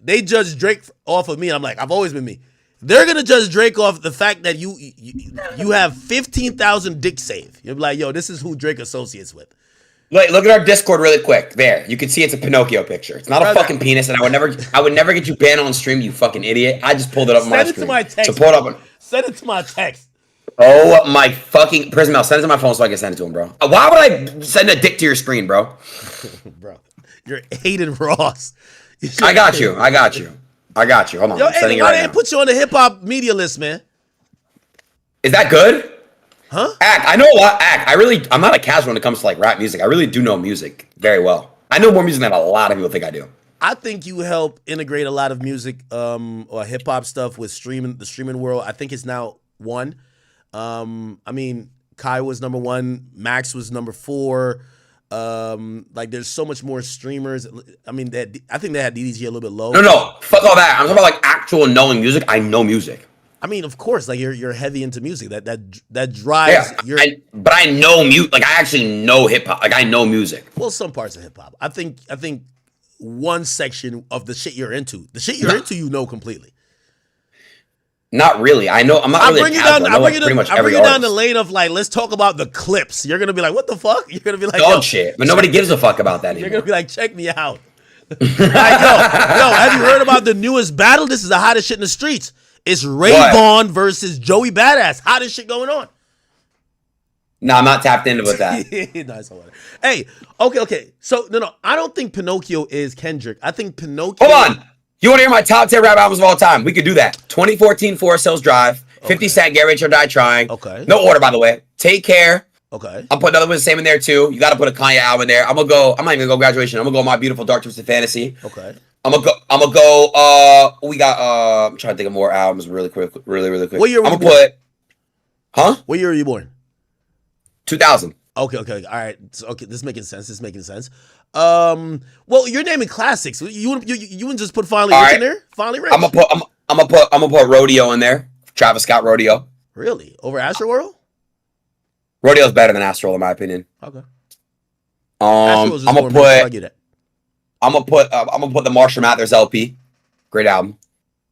they judge Drake off of me. I'm like, I've always been me. They're going to judge Drake off the fact that you have 15,000 dick save. You're like, yo, this is who Drake associates with. Look at our Discord really quick. There, you can see it's a Pinocchio picture. It's not a fucking penis, and I would never get you banned on stream, you fucking idiot. I just pulled it up on my Send it screen. to my text. So pull it up. Send it to my text. Oh my fucking Prison Mel, send it to my phone so I can send it to him, bro. Why would I send a dick to your screen, bro? Bro, you're Hayden Ross. I got you. Hold on. Yo, I'm sending it why right they now. ain't put you on the hip hop media list, man? Is that good? Huh? Act. I know a lot. I'm not a casual when it comes to like rap music. I really do know music very well. I know more music than a lot of people think I do. I think you help integrate a lot of music or hip hop stuff with the streaming world. I think it's now one. I mean, Kai was number 1, Max was number 4. Like there's so much more streamers. I mean, I think they had DDG a little bit low. No, fuck all that. I'm talking about like actual knowing music. I know music. I mean, of course, like you're heavy into music. That drives your. But I know music. Like I actually know hip hop. Like I know music. Well, some parts of hip hop. I think one section of the shit you're into. The shit you're into, you know completely. Not really. I know. I'm not really. I bring you down the lane of like, let's talk about the clips. You're gonna be like, what the fuck? You're gonna be like, dog shit. But nobody gives a fuck about that anymore. You're gonna be like, check me out. Like, yo, have you heard about the newest battle? This is the hottest shit in the streets. It's Ray Vaughn versus Joey Badass. Hottest shit going on. No, I'm not tapped into with that. Nice. Hey, okay. So no, I don't think Pinocchio is Kendrick. I think Pinocchio. Hold on. You want to hear my top 10 rap albums of all time? We could do that. 2014 Forest Hills Drive. 50 Cent, Get Rich or Die Trying. Okay. No order, by the way. Take Care. Okay. I'll put another one the same in there too. You got to put a Kanye album in there. I'm not even gonna go Graduation. I'm gonna go My Beautiful Dark Twisted Fantasy. Okay. I'm gonna go. We got. I'm trying to think of more albums really quick. Really quick. What year? I'm gonna put. Huh? What year were you born? 2000. Okay. All right. Okay, this is making sense. Well, you're naming classics. You wouldn't just put Finally Rich in there? Finally Rich. I'm gonna put Rodeo in there. Travis Scott Rodeo. Really? Over Astroworld? Rodeo's better than Astroworld in my opinion. Okay. I'm gonna put the Marshall Mathers LP. Great album.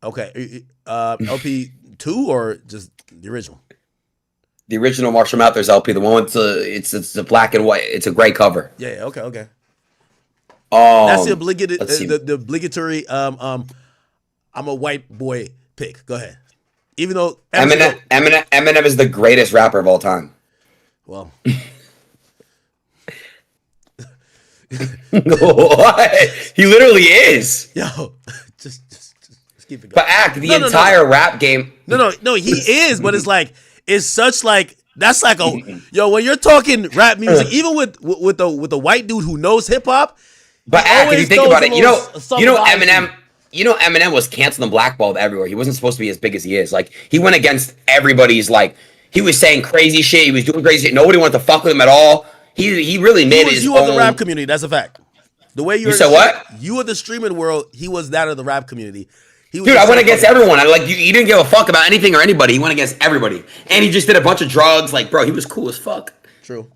Okay. LP 2 or just the original? The original Marshall Mathers LP, the one with it's a black and white. It's a gray cover. Yeah. Okay. That's the obligatory. I'm a white boy pick. Go ahead. Even though Eminem is the greatest rapper of all time. Well, what? He literally is. Yo, just keep it going. But the entire rap game. No, he is. But it's like such like. That's like yo when you're talking rap music, even with the white dude who knows hip hop. But if you think about it, you know Eminem was canceled and blackballed everywhere. He wasn't supposed to be as big as he is. Like he went against everybody's like he was saying crazy shit. He was doing crazy shit. Nobody wanted to fuck with him at all. He really made it his own. You of the rap community. That's a fact. The way you said what? You of the streaming world. He was that of the rap community. Dude, I went against everyone. He didn't give a fuck about anything or anybody. He went against everybody. And he just did a bunch of drugs. Like, bro, he was cool as fuck. True.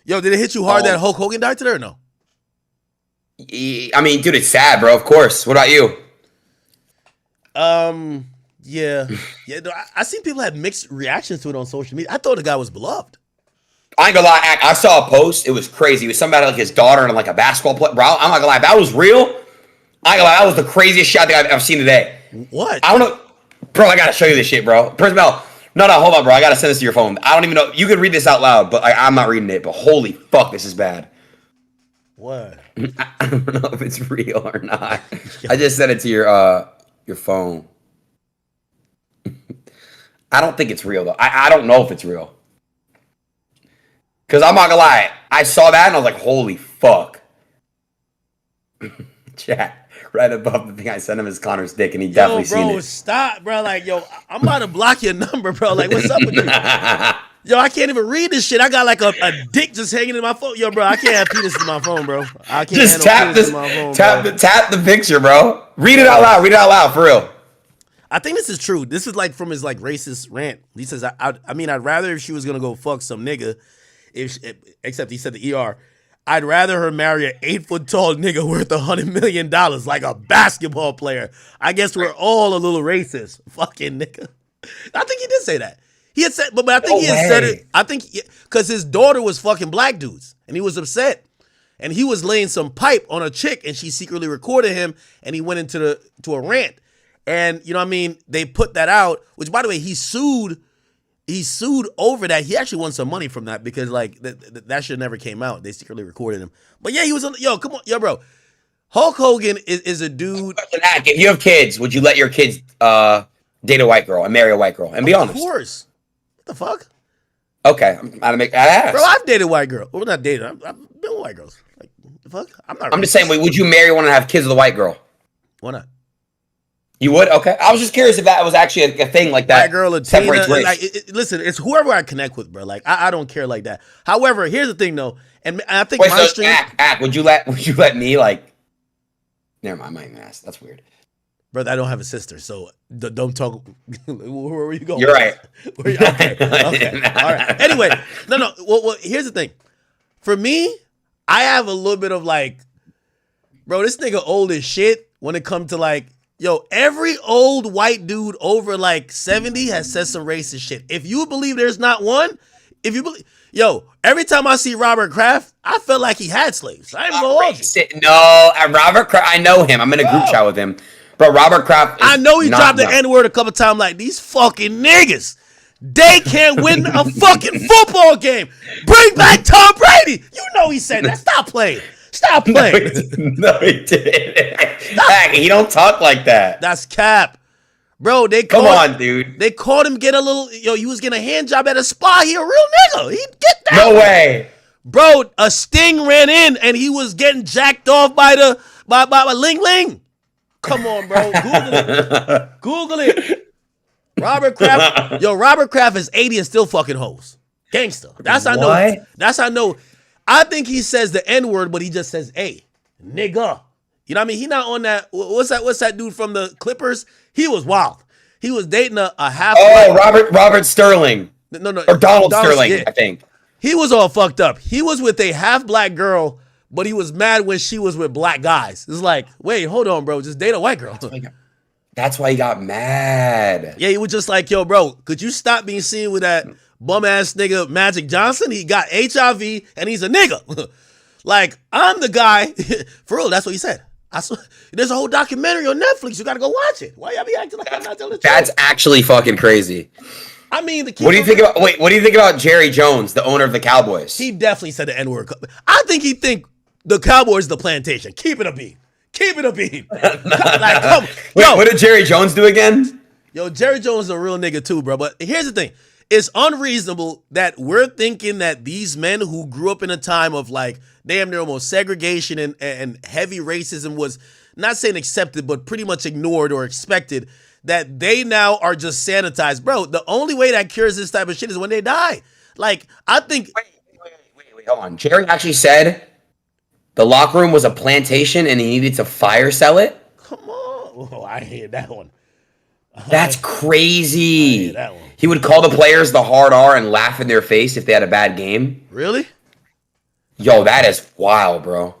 Yo, did it hit you hard that Hulk Hogan died today or no? I mean, dude, it's sad, bro. Of course. What about you? Yeah. I seen people have mixed reactions to it on social media. I thought the guy was beloved. I ain't gonna lie. I saw a post. It was crazy. It was somebody like his daughter and like a basketball player. Bro, I'm not gonna lie. If that was real, that was the craziest shit I think I've seen today. What? I don't know. Bro, I gotta show you this shit, bro. Prismel. No, hold on, bro. I gotta send this to your phone. I don't even know. You can read this out loud, but I'm not reading it. But holy fuck, this is bad. What? I don't know if it's real or not. I just sent it to your phone. I don't think it's real, though. I don't know if it's real. Because I'm not gonna lie. I saw that and I was like, holy fuck. Chat. Right above the thing I sent him is Connor's dick, and he definitely seen it. Bro, stop, bro. Like, yo, I'm about to block your number, bro. Like, what's up with you? Yo, I can't even read this shit. I got like a dick just hanging in my phone. Yo, bro, I can't have penis in my phone, bro. I can't just tap this. In my phone, tap the picture, bro. Read it out loud. Read it out loud for real. I think this is true. This is like from his like racist rant. He says, I mean, I'd rather if she was gonna go fuck some nigga, except he said the ER. I'd rather her marry an 8-foot tall nigga worth $100 million like a basketball player. I guess we're all a little racist. Fucking nigga. I think he did say that. He had said, but I think he had said it. I think because his daughter was fucking black dudes, and he was upset, and he was laying some pipe on a chick, and she secretly recorded him, and he went into a rant, and you know what I mean. They put that out, which by the way, he sued over that. He actually won some money from that because like that shit never came out. They secretly recorded him, but yeah, he was on. Yo, come on, yo, bro. Hulk Hogan is a dude. If you have kids, would you let your kids date a white girl and marry a white girl? And be honest. Of course. What the fuck? Okay, I'm gonna make that ask. Bro, I've dated white girl. Well, not dated. I've been with white girls. Like, the fuck? I'm just saying, would you marry one and have kids with a white girl? Why not? You would? Okay. I was just curious if that was actually a thing like that. White girl, Latina. Like, listen, it's whoever I connect with, bro. Like, I don't care like that. However, here's the thing, though, and I think Wait, my so stream. Would you let me like? Never mind. I might even ask. That's weird. Brother, I don't have a sister, so don't talk. Where were you going? You're right. Okay. All right. Anyway, no. Well, here's the thing. For me, I have a little bit of like, bro, this nigga old as shit when it comes to like, yo, every old white dude over like 70 has said some racist shit. If you believe there's not one, every time I see Robert Kraft, I felt like he had slaves. I ain't gonna hold you. No, Robert Kraft, I know him. I'm in a group chat with him. Bro, Robert Kraft I know he dropped the N-word a couple times like, these fucking niggas, they can't win a fucking football game. Bring back Tom Brady. You know he said that. Stop playing. Stop playing. No, he didn't. He don't talk like that. That's cap. Bro, Come on, dude. They called him get a little, he was getting a hand job at a spa. He a real nigga. He'd get that. No way. Bro, a sting ran in and he was getting jacked off by Ling Ling. Come on, bro. Google it. Robert Kraft is 80 and still fucking hoes. Gangster. That's how I know. I think he says the N-word, but he just says A. Nigga. You know what I mean? He not on that. What's that dude from the Clippers? He was wild. He was dating a half. Oh, Robert Sterling. No. Or Donald Sterling, yeah. I think. He was all fucked up. He was with a half black girl, but he was mad when she was with black guys. It's like, wait, hold on, bro. Just date a white girl. That's why he got mad. Yeah, he was just like, yo, bro, could you stop being seen with that bum ass nigga Magic Johnson? He got HIV and he's a nigga. Like, I'm the guy. For real, that's what he said. There's a whole documentary on Netflix. You gotta go watch it. Why y'all be acting like I'm not telling the truth? That's actually fucking crazy. I mean, what do you think about Jerry Jones, the owner of the Cowboys? He definitely said the N-word. I think he think the Cowboys is the plantation. Keep it a beat. Keep it a beat. Like, come. Wait, what did Jerry Jones do again? Yo, Jerry Jones is a real nigga too, bro. But here's the thing. It's unreasonable that we're thinking that these men who grew up in a time of like damn near almost segregation and heavy racism was not saying accepted, but pretty much ignored or expected, that they now are just sanitized. Bro, the only way that cures this type of shit is when they die. Like, I think... Wait, hold on. Jerry actually said the locker room was a plantation and he needed to fire sell it? Come on. Oh, I hear that one. That's crazy. I hear that one. He would call the players the hard R and laugh in their face if they had a bad game. Really? Yo, that is wild, bro.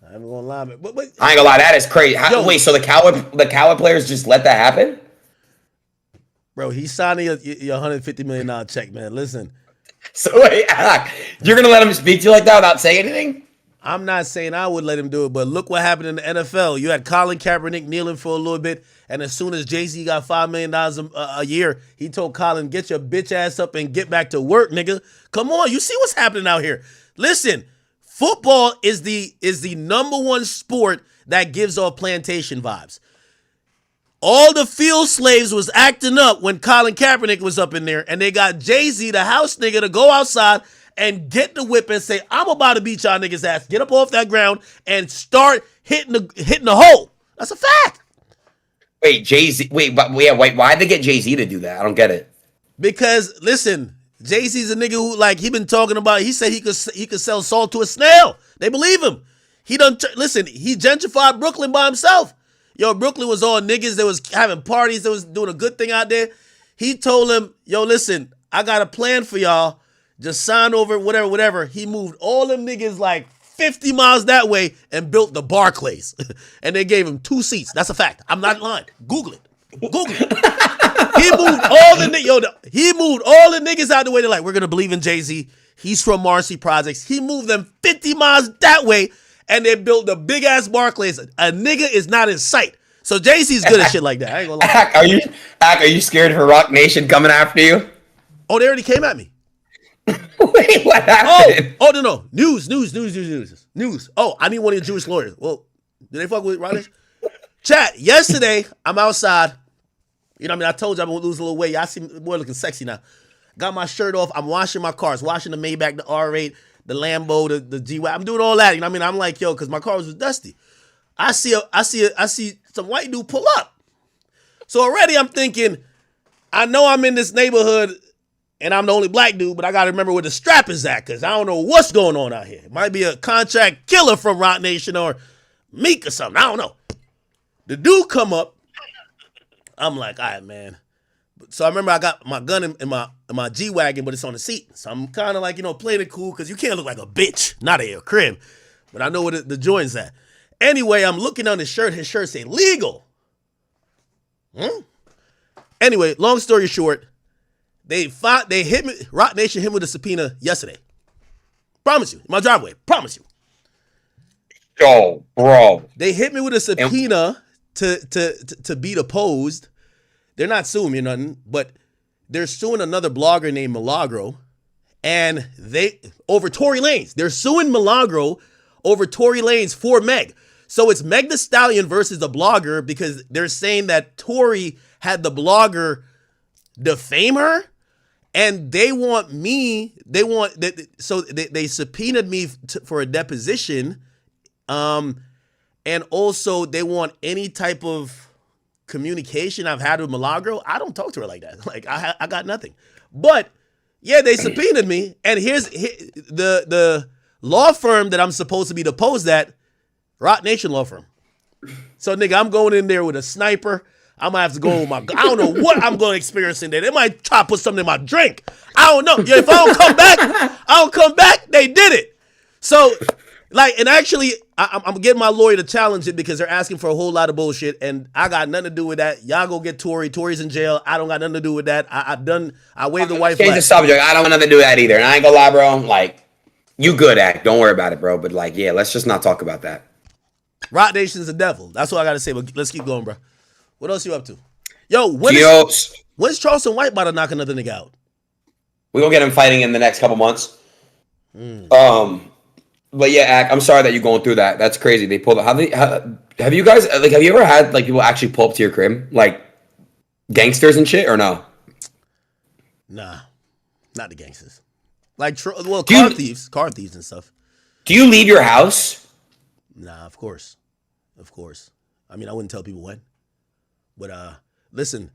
I ain't gonna lie, but I ain't gonna lie, that is crazy. Wait, so the Cowboy players just let that happen? Bro, he's signing your $150 million check, man. Listen. So wait, you're gonna let him speak to you like that without saying anything? I'm not saying I would let him do it, but look what happened in the NFL. You had Colin Kaepernick kneeling for a little bit, and as soon as Jay-Z got $5 million a year, he told Colin, get your bitch ass up and get back to work, nigga. Come on, you see what's happening out here. Listen, football is the number one sport that gives off plantation vibes. All the field slaves was acting up when Colin Kaepernick was up in there, and they got Jay-Z, the house nigga, to go outside and get the whip and say, I'm about to beat y'all niggas' ass. Get up off that ground and start hitting the hole. That's a fact. Wait, Jay-Z. Why'd they get Jay-Z to do that? I don't get it. Because, listen, Jay-Z's a nigga who, like, he been talking about, he said he could sell salt to a snail. They believe him. He gentrified Brooklyn by himself. Yo, Brooklyn was all niggas. They was having parties. They was doing a good thing out there. He told him, yo, listen, I got a plan for y'all. Just sign over, whatever. He moved all them niggas like 50 miles that way and built the Barclays. And they gave him 2 seats. That's a fact. I'm not lying. Google it. He moved all the niggas out the way. They're like, we're gonna believe in Jay-Z. He's from Marcy Projects. He moved them 50 miles that way, and they built a big ass Barclays. A nigga is not in sight. So Jay-Z's good at shit like that. I ain't gonna lie. Are you scared for Rock Nation coming after you? Oh, they already came at me. Wait, what happened? Oh, no. News. Oh, I need one of your Jewish lawyers. Well, did they fuck with Rock Nation? Chat, yesterday, I'm outside. You know what I mean? I told you I'm going to lose a little weight. I see the boy looking sexy now. Got my shirt off. I'm washing my cars. Washing the Maybach, the R8, the Lambo, the G-Wagon. I'm doing all that. You know what I mean? I'm like, yo, because my car was dusty. I see some white dude pull up. So already I'm thinking, I know I'm in this neighborhood and I'm the only black dude, but I got to remember where the strap is at because I don't know what's going on out here. It might be a contract killer from Rock Nation or Meek or something. I don't know. The dude come up. I'm like, all right, man. So I remember I got my gun in my G-Wagon, but it's on the seat. So I'm kind of like, playing it cool because you can't look like a bitch. Not at your crib. But I know where the joint's at. Anyway, I'm looking on his shirt. His shirt say legal. Anyway, long story short, they hit me. Rock Nation hit me with a subpoena yesterday. Promise you. In my driveway. Promise you. Yo, bro. They hit me with a subpoena to be deposed. They're not suing me or nothing, but they're suing another blogger named Milagro, and over Tory Lanez. They're suing Milagro over Tory Lanez for Meg. So it's Meg Thee Stallion versus the blogger because they're saying that Tory had the blogger defame her, and they want me. They subpoenaed me for a deposition, and also they want any type of communication I've had with Milagro. I don't talk to her like that. Like I got nothing. But yeah, they subpoenaed me, and here's the law firm that I'm supposed to be deposed at. Rock Nation law firm. So, nigga, I'm going in there with a sniper. I'm going to have to go with my... I don't know what I'm going to experience in there. They might try to put something in my drink. I don't know. Yeah, if I don't come back, they did it. So, and actually, I'm getting my lawyer to challenge it because they're asking for a whole lot of bullshit, and I got nothing to do with that. Y'all go get Tory. Tory's in jail. I don't got nothing to do with that. I waved the white flag. Change the subject. I don't want nothing to do with that either. And I ain't gonna lie, bro. You good at. Don't worry about it, bro. But, yeah, let's just not talk about that. Rock Nation's the devil. That's what I got to say, but let's keep going, bro. What else you up to? Yo, when's Charleston White about to knock another nigga out? We're going to get him fighting in the next couple months. But yeah, I'm sorry that you're going through that. That's crazy. They pulled have you guys, have you ever had, people actually pull up to your crib? Gangsters and shit, or no? Nah, not the gangsters. Car thieves and stuff. Do you leave your house? Nah, of course. I mean, I wouldn't tell people when. But listen,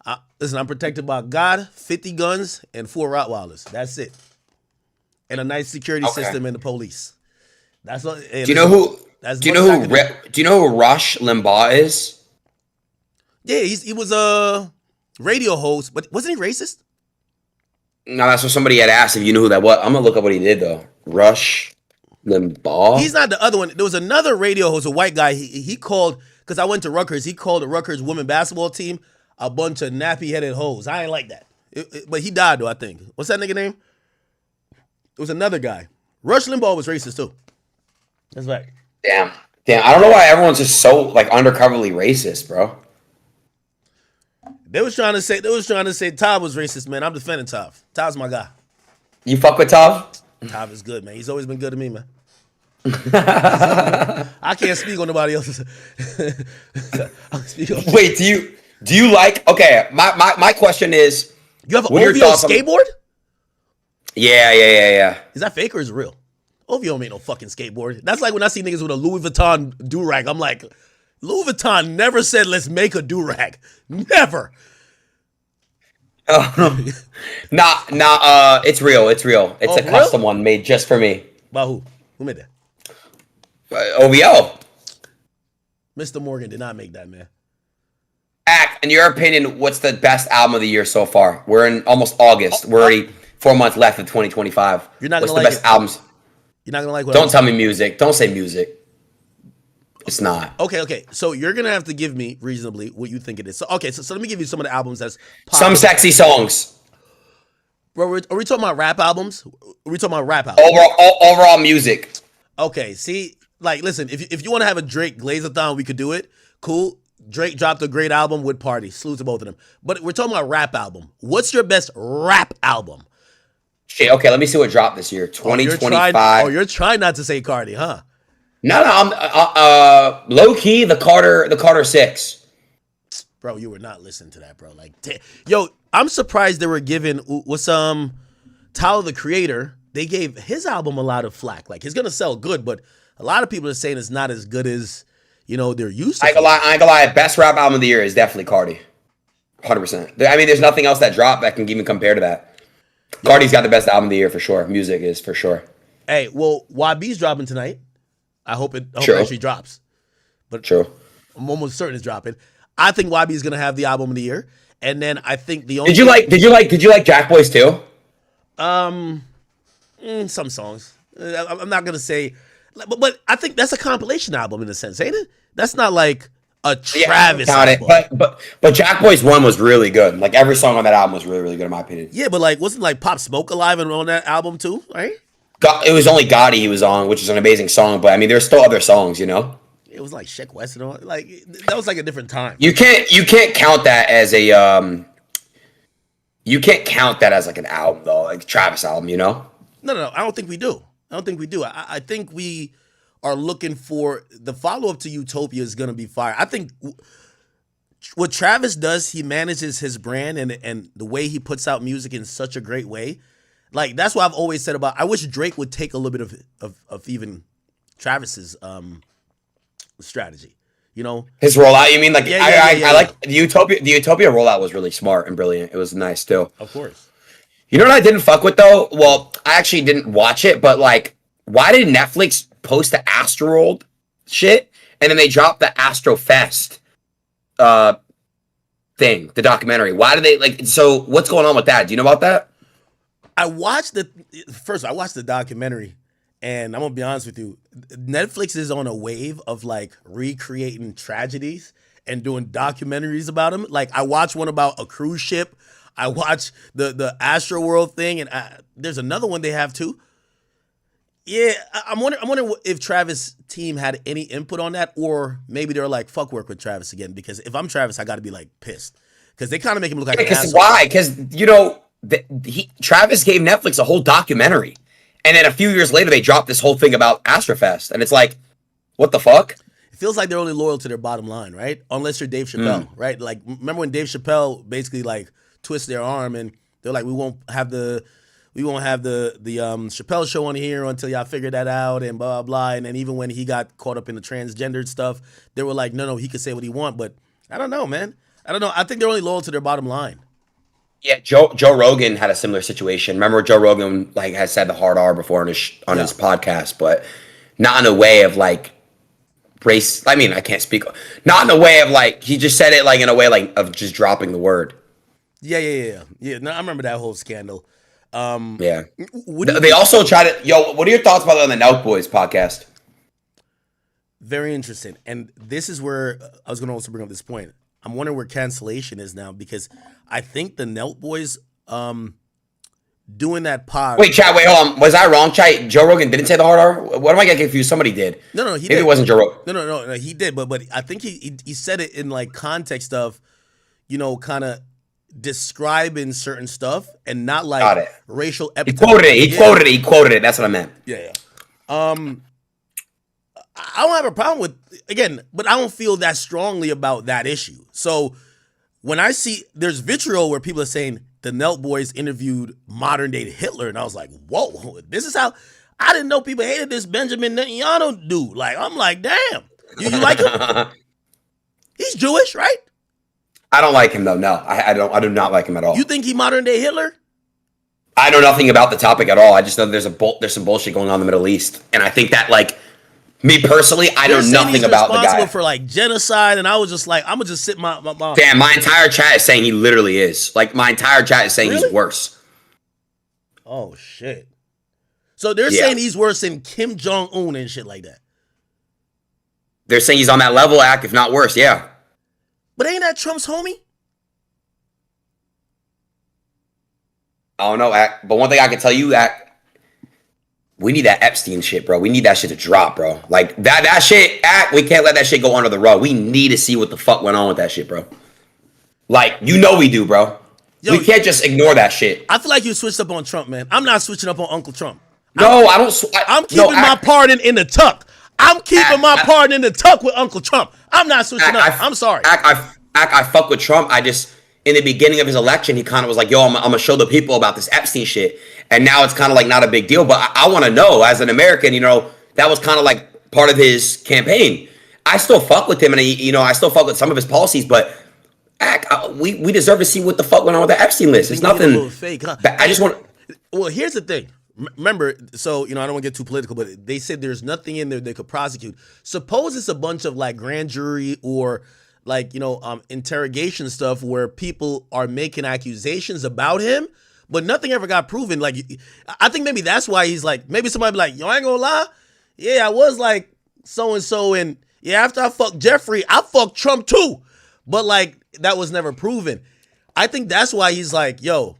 I'm protected by God, 50 guns, and 4 Rottweilers. That's it. And a nice security system and the police. That's what. Do you know who? Do you know who Rush Limbaugh is? Yeah, he was a radio host, but wasn't he racist? No, that's what somebody had asked if you knew who that was. I'm gonna look up what he did though. Rush Limbaugh. He's not the other one. There was another radio host, a white guy. He called, because I went to Rutgers. He called the Rutgers women basketball team a bunch of nappy-headed hoes. I ain't like that. But he died though, I think. What's that nigga name? It was another guy. Rush Limbaugh was racist too. That's right. Damn. I don't know why everyone's just so undercoverly racist, bro. They was trying to say Tav was racist, man. I'm defending Tav. Tav's my guy. You fuck with Tav? Tav is good, man. He's always been good to me, man. I can't speak on nobody else's. Wait, do you like? Okay, my question is, you have an OVO skateboard? Yeah. Is that fake or is it real? OVO ain't no fucking skateboard. That's like when I see niggas with a Louis Vuitton do-rag. I'm like, Louis Vuitton never said let's make a do-rag. Never. Nah. It's real. It's a custom one made just for me. By who? Who made that? OVO. Mr. Morgan did not make that, man. In your opinion, what's the best album of the year so far? We're in almost August. We're already 4 months left of 2025. You're not what's gonna the best albums? You're not gonna like what Don't tell me music. Don't say music. It's not. Okay. So you're gonna have to give me reasonably what you think it is. So so let me give you some of the albums that's some sexy songs. Bro, are we talking about rap albums? Are we talking about rap albums? Overall music. Okay, see, like, listen, if you want to have a Drake Glaze-a-thon, we could do it. Cool. Drake dropped a great album with Party. Salute to both of them. But we're talking about rap album. What's your best rap album? Shit, okay, let me see what dropped this year. 2025. You're trying not to say Cardi, huh? No, I'm low key the Carter 6. Bro, you were not listening to that, bro. Like, yo, I'm surprised they were giving Tyler the Creator. They gave his album a lot of flack. Like, he's gonna sell good, but a lot of people are saying it's not as good as they're used to. I ain't gonna lie. Best rap album of the year is definitely Cardi. 100%. I mean, there's nothing else that dropped that can even compare to that. Yeah. Cardi's got the best album of the year for sure. Music is for sure. Hey, well, YB's dropping tonight. I hope it actually drops. But true. I'm almost certain it's dropping. I think YB is gonna have the album of the year, and then I think the only. Did you like Jack Boys too? Some songs. I'm not gonna say, but I think that's a compilation album in a sense, ain't it? That's not like a Travis album. But Jack Boys 1 was really good. Like every song on that album was really, really good in my opinion. Yeah, but like wasn't like Pop Smoke Alive and on that album too, right? It was only Gotti he was on, which is an amazing song. But I mean, there's still other songs, It was like Sheck West and all. Like that was like a different time. You can't count that as a You can't count that as like an album though, like Travis album, No, I don't think we do. I think we are looking for the follow-up to Utopia is gonna be fire. I think what Travis does, he manages his brand and the way he puts out music in such a great way. Like that's what I've always said about. I wish Drake would take a little bit of even Travis's strategy. His rollout. You mean like I like the Utopia. The Utopia rollout was really smart and brilliant. It was nice too. Of course. You know what I didn't fuck with though? Well, I actually didn't watch it, but like, why did Netflix post the Astroworld shit and then they dropped the Astro Fest thing, the documentary? Why did they like? So what's going on with that? Do you know about that? I watched the documentary, and I'm gonna be honest with you. Netflix is on a wave of like recreating tragedies and doing documentaries about them. Like I watched one about a cruise ship. I watched the Astroworld thing, and there's another one they have too. Yeah, I'm wondering if Travis' team had any input on that, or maybe they're like, "Fuck work with Travis again." Because if I'm Travis, I got to be like pissed because they kind of make him look like an asshole. Why? Because Travis gave Netflix a whole documentary, and then a few years later they dropped this whole thing about Astrofest, and it's like, what the fuck? It feels like they're only loyal to their bottom line, right? Unless you're Dave Chappelle, right? Like, remember when Dave Chappelle basically like twist their arm and they're like, we won't have the Chappelle show on here until y'all figure that out and blah, blah, blah. And then even when he got caught up in the transgendered stuff, they were like, no, he could say what he want. But I don't know, man. I don't know. I think they're only loyal to their bottom line. Yeah, Joe Rogan had a similar situation. Remember Joe Rogan like has said the hard R before on his podcast, but not in a way of like race. I mean, I can't speak. Not in a way of like, he just said it like in a way like of just dropping the word. Yeah. No, I remember that whole scandal. Yeah. They also try to, what are your thoughts about it on the Nelk Boys podcast? Very interesting. And this is where I was going to also bring up this point. I'm wondering where cancellation is now because I think the Nelk Boys doing that pod. Wait, Chad, hold on. Was I wrong, Chad? Joe Rogan didn't say the hard R? What am I getting confused? Somebody did. No, he Maybe did. It wasn't Joe Rogan. No, he did. But I think he said it in like context of, kind of describing certain stuff and not like racial epithets. He quoted it. That's what I meant. Yeah. I don't have a problem with, again, but I don't feel that strongly about that issue. So when I see there's vitriol where people are saying the Nelk Boys interviewed modern day Hitler, and I was like, whoa, this is how, I didn't know people hated this Benjamin Netanyahu dude. Like, I'm like, damn, you like him? He's Jewish, right? I don't like him though. No, I do not like him at all. You think he modern day Hitler? I know nothing about the topic at all. I just know there's some bullshit going on in the Middle East, and I think that like me personally, I know nothing about the guy. Responsible for like genocide, and I was just like, I'm gonna just sit my. Damn, my entire chat is saying he literally is. Like my entire chat is saying he's worse. Oh shit! So they're saying he's worse than Kim Jong-un and shit like that. They're saying he's on that level, if not worse. Yeah. But ain't that Trump's homie? I don't know, but one thing I can tell you, we need that Epstein shit, bro. We need that shit to drop, bro. Like that shit, we can't let that shit go under the rug. We need to see what the fuck went on with that shit, bro. Like, we do, bro. Yo, we can't just ignore that shit. I feel like you switched up on Trump, man. I'm not switching up on Uncle Trump. I'm keeping my pardon in the tuck. I'm keeping my pardon in the tuck with Uncle Trump. I'm not switching up. I'm sorry. I fuck with Trump. In the beginning of his election, he kind of was like, yo, I'm going to show the people about this Epstein shit. And now it's kind of like not a big deal. But I want to know, as an American, that was kind of like part of his campaign. I still fuck with him, and I still fuck with some of his policies, but we deserve to see what the fuck went on with the Epstein list. It's nothing fake, huh? I just want. Well, here's the thing. Remember, so, I don't want to get too political, but they said there's nothing in there they could prosecute. Suppose it's a bunch of like grand jury or like, interrogation stuff where people are making accusations about him, but nothing ever got proven. Like, I think maybe that's why he's like, maybe somebody be like, yo, I ain't gonna lie. Yeah, I was like so-and-so, and yeah, after I fucked Jeffrey, I fucked Trump too. But like, that was never proven. I think that's why he's like, yo,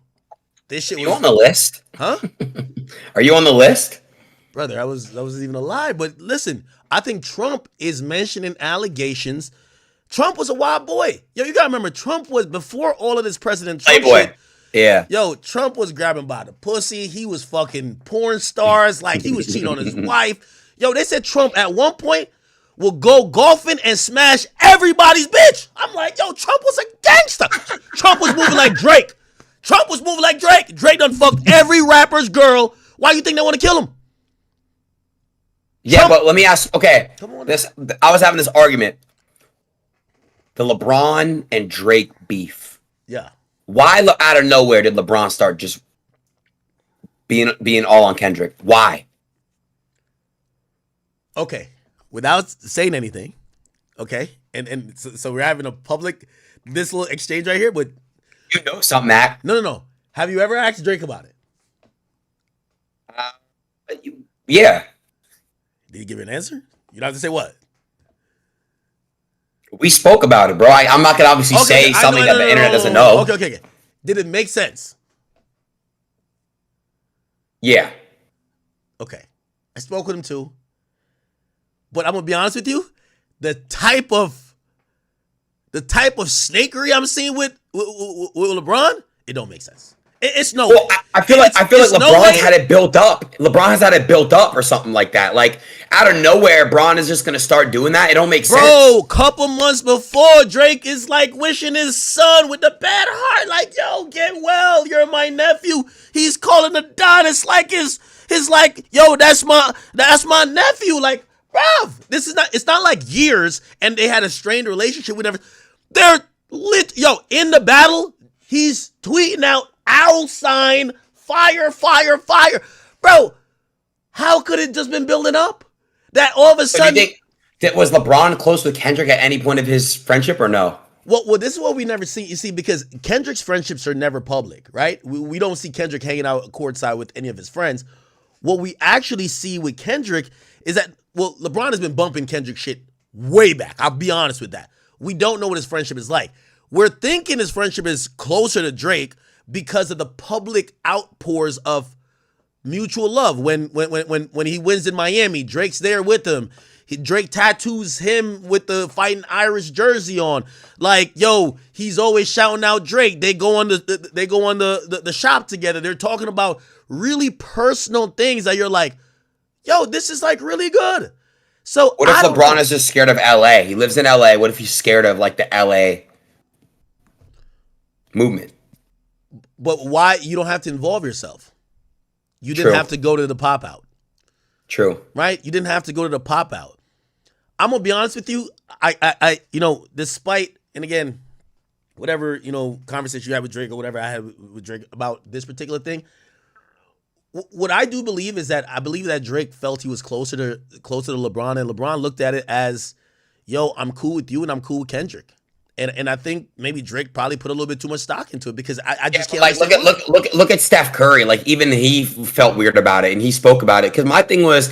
this shit was. Are you on the list? Huh? Are you on the list? Brother, I wasn't even alive. But listen, I think Trump is mentioning allegations. Trump was a wild boy. Yo, you gotta remember, Trump was, before all of this President Trump Playboy. shit, yeah. Yo, Trump was grabbing by the pussy. He was fucking porn stars. Like, he was cheating on his wife. Yo, they said Trump at one point will go golfing and smash everybody's bitch. I'm like, yo, Trump was a gangster. Trump was moving like Drake. Drake done fucked every rapper's girl. Why you think they want to kill him? Yeah, Trump, but let me ask. Okay, I was having this argument. The LeBron and Drake beef. Yeah. Why out of nowhere did LeBron start just being all on Kendrick? Why? Okay, without saying anything, okay, and so we're having a public this little exchange right here, but you know something, Mac. No. Have you ever asked Drake about it? Yeah. Did he give you an answer? You don't have to say what. We spoke about it, bro. I'm not gonna obviously say something that the internet doesn't know. Okay. Did it make sense? Yeah. Okay. I spoke with him too. But I'm gonna be honest with you, the type of snakery I'm seeing with LeBron, it don't make sense. It's no. Well, I feel like LeBron had it built up. LeBron has had it built up or something like that. Like, out of nowhere, Bron is just gonna start doing that. It don't make sense. Bro, couple months before, Drake is like wishing his son with the bad heart, like, yo, get well. You're my nephew. He's calling the dot. It's like his like, yo, that's my nephew. Like, bruv, it's not like years and they had a strained relationship with everything. They're lit. Yo, in the battle, he's tweeting out owl sign, fire. Bro, how could it just been building up? That all of a sudden. Was LeBron close with Kendrick at any point of his friendship or no? Well, this is what we never see. You see, because Kendrick's friendships are never public, right? We don't see Kendrick hanging out courtside with any of his friends. What we actually see with Kendrick is that, well, LeBron has been bumping Kendrick shit way back. I'll be honest with that. We don't know what his friendship is like. We're thinking his friendship is closer to Drake because of the public outpours of mutual love. When he wins in Miami, Drake's there with him. Drake tattoos him with the Fighting Irish jersey on. Like, yo, he's always shouting out Drake. They go on the shop together. They're talking about really personal things that you're like, yo, this is like really good. So what if LeBron is just scared of LA? He lives in LA. What if he's scared of like the LA movement? But why? You don't have to involve yourself. You didn't have to go to the pop out. True. Right? You didn't have to go to the pop out. I'm gonna be honest with you. I despite, and again, whatever, conversation you had with Drake or whatever I had with Drake about this particular thing, what I do believe is that I believe that Drake felt he was closer to LeBron, and LeBron looked at it as, yo, I'm cool with you and I'm cool with Kendrick. And I think maybe Drake probably put a little bit too much stock into it because I just can't like look at Steph Curry. Like, even he felt weird about it and he spoke about it. Because my thing was,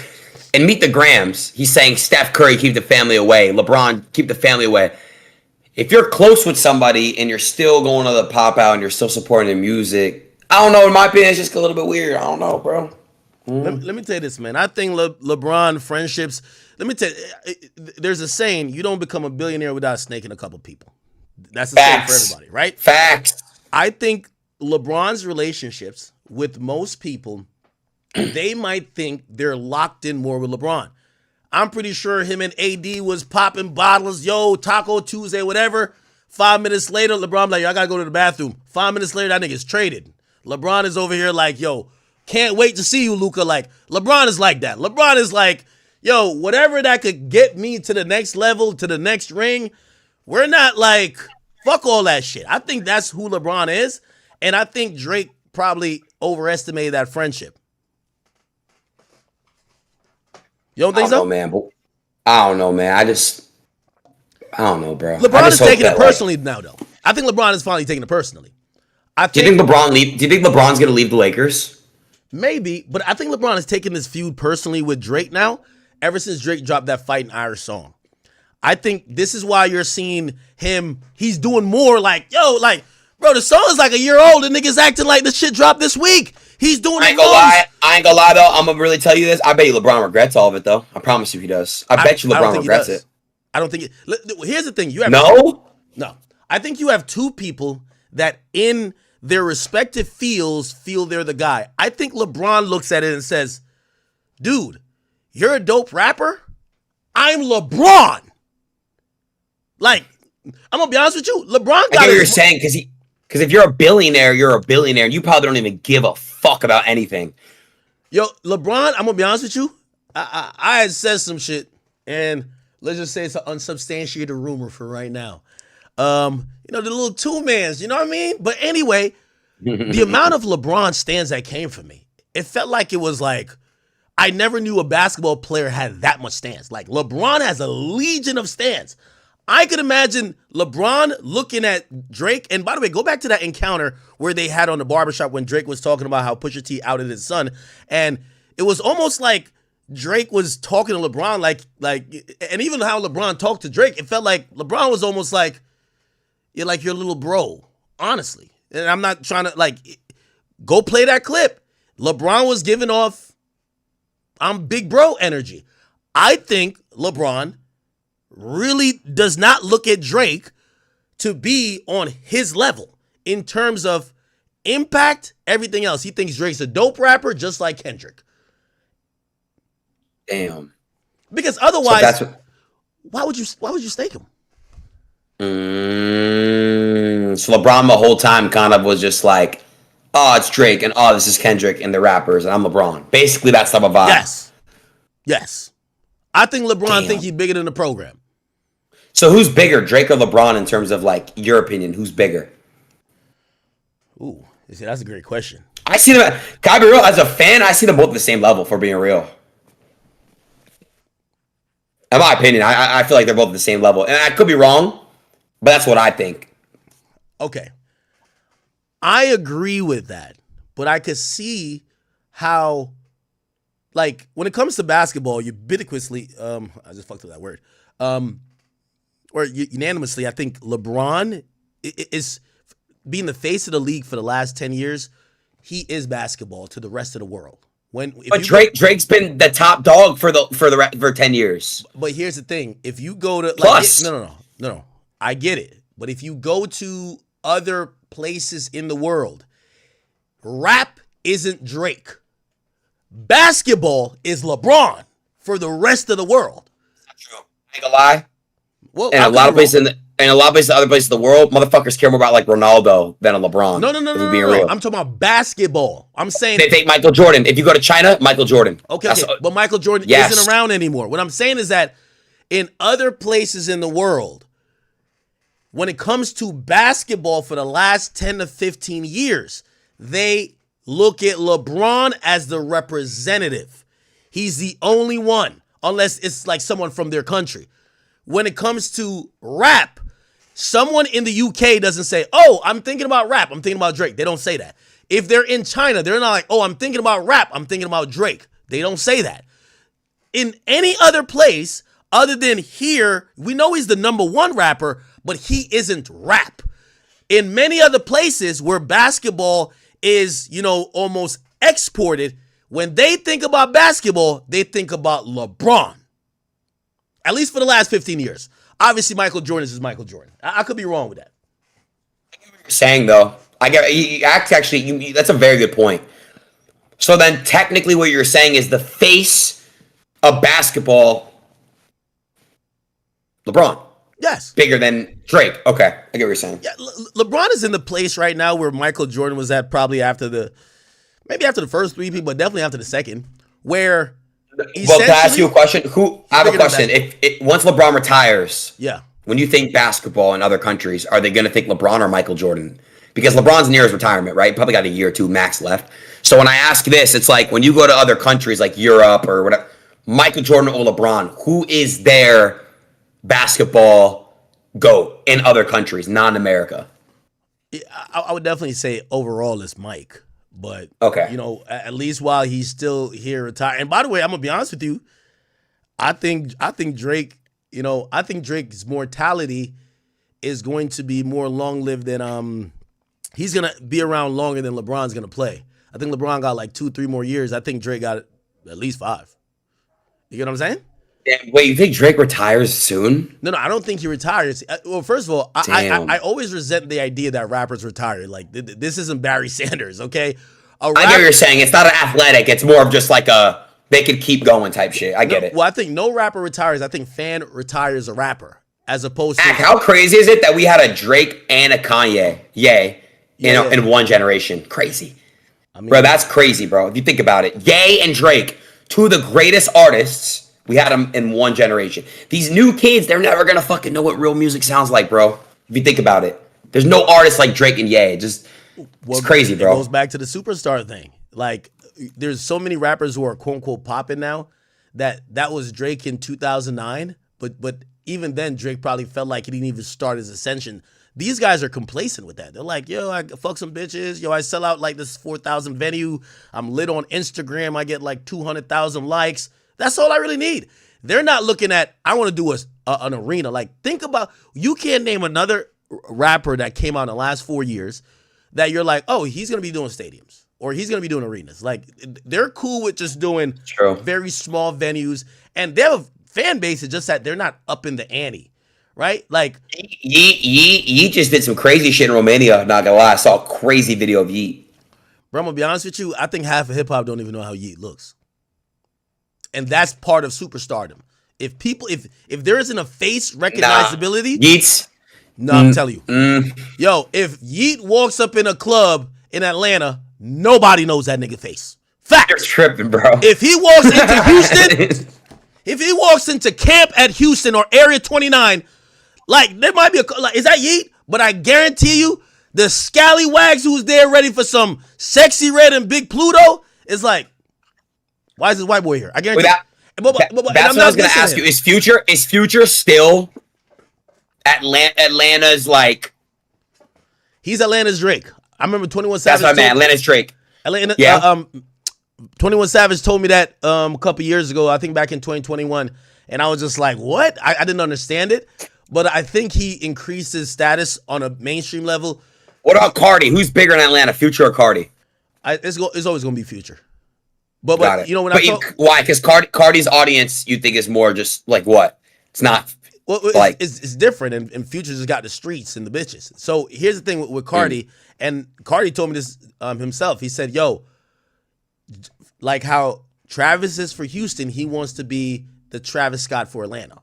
In Meet the Grams, he's saying Steph Curry, keep the family away. LeBron, keep the family away. If you're close with somebody and you're still going to the pop out and you're still supporting their music, I don't know. In my opinion, it's just a little bit weird. I don't know, bro. Let me tell you this, man. I think LeBron friendships. Let me tell you, there's a saying: you don't become a billionaire without snaking a couple people. That's the same for everybody, right? Facts. I think LeBron's relationships with most people, they might think they're locked in more with LeBron. I'm pretty sure him and AD was popping bottles, yo, Taco Tuesday, whatever. 5 minutes later, LeBron like, yo, I gotta go to the bathroom. 5 minutes later, that nigga's traded. LeBron is over here like, yo, can't wait to see you, Luka. Like, LeBron is like that. LeBron is like, yo, whatever that could get me to the next level, to the next ring, we're not like, fuck all that shit. I think that's who LeBron is, and I think Drake probably overestimated that friendship. You don't think so? I don't know, man. I don't know, bro. LeBron is taking it personally now, though. I think LeBron is finally taking it personally. Do you think LeBron's gonna leave the Lakers? Maybe, but I think LeBron is taking this feud personally with Drake now, ever since Drake dropped that Fighting Irish song. I think this is why you're seeing him, he's doing more like, yo, like, bro, the song is like a year old and niggas acting like this shit dropped this week. He's doing I ain't gonna lie, though. I'm gonna really tell you this. I bet you LeBron regrets all of it, though. I promise you he does. I bet you LeBron regrets it. I don't think here's the thing. You have No? I think you have two people that in their respective fields feel they're the guy. I think LeBron looks at it and says, dude, you're a dope rapper. I'm LeBron. Like, I'm gonna be honest with you. LeBron got I get what you're saying, because if you're a billionaire, and you probably don't even give a fuck about anything. Yo, LeBron, I'm gonna be honest with you. I had said some shit, and let's just say it's an unsubstantiated rumor for right now. The little two-mans, you know what I mean? But anyway, the amount of LeBron stands that came for me, it felt like it was like, I never knew a basketball player had that much stance. Like, LeBron has a legion of stance. I could imagine LeBron looking at Drake, and by the way, go back to that encounter where they had on the barbershop when Drake was talking about how Pusha T outed his son, and it was almost like Drake was talking to LeBron like, and even how LeBron talked to Drake, it felt like LeBron was almost like, you're like your little bro, honestly. And I'm not trying to, like, go play that clip. LeBron was giving off, I'm big bro energy. I think LeBron really does not look at Drake to be on his level in terms of impact, everything else. He thinks Drake's a dope rapper, just like Kendrick. Damn. Because otherwise, why would you stake him? So LeBron the whole time kind of was just like, oh, it's Drake, and oh, this is Kendrick and the rappers, and I'm LeBron. Basically, that's type of vibe. Yes. I think LeBron think he's bigger than the program. So who's bigger, Drake or LeBron, in terms of, like, your opinion? Who's bigger? Ooh, see, that's a great question. I see them. Can I be real? As a fan, I see them both at the same level, for being real. In my opinion, I feel like they're both at the same level. And I could be wrong, but that's what I think. Okay. I agree with that, but I could see how, like, when it comes to basketball, ubiquitously, I just fucked up that word, or unanimously, I think LeBron is being the face of the league for the last 10 years. He is basketball to the rest of the world. But Drake's been the top dog for 10 years. But here's the thing: if you go to plus, no, I get it. But if you go to other places in the world, rap isn't Drake. Basketball is LeBron for the rest of the world. Not true. I ain't gonna lie. Well, and a lot of places other places in the world, motherfuckers care more about like Ronaldo than a LeBron. No. I'm talking about basketball. I'm saying they take Michael Jordan. If you go to China, Michael Jordan. Okay. But Michael Jordan isn't around anymore. What I'm saying is that in other places in the world, when it comes to basketball for the last 10 to 15 years, they look at LeBron as the representative. He's the only one, unless it's like someone from their country. When it comes to rap, someone in the UK doesn't say, oh, I'm thinking about rap, I'm thinking about Drake. They don't say that. If they're in China, they're not like, oh, I'm thinking about rap, I'm thinking about Drake. They don't say that. in any other place other than here, we know he's the #1 rapper, but he isn't rap. In many other places where basketball is, almost exported, when they think about basketball, they think about LeBron. At least for the last 15 years. Obviously, Michael Jordan is Michael Jordan. I could be wrong with that. Saying though, that's a very good point. So then technically what you're saying is the face of basketball, LeBron. Yes. Bigger than Drake. Okay, I get what you're saying. Yeah, LeBron is in the place right now where Michael Jordan was at probably after the first 3 people, but definitely after the second, where well, to ask you a question, I have a question. If once LeBron retires, when you think basketball in other countries, are they going to think LeBron or Michael Jordan? Because LeBron's near his retirement, right? Probably got a year or 2 max left. So when I ask this, it's like when you go to other countries like Europe or whatever, Michael Jordan or LeBron, who is their basketball GOAT in other countries, non-America? I would definitely say overall it's Mike. But, okay, at least while he's still here retired. And by the way, I'm going to be honest with you. I think Drake, I think Drake's mortality is going to be more long-lived than he's going to be around longer than LeBron's going to play. I think LeBron got like 2-3 more years. I think Drake got at least 5. You get what I'm saying? Wait, you think Drake retires soon? No, I don't think he retires. Well, first of all, I always resent the idea that rappers retire. Like, this isn't Barry Sanders, okay? I get what you're saying. It's not an athletic. It's more of just like they could keep going type shit. I get it. Well, I think no rapper retires. I think fan retires a rapper as opposed to... How crazy is it that we had a Drake and a Kanye, in one generation? Crazy. Bro, that's crazy, bro. If you think about it. Ye and Drake, 2 of the greatest artists... We had them in one generation. These new kids, they're never going to fucking know what real music sounds like, bro. If you think about it. There's no artists like Drake and Ye. It's crazy, bro. It goes back to the superstar thing. Like, there's so many rappers who are quote-unquote popping now that was Drake in 2009. But even then, Drake probably felt like he didn't even start his ascension. These guys are complacent with that. They're like, yo, I fuck some bitches. Yo, I sell out like this 4,000 venue. I'm lit on Instagram. I get like 200,000 likes. That's all I really need. They're not looking at, I want to do an arena. Like, think about, you can't name another rapper that came out in the last 4 years that you're like, oh, he's going to be doing stadiums or he's going to be doing arenas. Like, they're cool with just doing very small venues. And they have a fan base. It's just that they're not up in the ante, right? Like, Yeet just did some crazy shit in Romania. Not going to lie. I saw a crazy video of Yeet. Bro, I'm going to be honest with you. I think half of hip-hop don't even know how Yeet looks. And that's part of superstardom. If there isn't a face recognizability, Yeats. No, I'm telling you, yo, if Yeet walks up in a club in Atlanta, nobody knows that nigga face. Fact. You're tripping, bro. If he walks into Houston, if he walks into camp at Houston or Area 29, like there might be is that Yeet? But I guarantee you, the scallywags who's there ready for some sexy red and big Pluto is like, why is this white boy here? I guarantee. That's what I was going to ask you. Is Future still Atlanta's like? He's Atlanta's Drake. I remember 21 That's Savage. my man. Atlanta's Drake. Atlanta. Yeah. 21 Savage told me that a couple years ago. I think back in 2021, and I was just like, what? I didn't understand it, but I think he increased his status on a mainstream level. What about Cardi? Who's bigger in Atlanta, Future or Cardi? It's always going to be Future. But when why? Because Cardi's audience, you think is more just like what? It's not. Well, it's different, and Future just got the streets and the bitches. So here's the thing with Cardi, and Cardi told me this himself. He said, "Yo, like how Travis is for Houston, he wants to be the Travis Scott for Atlanta.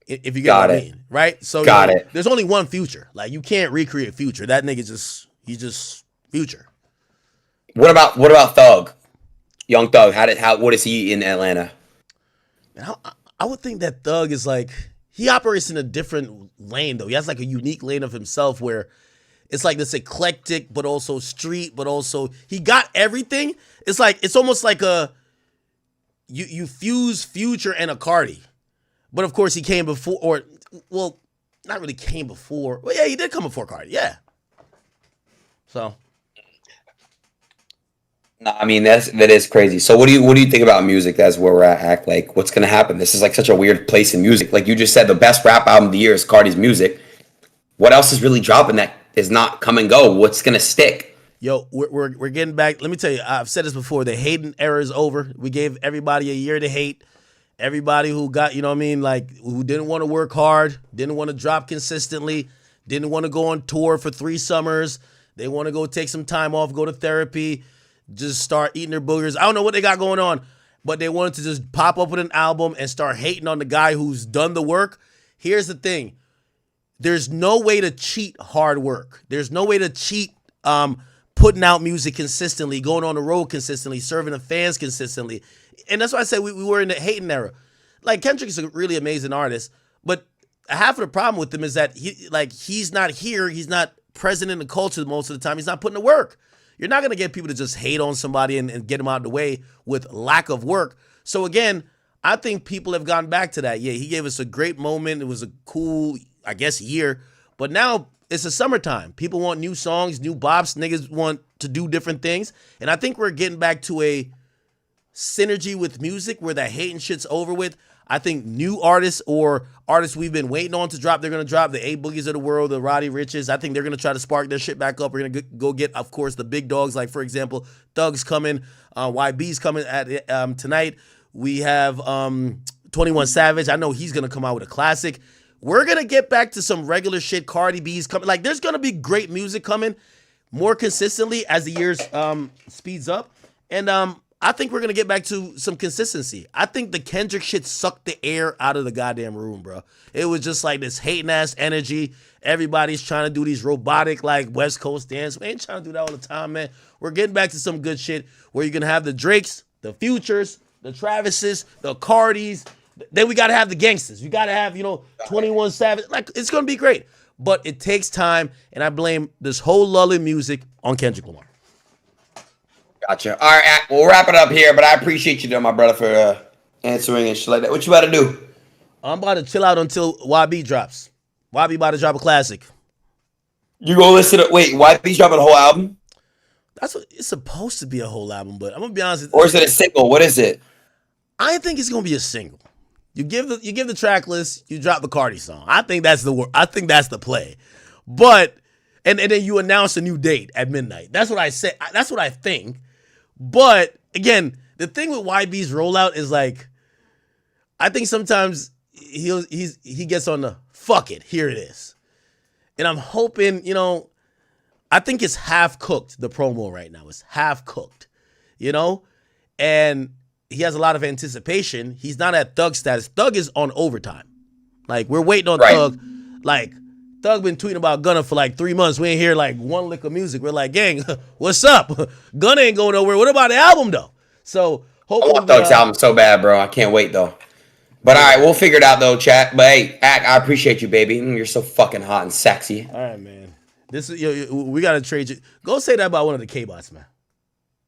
If you get what I mean, right? So there's only one Future. Like you can't recreate Future. That nigga he's just Future. What about Thug? Young Thug, what is he in Atlanta? I would think that Thug is like, he operates in a different lane though. He has like a unique lane of himself where it's like this eclectic, but also street, but also he got everything. It's almost like you fuse Future and a Cardi, but of course he came before, not really came before. Well, yeah, he did come before Cardi, yeah. So. No, I mean that is crazy. So what do you think about music? That's where we're at. Act like what's gonna happen? This is like such a weird place in music. Like you just said, the best rap album of the year is Cardi's music. What else is really dropping that is not come and go? What's gonna stick? Yo, we're getting back. Let me tell you, I've said this before. The hating era is over. We gave everybody a year to hate. Everybody who got, you know what I mean, like who didn't want to work hard, didn't want to drop consistently, didn't want to go on tour for 3 summers. They want to go take some time off, go to therapy, just start eating their boogers. I don't know what they got going on, but they wanted to just pop up with an album and start hating on the guy who's done the work. Here's the thing. There's no way to cheat hard work. There's no way to cheat putting out music consistently, going on the road consistently, serving the fans consistently. And that's why I said we were in the hating era. Like, Kendrick's a really amazing artist, but half of the problem with him is that he's not here. He's not present in the culture most of the time. He's not putting the work. You're not going to get people to just hate on somebody and get them out of the way with lack of work. So, again, I think people have gone back to that. Yeah, he gave us a great moment. It was a cool, I guess, year. But now it's the summertime. People want new songs, new bops. Niggas want to do different things. And I think we're getting back to a synergy with music where that hating shit's over with. I think new artists or artists we've been waiting on to drop, they're going to drop. The A-Boogies of the world, the Roddy Riches. I think they're going to try to spark their shit back up. We're going to go get, of course, the big dogs. Like, for example, Thug's coming. YB's coming at tonight. We have 21 Savage. I know he's going to come out with a classic. We're going to get back to some regular shit. Cardi B's coming. Like, there's going to be great music coming more consistently as the years speeds up. And I think we're going to get back to some consistency. I think the Kendrick shit sucked the air out of the goddamn room, bro. It was just like this hating-ass energy. Everybody's trying to do these robotic, like, West Coast dance. We ain't trying to do that all the time, man. We're getting back to some good shit where you're going to have the Drakes, the Futures, the Travises, the Cardis. Then we got to have the gangsters. You got to have, 21 Savage. Like, it's going to be great. But it takes time, and I blame this whole lull in music on Kendrick Lamar. Gotcha. All right, we'll wrap it up here, but I appreciate you, though, my brother, for answering and shit like that. What you about to do? I'm about to chill out until YB drops. YB about to drop a classic. You go listen to... Wait, YB's dropping a whole album? That's what it's supposed to be, a whole album, but I'm going to be honest. Or is it a single? What is it? I think it's going to be a single. You give the track list, you drop the Cardi song. I think that's the play. But, and then you announce a new date at midnight. That's what I said. That's what I think. But again, the thing with YB's rollout is like, I think sometimes he gets on the fuck it, here it is. And I'm hoping, I think it's half cooked, the promo right now. It's half cooked, and he has a lot of anticipation. He's not at Thug status. Thug is on overtime. Like, we're waiting on Thug. Like, Thug been tweeting about Gunna for like 3 months. We ain't hear like one lick of music. We're like, gang, what's up? Gunna ain't going nowhere. What about the album though? So hopefully, I want Thug's album so bad, bro. I can't wait though. But all right, we'll figure it out though, chat. But hey, I appreciate you, baby. You're so fucking hot and sexy. All right, man. This is we gotta trade you. Go say that about one of the K-bots, man.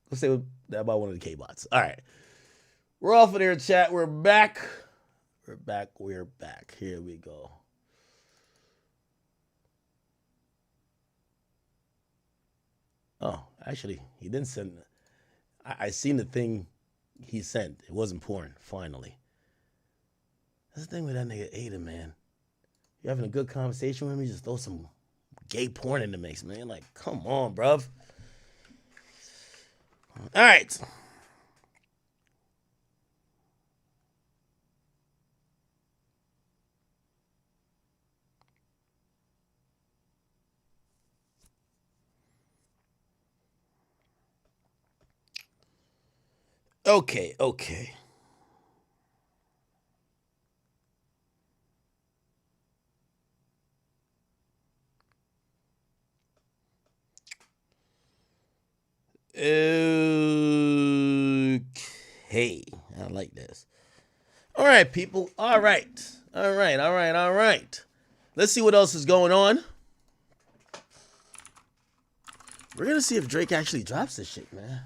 Go say that about one of the K-bots. All right, we're off of there, chat. We're back. We're back. Here we go. Oh, actually, he didn't send. I seen the thing he sent. It wasn't porn, finally. That's the thing with that nigga Ada, man. You're having a good conversation with him, you just throw some gay porn in the mix, man. Like, come on, bruv. All right. Okay. Okay, I like this. All right, people. All right. Let's see what else is going on. We're gonna see if Drake actually drops this shit, man.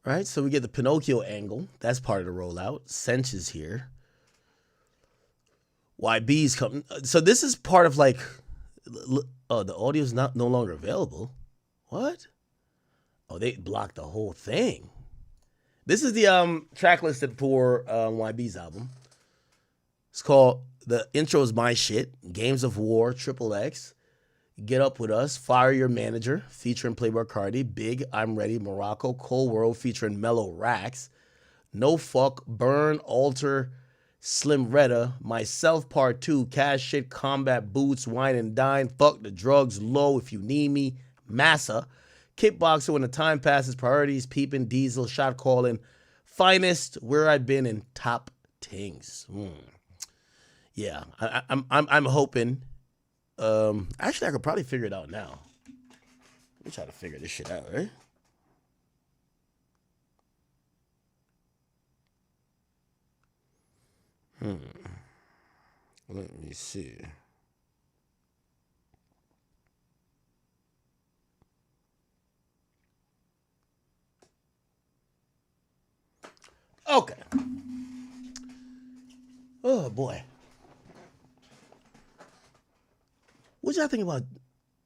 Right, so we get the Pinocchio angle. That's part of the rollout. Sench is here. YB's coming. So this is part of like, oh, the audio's no longer available. What? Oh, they blocked the whole thing. This is the track listed for YB's album. It's called, the intro is My Shit, Games of War, Triple X, Get Up With Us, Fire Your Manager, featuring Playboy Cardi, Big, I'm Ready, Morocco, Cold World, featuring Mellow Rax, No Fuck, Burn, Alter, Slim Retta, Myself Part 2, Cash Shit, Combat Boots, Wine and Dine, Fuck the Drugs, Low, If You Need Me, Massa, Kickboxer, When the Time Passes, Priorities, Peepin', Diesel, Shot Calling, Finest, Where I've Been, and Top Tings. Yeah, I'm hoping. Actually, I could probably figure it out now. Let me try to figure this shit out, right? Let me see. Okay. Oh boy. What y'all think about?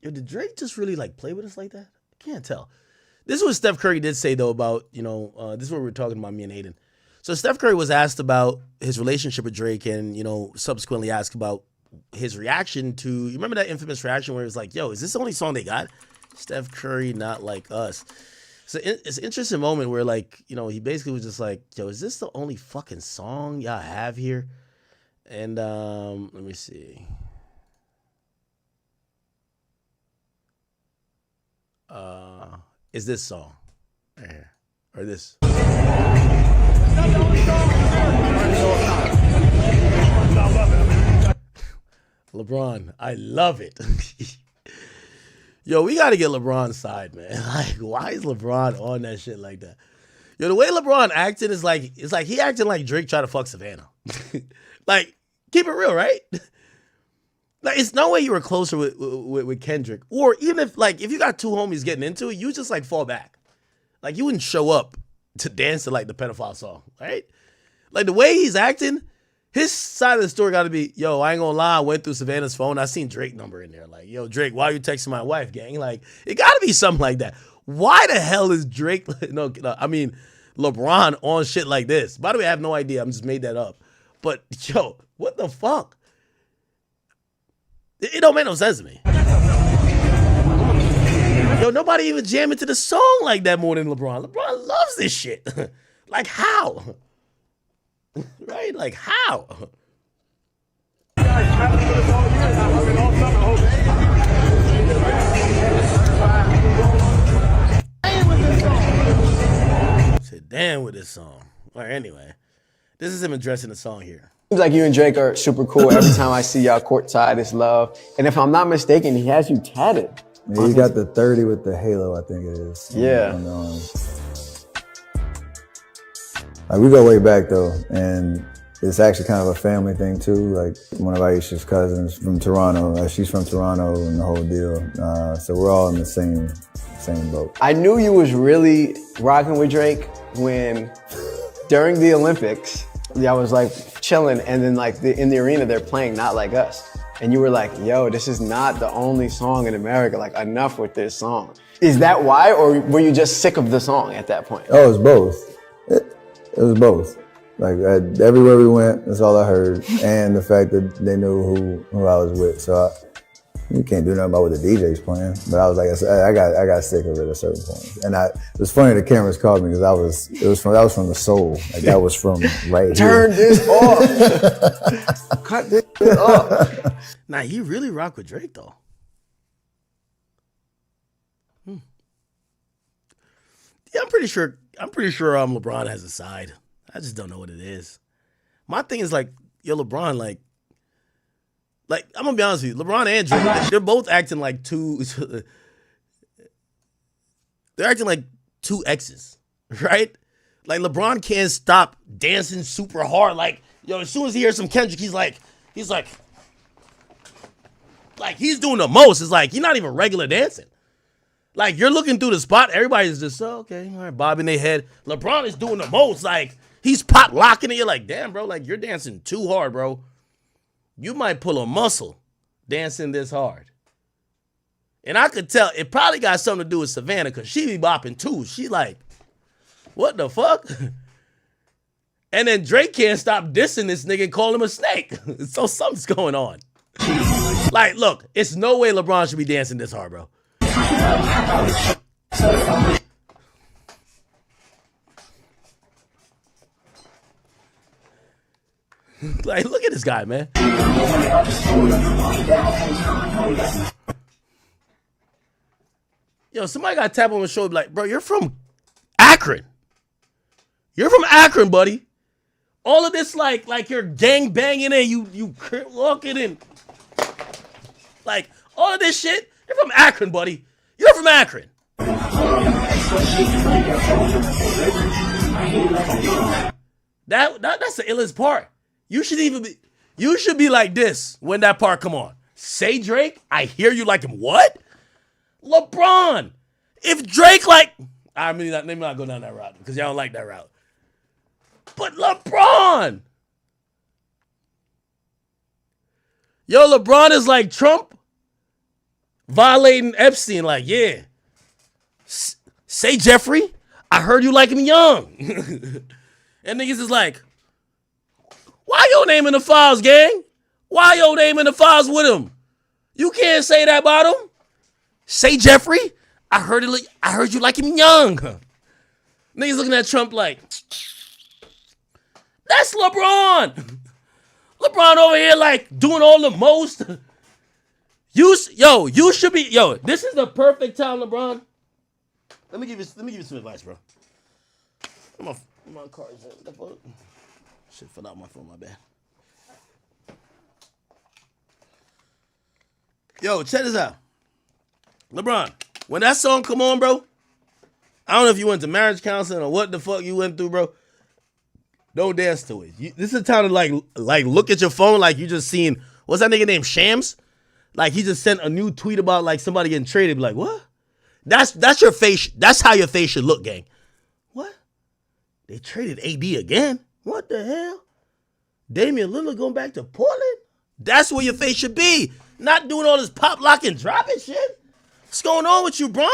Yo, did Drake just really like play with us like that? I can't tell. This is what Steph Curry did say though about, this is what we were talking about, me and Aiden. So Steph Curry was asked about his relationship with Drake and, subsequently asked about his reaction to, you remember that infamous reaction where he was like, yo, is this the only song they got? Steph Curry, not like us. So it's an interesting moment where he basically was just like, yo, is this the only fucking song y'all have here? And let me see. Is this song right here or this? LeBron, I love it. Yo, we got to get LeBron's side, man. Like, why is LeBron on that shit like that? Yo, the way LeBron acting is like, it's like he acting like Drake tried to fuck Savannah. Like, keep it real, right? Like, it's no way you were closer with Kendrick. Or even if you got two homies getting into it, you just fall back. Like, you wouldn't show up to dance to the pedophile song, right? Like, the way he's acting, his side of the story got to be, yo, I ain't gonna lie, I went through Savannah's phone, I seen Drake number in there. Like, yo, Drake, why are you texting my wife, gang? Like, it got to be something like that. Why the hell is Drake, LeBron on shit like this? By the way, I have no idea. I'm just made that up. But, yo, what the fuck? It don't make no sense to me. Yo, nobody even jamming to the song like that more than LeBron. LeBron loves this shit. Like, how? Right? Like, how? Sit down with this song. All right, anyway. This is him addressing the song here. Seems like you and Drake are super cool. Every time I see y'all courtside, it's love. And if I'm not mistaken, he has you tatted. Yeah, you got the 30 with the halo, I think it is. Yeah. We go way back though, and it's actually kind of a family thing too. Like one of Aisha's cousins from Toronto, she's from Toronto and the whole deal. So we're all in the same boat. I knew you was really rocking with Drake when during the Olympics, I was chilling, and then in the arena they're playing Not Like Us. And you were like, yo, this is not the only song in America, enough with this song. Is that why, or were you just sick of the song at that point? Oh, it was both. It was both. Everywhere we went, that's all I heard. And the fact that they knew who I was with. So you can't do nothing about what the DJ's playing. But I was like, I got sick of it at a certain point. And it was funny the cameras called me because that was from the soul. That was from right Turn here. this off. Cut this off. Nah, he really rock with Drake though. Yeah, I'm pretty sure LeBron has a side. I just don't know what it is. My thing is yo, LeBron, I'm gonna be honest with you, LeBron and Drake, they're both acting like they're acting like two exes, right? Like LeBron can't stop dancing super hard. Yo, as soon as he hears some Kendrick, he's like he's doing the most. It's he's not even regular dancing. You're looking through the spot, everybody's just, okay, all right, bobbing their head. LeBron is doing the most. He's pop locking it. You're like, damn, bro, you're dancing too hard, bro. You might pull a muscle dancing this hard. And I could tell it probably got something to do with Savannah because she be bopping too. She like, what the fuck? And then Drake can't stop dissing this nigga and call him a snake. So something's going on. Like, look, it's no way LeBron should be dancing this hard, bro. Like, look at this guy, man. Yo, somebody got to tap on the shoulder like, bro, you're from Akron. You're from Akron, buddy. All of this, like you're gang banging and you walking in. Like, all of this shit, you're from Akron, buddy. You're from Akron. That's the illest part. You should be like this when that part come on. Say Drake, I hear you like him. What? LeBron. If Drake like, I mean, let me not go down that route because y'all don't like that route. But LeBron. Yo, LeBron is like Trump violating Epstein. Like, yeah. Say Jeffrey, I heard you like him young. And niggas is like, why your name in the files, gang? Why your name in the files with him? You can't say that about him. Say Jeffrey, I heard you like him young. Niggas looking at Trump like, that's LeBron. LeBron over here like doing all the most. You should be, this is the perfect time, LeBron. Let me give you some advice, bro. My car is the fuck? Shit fell out my phone, my bad. Yo, check this out. LeBron, when that song come on, bro, I don't know if you went to marriage counseling or what the fuck you went through, bro. Don't dance to it. This is the time to like look at your phone like you just seen, what's that nigga named Shams? Like he just sent a new tweet about like somebody getting traded. Be like, what? That's your face. That's how your face should look, gang. What? They traded AD again? What the hell? Damian Lillard going back to Portland? That's where your face should be. Not doing all this pop, lock, and drop and shit. What's going on with you, bro?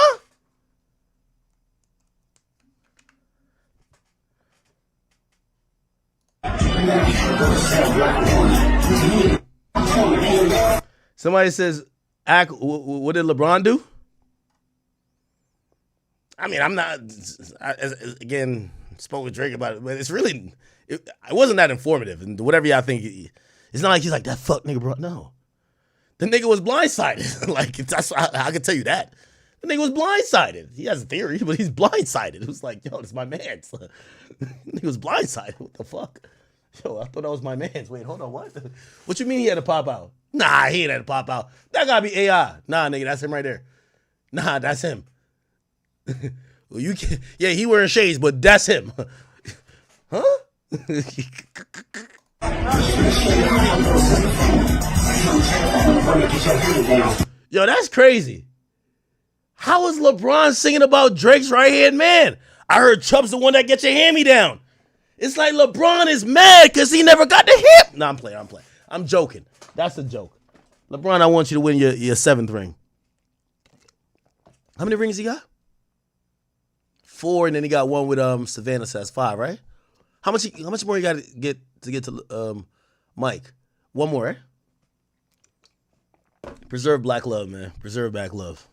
Somebody says, what did LeBron do? I mean, I'm not, again, spoke with Drake about it, but it's really, it wasn't that informative. And whatever y'all think, it's not like he's like, that fuck nigga, bro. No. The nigga was blindsided. Like, I can tell you that. The nigga was blindsided. He has a theory, but he's blindsided. It was like, yo, this is my man's. He was blindsided. What the fuck? Yo, I thought that was my man's. Wait, hold on, what? What you mean he had to pop out? Nah, he ain't had to pop out. That gotta be AI. Nah, nigga, that's him right there. Nah, that's him. Well, you can, yeah, he wearing shades, but that's him. Huh? Yo, that's crazy. How is LeBron singing about Drake's right-hand man? I heard Chubb's the one that gets your hand-me-down. It's like LeBron is mad because he never got the hip. No, I'm playing. I'm joking. That's a joke. LeBron, I want you to win your 7th ring. How many rings he got? 4, and then he got one with Savannah, so that's 5, right? How much more you got to get to Mike? One more, right? Preserve black love, man. Preserve black love.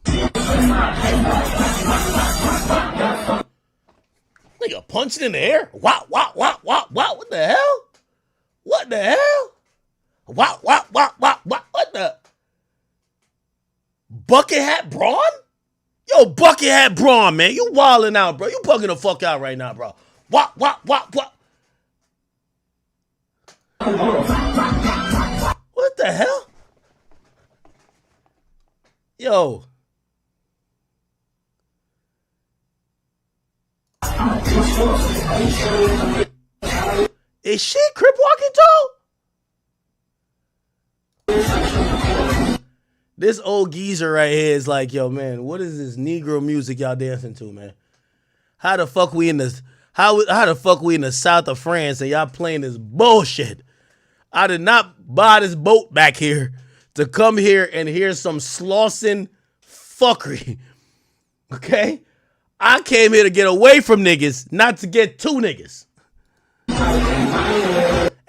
Nigga punching in the air. Wow. What the hell? What the hell? Wow. What the? Bucket hat Braun? Yo, bucket hat Braun, man. You wilding out, bro. You bugging the fuck out right now, bro. What? What the hell? Yo. Is she crip walking too? This old geezer right here is like, yo, man, what is this Negro music y'all dancing to, man? How the fuck we in the south of France and y'all playing this bullshit? I did not buy this boat back here to come here and hear some Slauson fuckery. Okay? I came here to get away from niggas, not to get to niggas.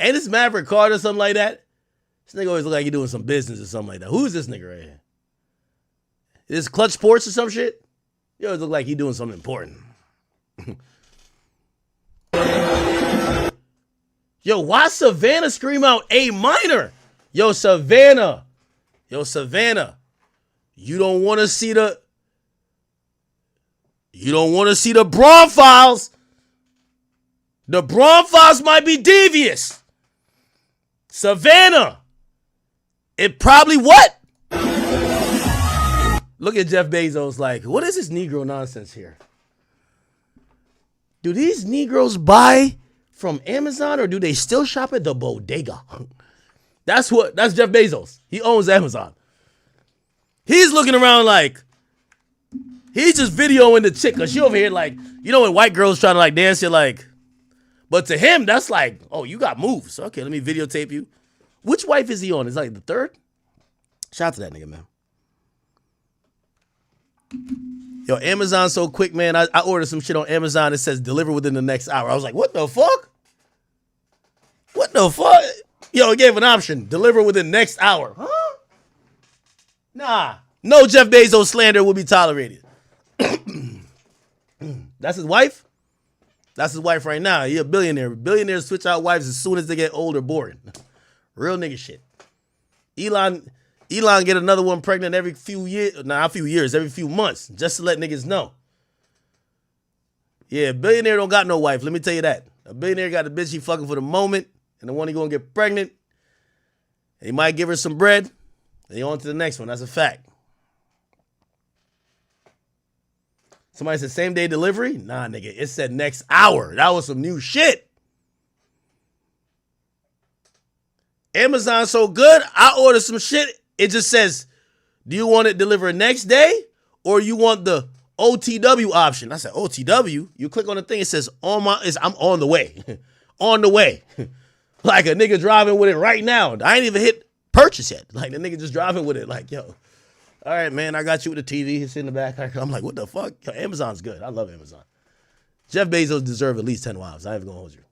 Ain't this Maverick Carter or something like that? This nigga always look like he doing some business or something like that. Who is this nigga right here? Is this Clutch Sports or some shit? He always look like he doing something important. Yo, why Savannah scream out A minor? Yo, Savannah. You don't want to see the Braun files. The Braun files might be devious. Savannah. It probably what? Look at Jeff Bezos like, what is this Negro nonsense here? Do these Negroes buy from Amazon or do they still shop at the bodega? That's Jeff Bezos. He owns Amazon. He's looking around like, he's just videoing the chick because she over here like, you know when white girls trying to like dance, you're like, but to him, that's like, oh, you got moves. Okay, let me videotape you. Which wife is he on? Is like the third? Shout out to that nigga, man. Yo, Amazon so quick, man. I ordered some shit on Amazon. It says deliver within the next hour. I was like, what the fuck? What the fuck? Yo, it gave an option. Deliver within the next hour. Huh? Nah. No Jeff Bezos slander will be tolerated. That's his wife? That's his wife right now. He a billionaire. Billionaires switch out wives as soon as they get old or boring. Real nigga shit. Elon get another one pregnant every few years. Every few months. Just to let niggas know. Yeah, a billionaire don't got no wife. Let me tell you that. A billionaire got a bitch he fucking for the moment. And the one he gonna get pregnant. He might give her some bread. And he on to the next one. That's a fact. Somebody said same day delivery? Nah, nigga. It said next hour. That was some new shit. Amazon so good, I ordered some shit. It just says, do you want it delivered next day or you want the OTW option? I said, OTW? You click on the thing, it says, I'm on the way. On the way. Like a nigga driving with it right now. I ain't even hit purchase yet. Like the nigga just driving with it. Like, yo, all right, man, I got you with the TV. It's in the back. I'm like, what the fuck? Yo, Amazon's good. I love Amazon. Jeff Bezos deserves at least 10 wives. I ain't even gonna hold you.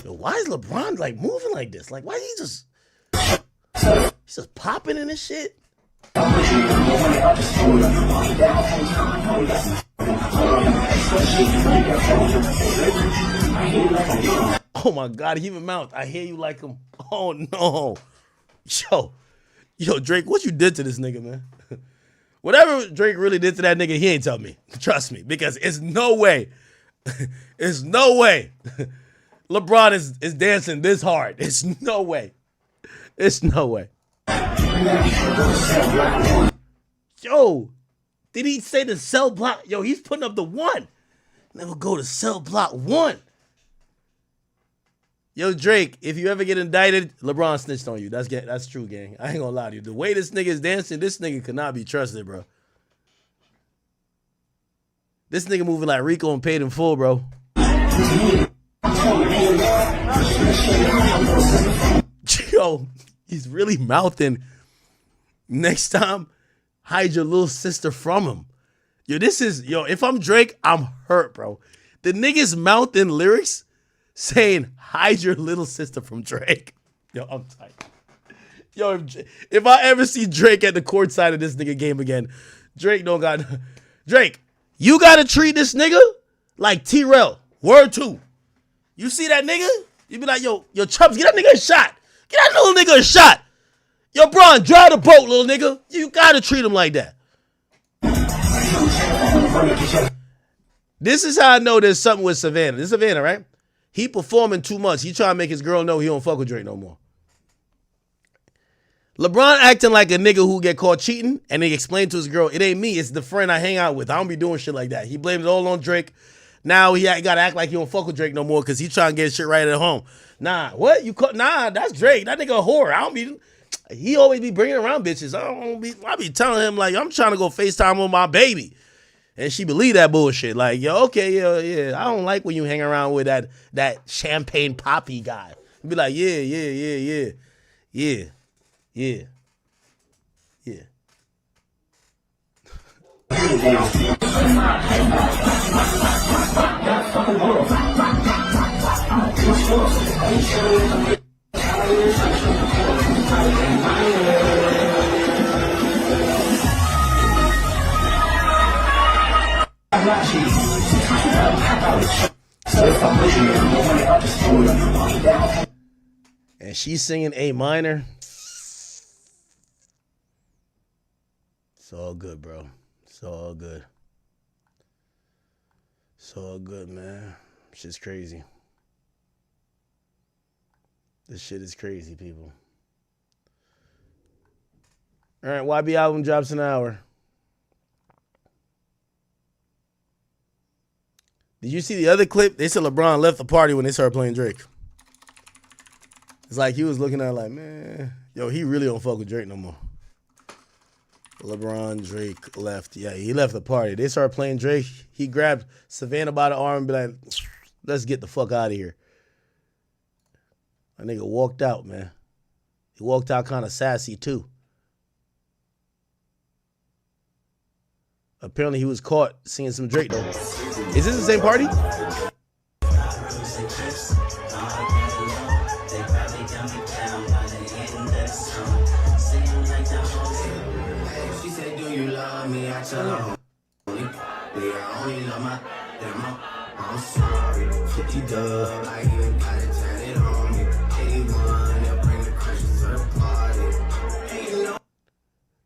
Yo, why is LeBron like moving like this? Like, why he's just popping in this shit? Oh my God, he even mouth. I hear you like him. Oh no. Yo, Drake, what you did to this nigga, man? Whatever Drake really did to that nigga, he ain't tell me. Trust me, because it's no way. It's no way LeBron is dancing this hard. It's no way. It's no way. Yo, did he say the cell block? Yo, he's putting up the 1. Never go to cell block 1. Yo, Drake, if you ever get indicted, LeBron snitched on you. That's true, gang. I ain't gonna lie to you. The way this nigga is dancing, this nigga could not be trusted, bro. This nigga moving like Rico and paid in full, bro. Yo, he's really mouthing. Next time, hide your little sister from him. Yo, if I'm Drake, I'm hurt, bro. The nigga's mouthing lyrics saying, hide your little sister from Drake. Yo, I'm tight. Yo, if I ever see Drake at the court side of this nigga game again, Drake, you gotta treat this nigga like T-Rell. Word 2. You see that nigga? You be like, yo, Chubbs, get that nigga a shot. Get that little nigga a shot. Yo, Bron, drive the boat, little nigga. You gotta treat him like that. This is how I know there's something with Savannah. This is Savannah, right? He performing too much. He trying to make his girl know he don't fuck with Drake no more. LeBron acting like a nigga who get caught cheating and he explained to his girl, it ain't me, it's the friend I hang out with. I don't be doing shit like that. He blames it all on Drake. Now he got to act like he don't fuck with Drake no more because he trying to get shit right at home. Nah, what? Nah, that's Drake. That nigga a whore. He always be bringing around bitches. I be telling him, like, I'm trying to go FaceTime with my baby. And she believe that bullshit. Like, yo, okay, yeah. I don't like when you hang around with that champagne poppy guy. Be like, yeah. Yeah. Yeah. Yeah. And she's singing A minor. It's all good, bro. It's all good. It's all good, man. Shit's crazy. This shit is crazy, people. All right, YB album drops an hour. Did you see the other clip? They said LeBron left the party when they started playing Drake. It's like he was looking at it like, man, yo, he really don't fuck with Drake no more. LeBron, Drake left. Yeah, he left the party. They started playing Drake. He grabbed Savannah by the arm and be like, let's get the fuck out of here. That nigga walked out, man. He walked out kind of sassy, too. Apparently, he was caught singing some Drake, though. Is this the same party?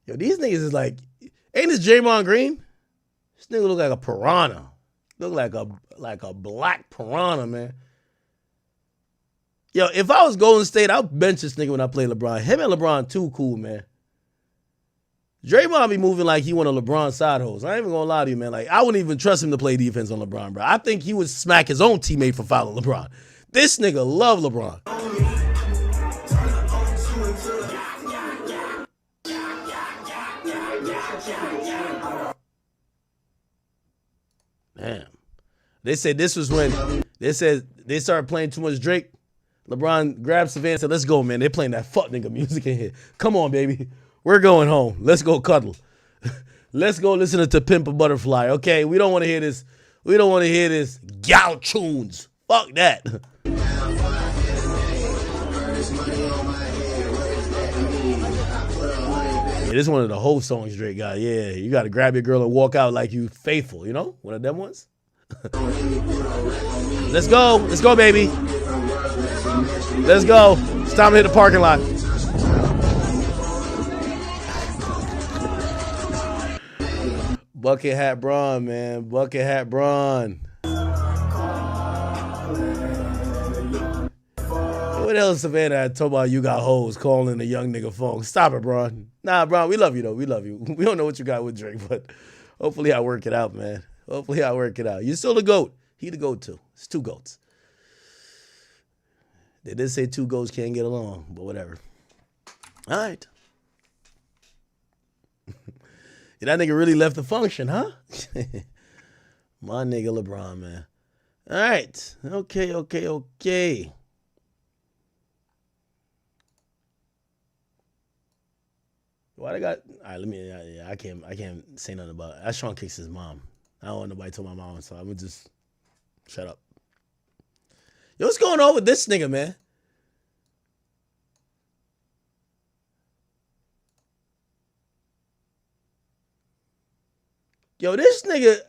Yo, these niggas is like, ain't this Draymond Green? This nigga look like a piranha. Look like a black piranha, man. Yo, if I was Golden State, I'd bench this nigga when I play LeBron. Him and LeBron too cool, man. Draymond be moving like he one of LeBron's side hoes. I ain't even gonna lie to you, man. Like, I wouldn't even trust him to play defense on LeBron, bro. I think he would smack his own teammate for fouling LeBron. This nigga love LeBron. Damn. They said this was when they said they started playing too much Drake. LeBron grabbed Savannah and said, let's go, man. They're playing that fuck nigga music in here. Come on, baby. We're going home. Let's go cuddle. Let's go listen to Pimp a Butterfly. Okay, we don't want to hear this. We don't want to hear this gal tunes. Fuck that. Yeah, this is one of the whole songs Drake got. Yeah, you got to grab your girl and walk out like you faithful, you know? One of them ones. Let's go. Let's go, baby. Let's go. It's time to hit the parking lot. Bucket Hat Braun, man. Bucket Hat Braun. What else Savannah had told about you got hoes calling a young nigga phone? Stop it, Braun. Nah, Braun, we love you, though. We love you. We don't know what you got with Drake, but hopefully I work it out, man. Hopefully I work it out. You still the GOAT. He the GOAT, too. It's two GOATs. They did say two GOATs can't get along, but whatever. All right. That nigga really left the function, huh? My nigga LeBron, man. All right. Okay. Why they got? All right, let me. I can't say nothing about it. That's Sean Kicks' mom. I don't want nobody to tell my mom, so I'm gonna just shut up. Yo, what's going on with this nigga, man? Yo, this nigga,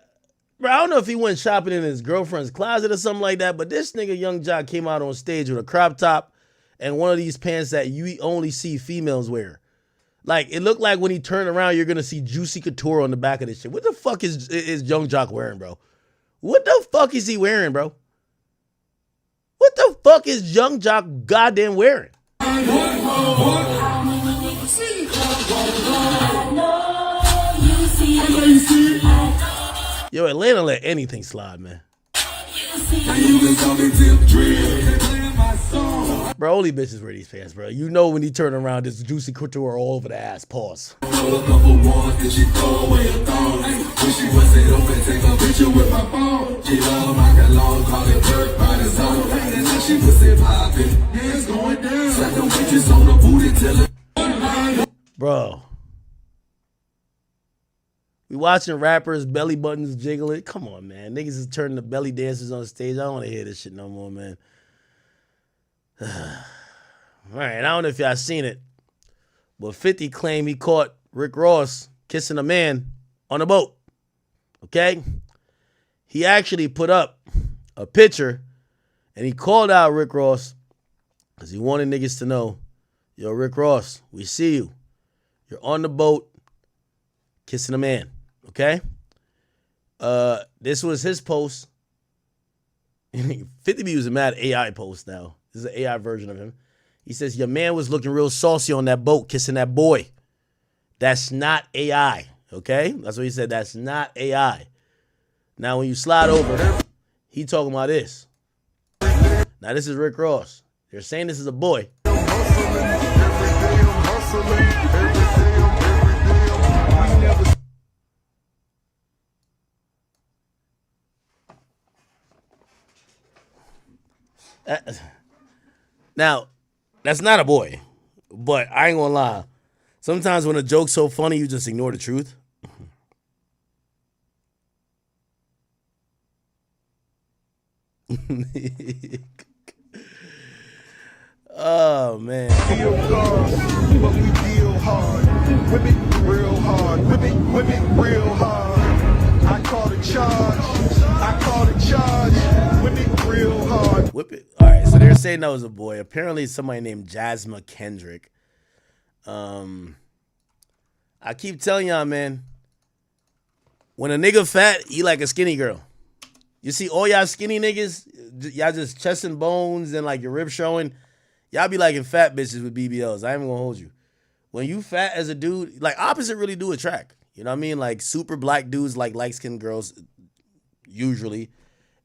bro, I don't know if he went shopping in his girlfriend's closet or something like that, but this nigga Young Jock came out on stage with a crop top and one of these pants that you only see females wear. Like, it looked like when he turned around, you're going to see Juicy Couture on the back of this shit. What the fuck is Young Jock wearing, bro? What the fuck is he wearing, bro? What the fuck is Young Jock goddamn wearing? Yo, Atlanta let anything slide, man. Bro, only bitches wear these pants, bro. You know when he turn around, this Juicy Couture all over the ass. Pause. Bro. We watching rappers, belly buttons jiggling. Come on, man. Niggas is turning the belly dancers on stage. I don't want to hear this shit no more, man. All right, I don't know if y'all seen it, but 50 claimed he caught Rick Ross kissing a man on a boat. Okay? He actually put up a picture and he called out Rick Ross because he wanted niggas to know, yo, Rick Ross, we see you. You're on the boat kissing a man. Okay? This was his post. 50 be using mad AI post now. This is an AI version of him. He says, your man was looking real saucy on that boat, kissing that boy. That's not AI. Okay? That's what he said. That's not AI. Now, when you slide over, he talking about this. Now, this is Rick Ross. They're saying this is a boy. Now, that's not a boy, but I ain't gonna lie. Sometimes when a joke's so funny, you just ignore the truth. Oh, man. But we deal hard. Whip it real hard. Whip it real hard. I call the charge. Whip it real hard. Whip it. All right, so they're saying that was a boy. Apparently, somebody named Jasmine Kendrick. I keep telling y'all, man, when a nigga fat, he like a skinny girl. You see all y'all skinny niggas, y'all just chest and bones and like your ribs showing. Y'all be liking fat bitches with BBLs. I ain't even gonna hold you. When you fat as a dude, like opposite really do attract. You know what I mean? Like super black dudes like light-skinned girls, usually.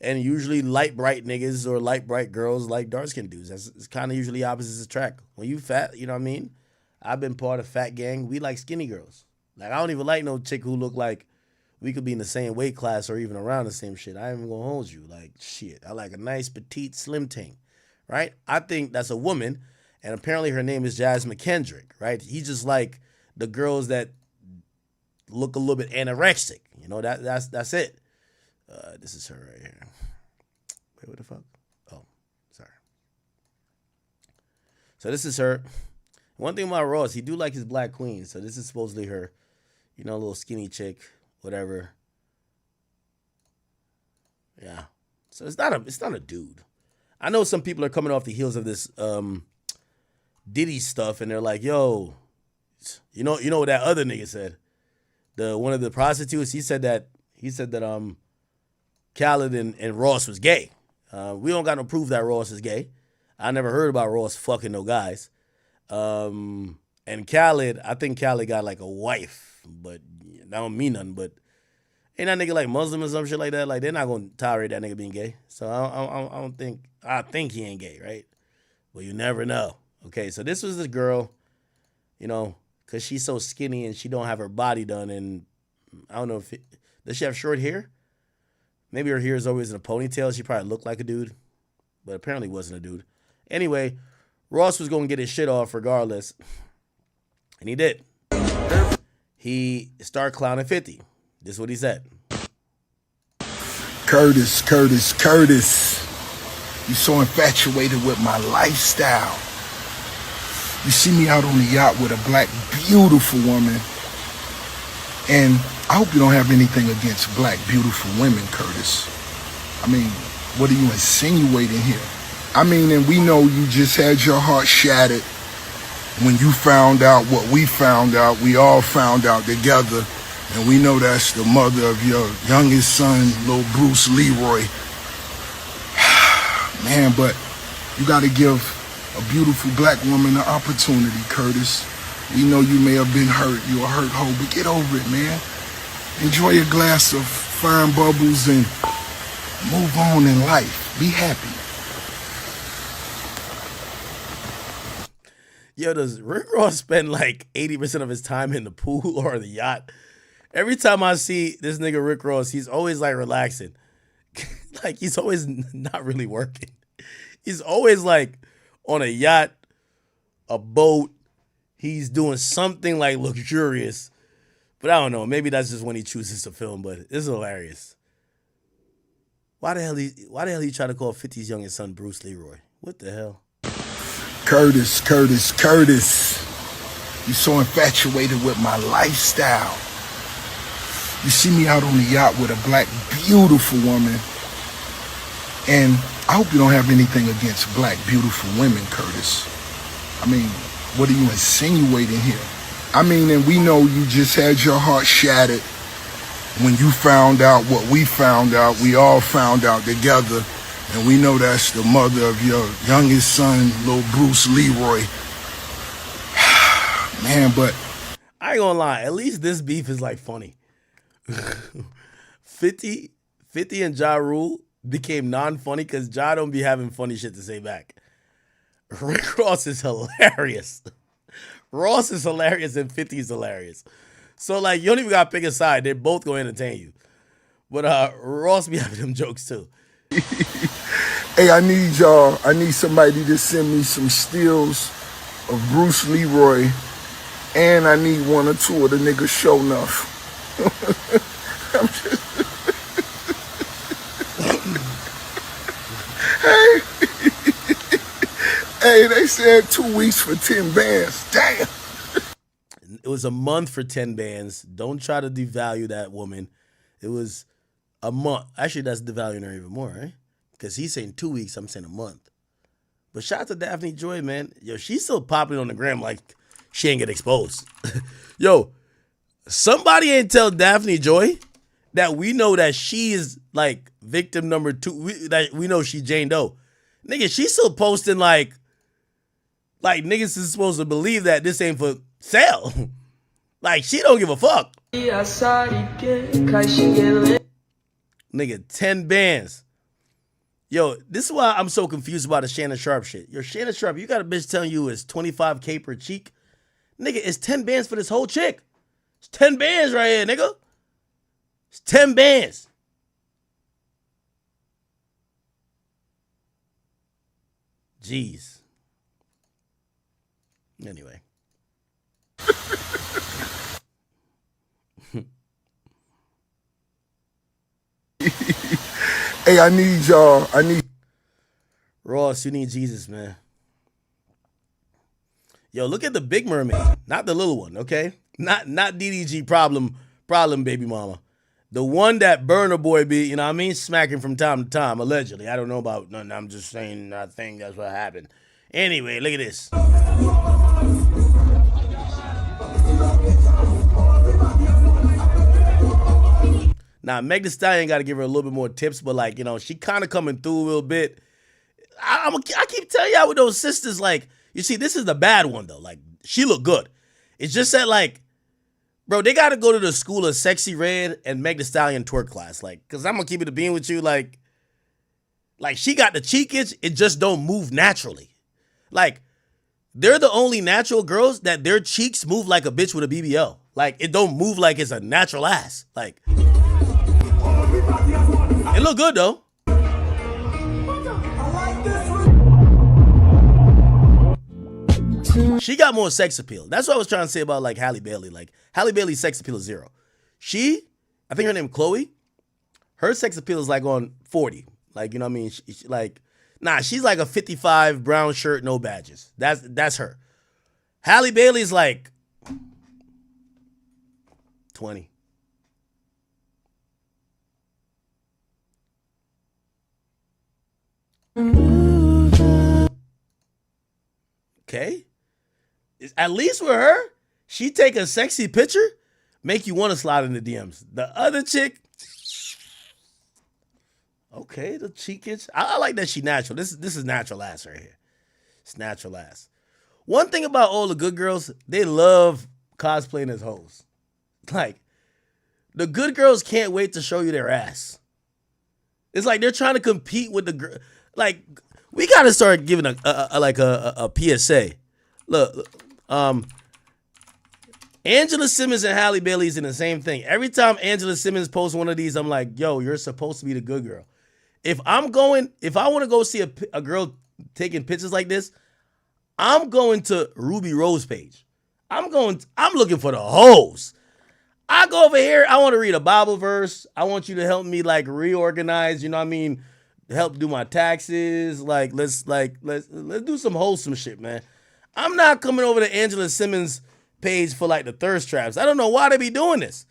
And usually light bright niggas or light bright girls like dark-skinned dudes. That's kind of usually opposites attract. When you fat, you know what I mean? I've been part of fat gang. We like skinny girls. Like I don't even like no chick who look like we could be in the same weight class or even around the same shit. I ain't even gonna hold you. Like shit. I like a nice petite slim thing. Right? I think that's a woman, and apparently her name is Jasmine Kendrick, right? He's just like the girls that look a little bit anorexic. You know, that's it. This is her right here. Wait, what the fuck? Oh, sorry. So this is her. One thing about Ross, he do like his black queen. So this is supposedly her, you know, little skinny chick, whatever. Yeah. So it's not a dude. I know some people are coming off the heels of this Diddy stuff, and they're like, "Yo, you know what that other nigga said? One of the prostitutes. He said that Khaled and Ross was gay. We don't got no proof that Ross is gay. I never heard about Ross fucking no guys. And Khaled, I think Khaled got like a wife, but that don't mean nothing. But ain't that nigga like Muslim or some shit like that? Like they're not gonna tolerate that nigga being gay. So I don't think. I think he ain't gay, right? Well, you never know. Okay, so this was this girl, you know, because she's so skinny and she don't have her body done. And I don't know does she have short hair? Maybe her hair is always in a ponytail. She probably looked like a dude, but apparently wasn't a dude. Anyway, Ross was going to get his shit off regardless, and he did. He started clowning 50. This is what he said. Curtis. You so infatuated with my lifestyle. You see me out on the yacht with a black, beautiful woman. And I hope you don't have anything against black, beautiful women, Curtis. I mean, what are you insinuating here? I mean, and we know you just had your heart shattered when you found out what we found out. We all found out together. And we know that's the mother of your youngest son, little Bruce Leroy. Man, but you got to give a beautiful black woman the opportunity, Curtis. We know you may have been hurt. You're a hurt hoe, but get over it, man. Enjoy a glass of fine bubbles and move on in life. Be happy. Yo, does Rick Ross spend like 80% of his time in the pool or the yacht? Every time I see this nigga Rick Ross, he's always like relaxing. Like he's always not really working. He's always like on a yacht, a boat, he's doing something like luxurious. But I don't know. Maybe that's just when he chooses to film, but it's hilarious. Why the hell he try to call 50's youngest son Bruce Leroy? What the hell? Curtis. You're so infatuated with my lifestyle. You see me out on the yacht with a black, beautiful woman. And I hope you don't have anything against black, beautiful women, Curtis. I mean, what are you insinuating here? I mean, and we know you just had your heart shattered when you found out what we found out. We all found out together. And we know that's the mother of your youngest son, little Bruce Leroy. Man, but I ain't gonna lie. At least this beef is like funny. 50 and Ja Rule became non-funny because Ja don't be having funny shit to say back. Rick Ross is hilarious. Ross is hilarious and 50 is hilarious. So, like, you don't even gotta pick a side. They're both gonna entertain you. But Ross be having them jokes too. Hey, I need somebody to send me some stills of Bruce Leroy, and I need one or two of the niggas show enough. Hey, they said 2 weeks for 10 bands. Damn. It was a month for 10 bands. Don't try to devalue that woman. It was a month. Actually, that's devaluing her even more, right? Because he's saying 2 weeks, I'm saying a month. But shout out to Daphne Joy, man. Yo, she's still popping on the gram like she ain't get exposed. Yo, somebody ain't tell Daphne Joy that we know that she is like victim number 2. That we know she Jane Doe. Nigga, she's still posting like niggas is supposed to believe that this ain't for sale. Like, she don't give a fuck. Nigga, 10 bands. Yo, this is why I'm so confused about the Shannon Sharp shit. Yo, Shannon Sharp, you got a bitch telling you it's $25K per cheek. Nigga, it's 10 bands for this whole chick. It's 10 bands right here, nigga. It's 10 bands. Jeez. Anyway. Hey, I need Ross, you need Jesus, man. Yo, look at the big mermaid, not the little one, okay? Not DDG problem baby mama. The one that Burner Boy be, you know what I mean, smacking from time to time, allegedly. I don't know about nothing. I'm just saying I think that's what happened. Anyway, look at this. Now, Meg Thee Stallion got to give her a little bit more tips, but, like, you know, she kind of coming through a little bit. I keep telling y'all with those sisters, like, you see, this is the bad one, though. Like, she look good. It's just that, like, bro, they got to go to the school of Sexy Red and Meg Thee Stallion twerk class. Like, because I'm going to keep it a bean with you. Like, she got the cheekage. It just don't move naturally. Like, they're the only natural girls that their cheeks move like a bitch with a BBL. Like, it don't move like it's a natural ass. Like, it look good, though. She got more sex appeal. That's what I was trying to say about, like, Halle Bailey. Like, Halle Bailey's sex appeal is 0. I think her name Chloe, her sex appeal is, like, on 40. Like, you know what I mean? She's like a 55, brown shirt, no badges. That's her. Halle Bailey's, like, 20. Okay. At least with her, she take a sexy picture, make you want to slide in the DMs. The other chick, okay, the cheekage. I like that she natural. This is natural ass right here. It's natural ass. One thing about all the good girls, they love cosplaying as hoes. Like, the good girls can't wait to show you their ass. It's like they're trying to compete with the girl. Like, we got to start giving a PSA. Look, Angela Simmons and Halle Bailey's in the same thing. Every time Angela Simmons posts one of these, I'm like, yo, you're supposed to be the good girl. If I want to go see a girl taking pictures like this, I'm going to Ruby Rose page. I'm looking for the hoes. I go over here, I want to read a Bible verse. I want you to help me like reorganize, you know what I mean? Help do my taxes. Like, let's do some wholesome shit, man. I'm not coming over to Angela Simmons' page for like the thirst traps. I don't know why they be doing this.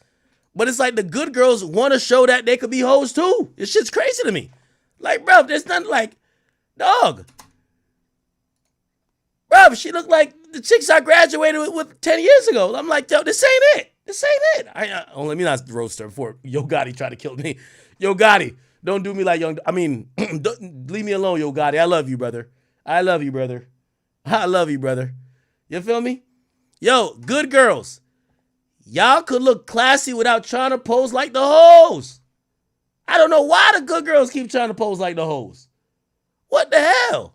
But it's like the good girls want to show that they could be hoes too. This shit's crazy to me. Like, bro, there's nothing like, dog. Bro, she looked like the chicks I graduated with 10 years ago. I'm like, yo, this ain't it. This ain't it. Let me not roast her before Yo Gotti tried to kill me. Yo Gotti, don't do me like leave me alone, Yo Gotti. I love you, brother. I love you, brother. I love you, brother. You feel me? Yo, good girls. Y'all could look classy without trying to pose like the hoes. I don't know why the good girls keep trying to pose like the hoes. What the hell?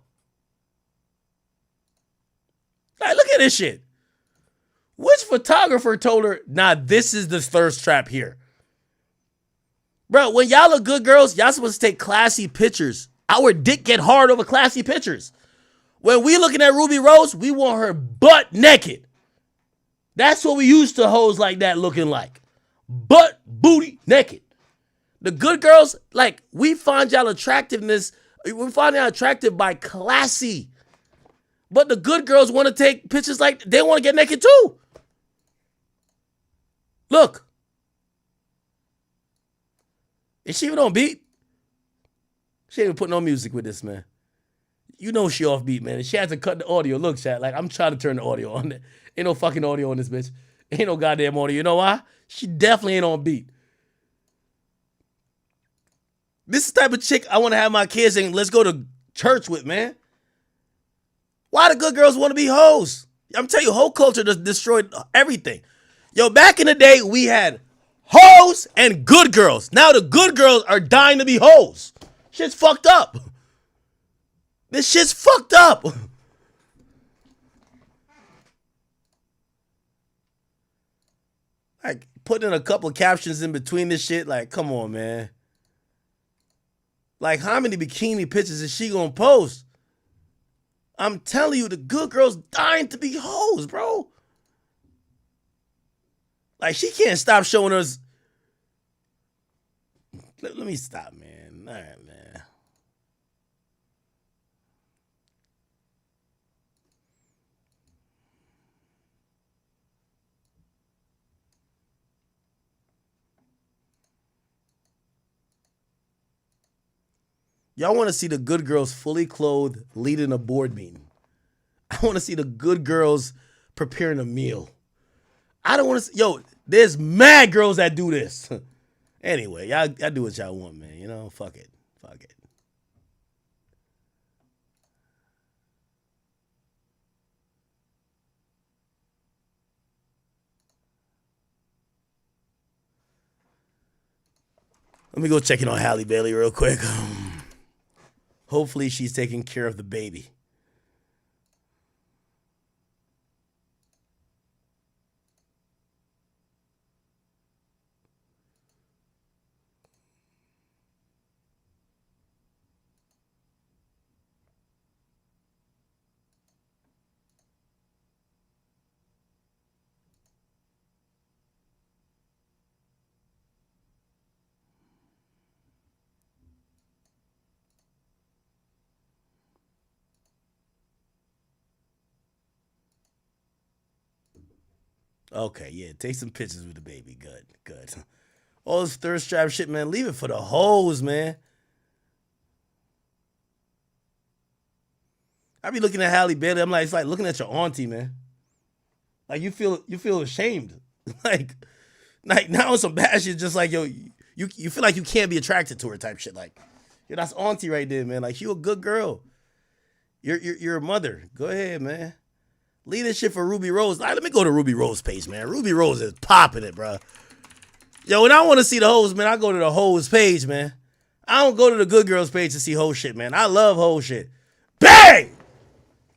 Like, look at this shit. Which photographer told her, nah, this is the thirst trap here? Bro, when y'all look good girls, y'all supposed to take classy pictures. Our dick get hard over classy pictures. When we looking at Ruby Rose, we want her butt naked. That's what we used to hoes like that looking like. Butt, booty, naked. The good girls, like, we find y'all attractiveness. We find y'all attractive by classy. But the good girls want to take pictures like they want to get naked too. Look. Is she even on beat? She ain't even putting no music with this, man. You know she off beat, man. She has to cut the audio. Look, chat, like I'm trying to turn the audio on. Ain't no fucking audio on this bitch. Ain't no goddamn audio. You know why? She definitely ain't on beat. This is the type of chick I want to have my kids and let's go to church with, man. Why the good girls want to be hoes? I'm telling you, hoe culture just destroyed everything. Yo, back in the day, we had hoes and good girls. Now the good girls are dying to be hoes. Shit's fucked up. This shit's fucked up. Like, putting a couple of captions in between this shit, like, come on, man. Like, how many bikini pictures is she gonna post? I'm telling you, the good girl's dying to be hoes, bro. Like, she can't stop showing us. Let me stop, man. All right, man. Y'all want to see the good girls fully clothed leading a board meeting. I want to see the good girls preparing a meal. I don't want to see, yo, there's mad girls that do this. Anyway, y'all do what y'all want, man. You know, fuck it. Fuck it. Let me go check in on Halle Bailey real quick. Hopefully she's taking care of the baby. Okay, yeah, take some pictures with the baby. Good, good. All this thirst trap shit, man, leave it for the hoes, man. I be looking at Halle Bailey, I'm like, it's like looking at your auntie, man. Like, you feel ashamed. like now some bad shit, just like, yo, you feel like you can't be attracted to her type shit. Like, yo, that's auntie right there, man. Like, you a good girl. You're a mother. Go ahead, man. Leave this shit for Ruby Rose. All right, let me go to Ruby Rose page, man. Ruby Rose is popping it, bro. Yo, when I want to see the hoes, man, I go to the hoes page, man. I don't go to the good girls page to see hoe shit, man. I love hoe shit. Bang!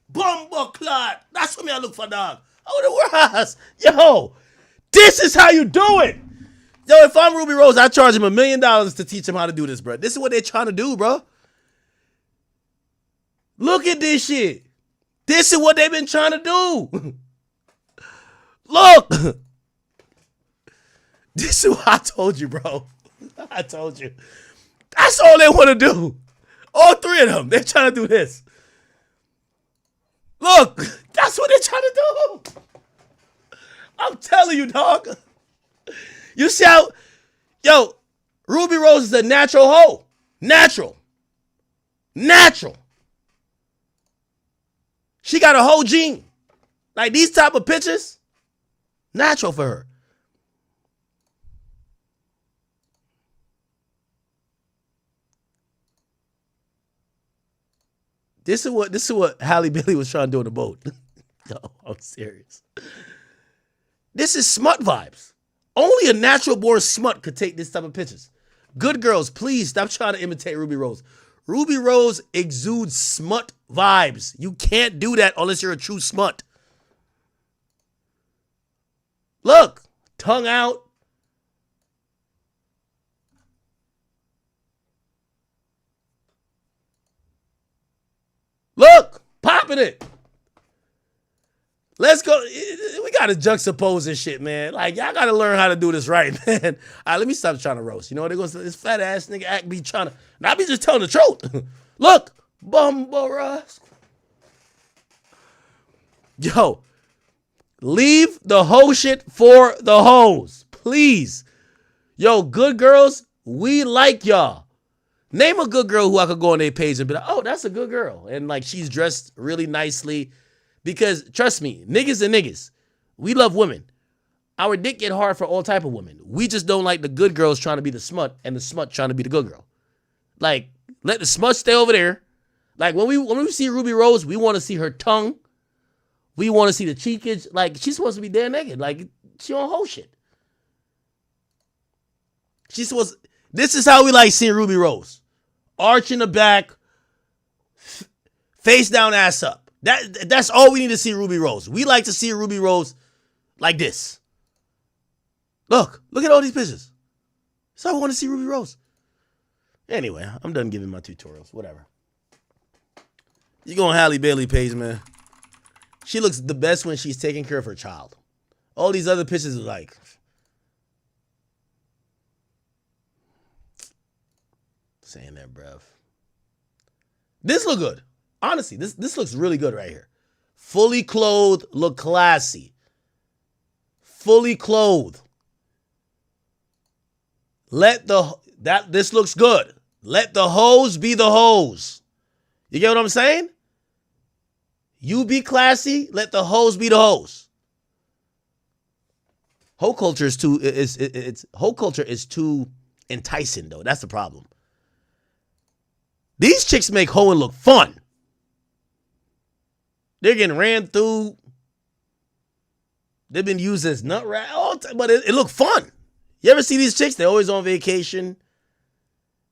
Bumbo clot. That's what me I look for, dog. Oh, the worst. Yo, this is how you do it. Yo, if I'm Ruby Rose, I charge him $1 million to teach him how to do this, bro. This is what they're trying to do, bro. Look at this shit. This is what they've been trying to do. Look. This is what I told you, bro. I told you. That's all they want to do. All three of them. They're trying to do this. Look. That's what they're trying to do. I'm telling you, dog. You see how, yo, Ruby Rose is a natural hoe. Natural. She got a whole gene. Like these type of pictures, natural for her. This is what Halle Bailey was trying to do on the boat. No, I'm serious. This is smut vibes. Only a natural born smut could take this type of pictures. Good girls, please stop trying to imitate Ruby Rose. Ruby Rose exudes smut vibes. You can't do that unless you're a true smut. Look, tongue out. Look, popping it. Let's go. We got to juxtapose this shit, man. Like, y'all got to learn how to do this right, man. All right, let me stop trying to roast. You know what they go, this fat ass nigga act be trying to, not be just telling the truth. Look, Bumbo Ross. Yo, leave the hoe shit for the hoes, please. Yo, good girls, we like y'all. Name a good girl who I could go on their page and be like, oh, that's a good girl. And like, she's dressed really nicely. Because trust me, niggas and niggas, we love women. Our dick get hard for all type of women. We just don't like the good girls trying to be the smut and the smut trying to be the good girl. Like, let the smut stay over there. Like, when we see Ruby Rose, we want to see her tongue. We want to see the cheekage. Like, she's supposed to be dead naked. Like, she on whole shit. This is how we like seeing Ruby Rose. Arch in the back, face down, ass up. That's all we need to see Ruby Rose. We like to see Ruby Rose like this. Look at all these pictures. So I want to see Ruby Rose. Anyway, I'm done giving my tutorials. Whatever. You go on Halle Bailey page, man. She looks the best when she's taking care of her child. All these other pictures are like, saying that, bruv. This look good. Honestly, this looks really good right here. Fully clothed, look classy. Fully clothed. This looks good. Let the hoes be the hoes. You get what I'm saying? You be classy, let the hoes be the hoes. Hoe culture is too enticing though. That's the problem. These chicks make hoeing look fun. They're getting ran through. They've been used as nut rat all the time, but it look fun. You ever see these chicks? They're always on vacation.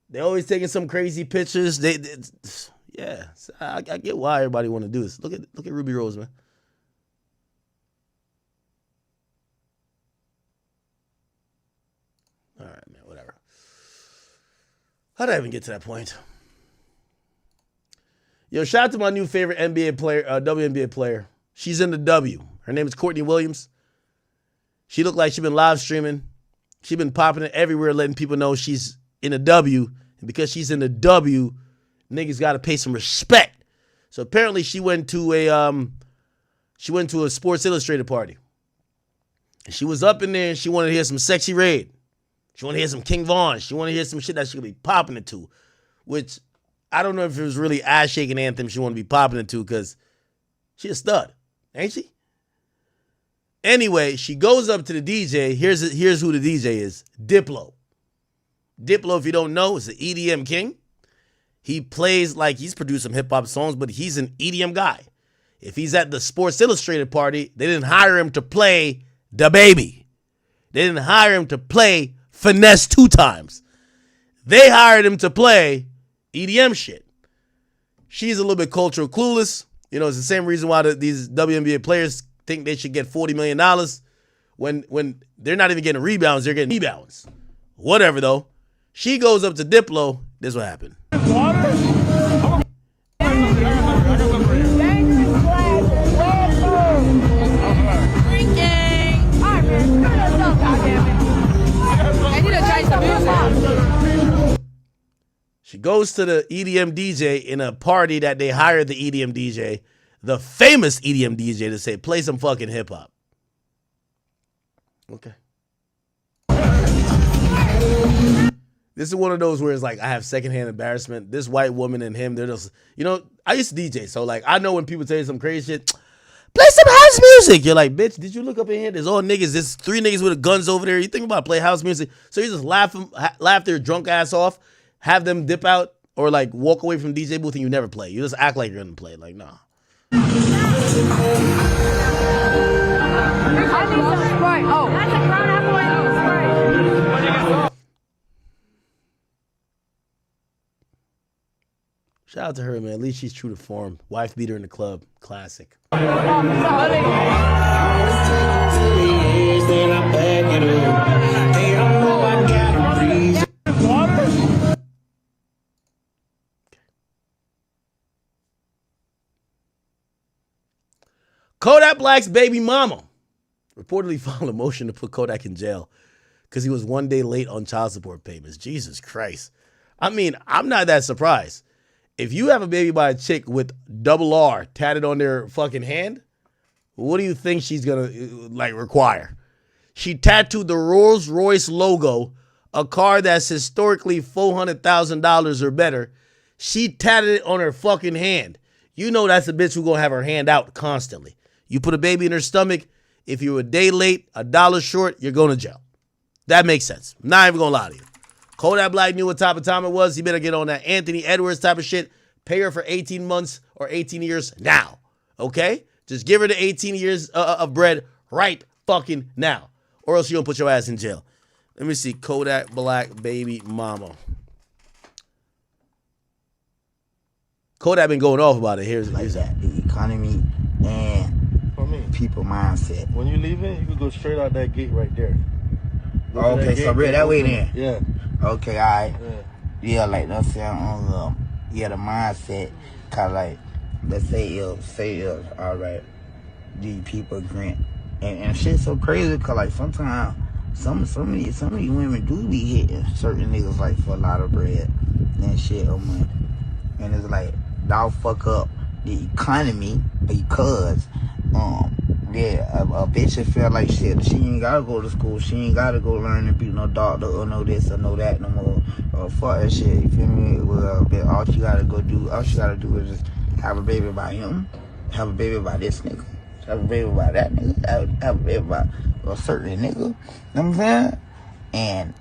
They're always taking some crazy pictures. Yeah, I get why everybody want to do this. Look at Ruby Rose, man. All right, man, whatever. How did I even get to that point? Yo, shout out to my new favorite NBA player, WNBA player. She's in the W. Her name is Courtney Williams. She looked like she's been live streaming. She's been popping it everywhere, letting people know she's in the W. And because she's in the W, niggas got to pay some respect. So apparently she went to a Sports Illustrated party. And she was up in there and she wanted to hear some Sexy Red. She wanted to hear some King Von. She wanted to hear some shit that she could be popping it to, which I don't know if it was really ass-shaking anthem she wanted to be popping it to because she a stud, ain't she? Anyway, she goes up to the DJ. Here's who the DJ is. Diplo. Diplo, if you don't know, is the EDM king. He plays like he's produced some hip-hop songs, but he's an EDM guy. If he's at the Sports Illustrated party, they didn't hire him to play Da Baby. They didn't hire him to play Finesse 2 times. They hired him to play EDM shit. She's a little bit cultural clueless. You know, it's the same reason why these WNBA players think they should get $40 million when they're not even getting rebounds, they're getting rebounds. Whatever, though. She goes up to Diplo. This is what happened. She goes to the EDM DJ in a party that they hired the EDM DJ, the famous EDM DJ, to say, play some fucking hip hop. Okay. This is one of those where it's like I have secondhand embarrassment. This white woman and him, they're just, you know, I used to DJ, so like I know when people tell you some crazy shit, play some house music. You're like, bitch, did you look up in here? There's all niggas. There's 3 niggas with guns over there. You think about play house music. So you just laugh their drunk ass off, have them dip out, or like walk away from DJ booth and you never play. You just act like you're gonna play. Like, nah. I need some Sprite. Oh, that's a grown apple and Sprite. Shout out to her, man. At least she's true to form. Wife beater in the club. Classic. Kodak Black's baby mama reportedly filed a motion to put Kodak in jail because he was 1 day late on child support payments. Jesus Christ. I mean, I'm not that surprised. If you have a baby by a chick with double R tatted on their fucking hand, what do you think she's gonna like require? She tattooed the Rolls Royce logo, a car that's historically $400,000 or better. She tatted it on her fucking hand. You know that's a bitch who gonna have her hand out constantly. You put a baby in her stomach, if you're a day late, $1 short, you're going to jail. That makes sense. I'm not even gonna lie to you. Kodak Black knew what type of time it was. He better get on that Anthony Edwards type of shit. Pay her for 18 months or 18 years now. Okay? Just give her the 18 years of bread right fucking now. Or else you don't put your ass in jail. Let me see. Kodak Black baby mama. Kodak been going off about it. Here's that. The economy and people mindset. When you leaving, you can go straight out that gate right there. Okay, so real that way then. Yeah. Okay, all right. Yeah, like that's saying the mindset, kind of like, let's say all right, these people grant, and shit's so crazy, cause like sometimes some of these women do be hitting certain niggas like for a lot of bread and shit or money, and it's like y'all fuck up the economy because a bitch that feel like shit. She ain't gotta go to school. She ain't gotta go learn to be no doctor or no this or no that no more. Or fuck that shit. You feel me? Well, all she gotta do is just have a baby by him, have a baby by this nigga, have a baby by that nigga, have a baby by a certain nigga. You know what I'm saying? And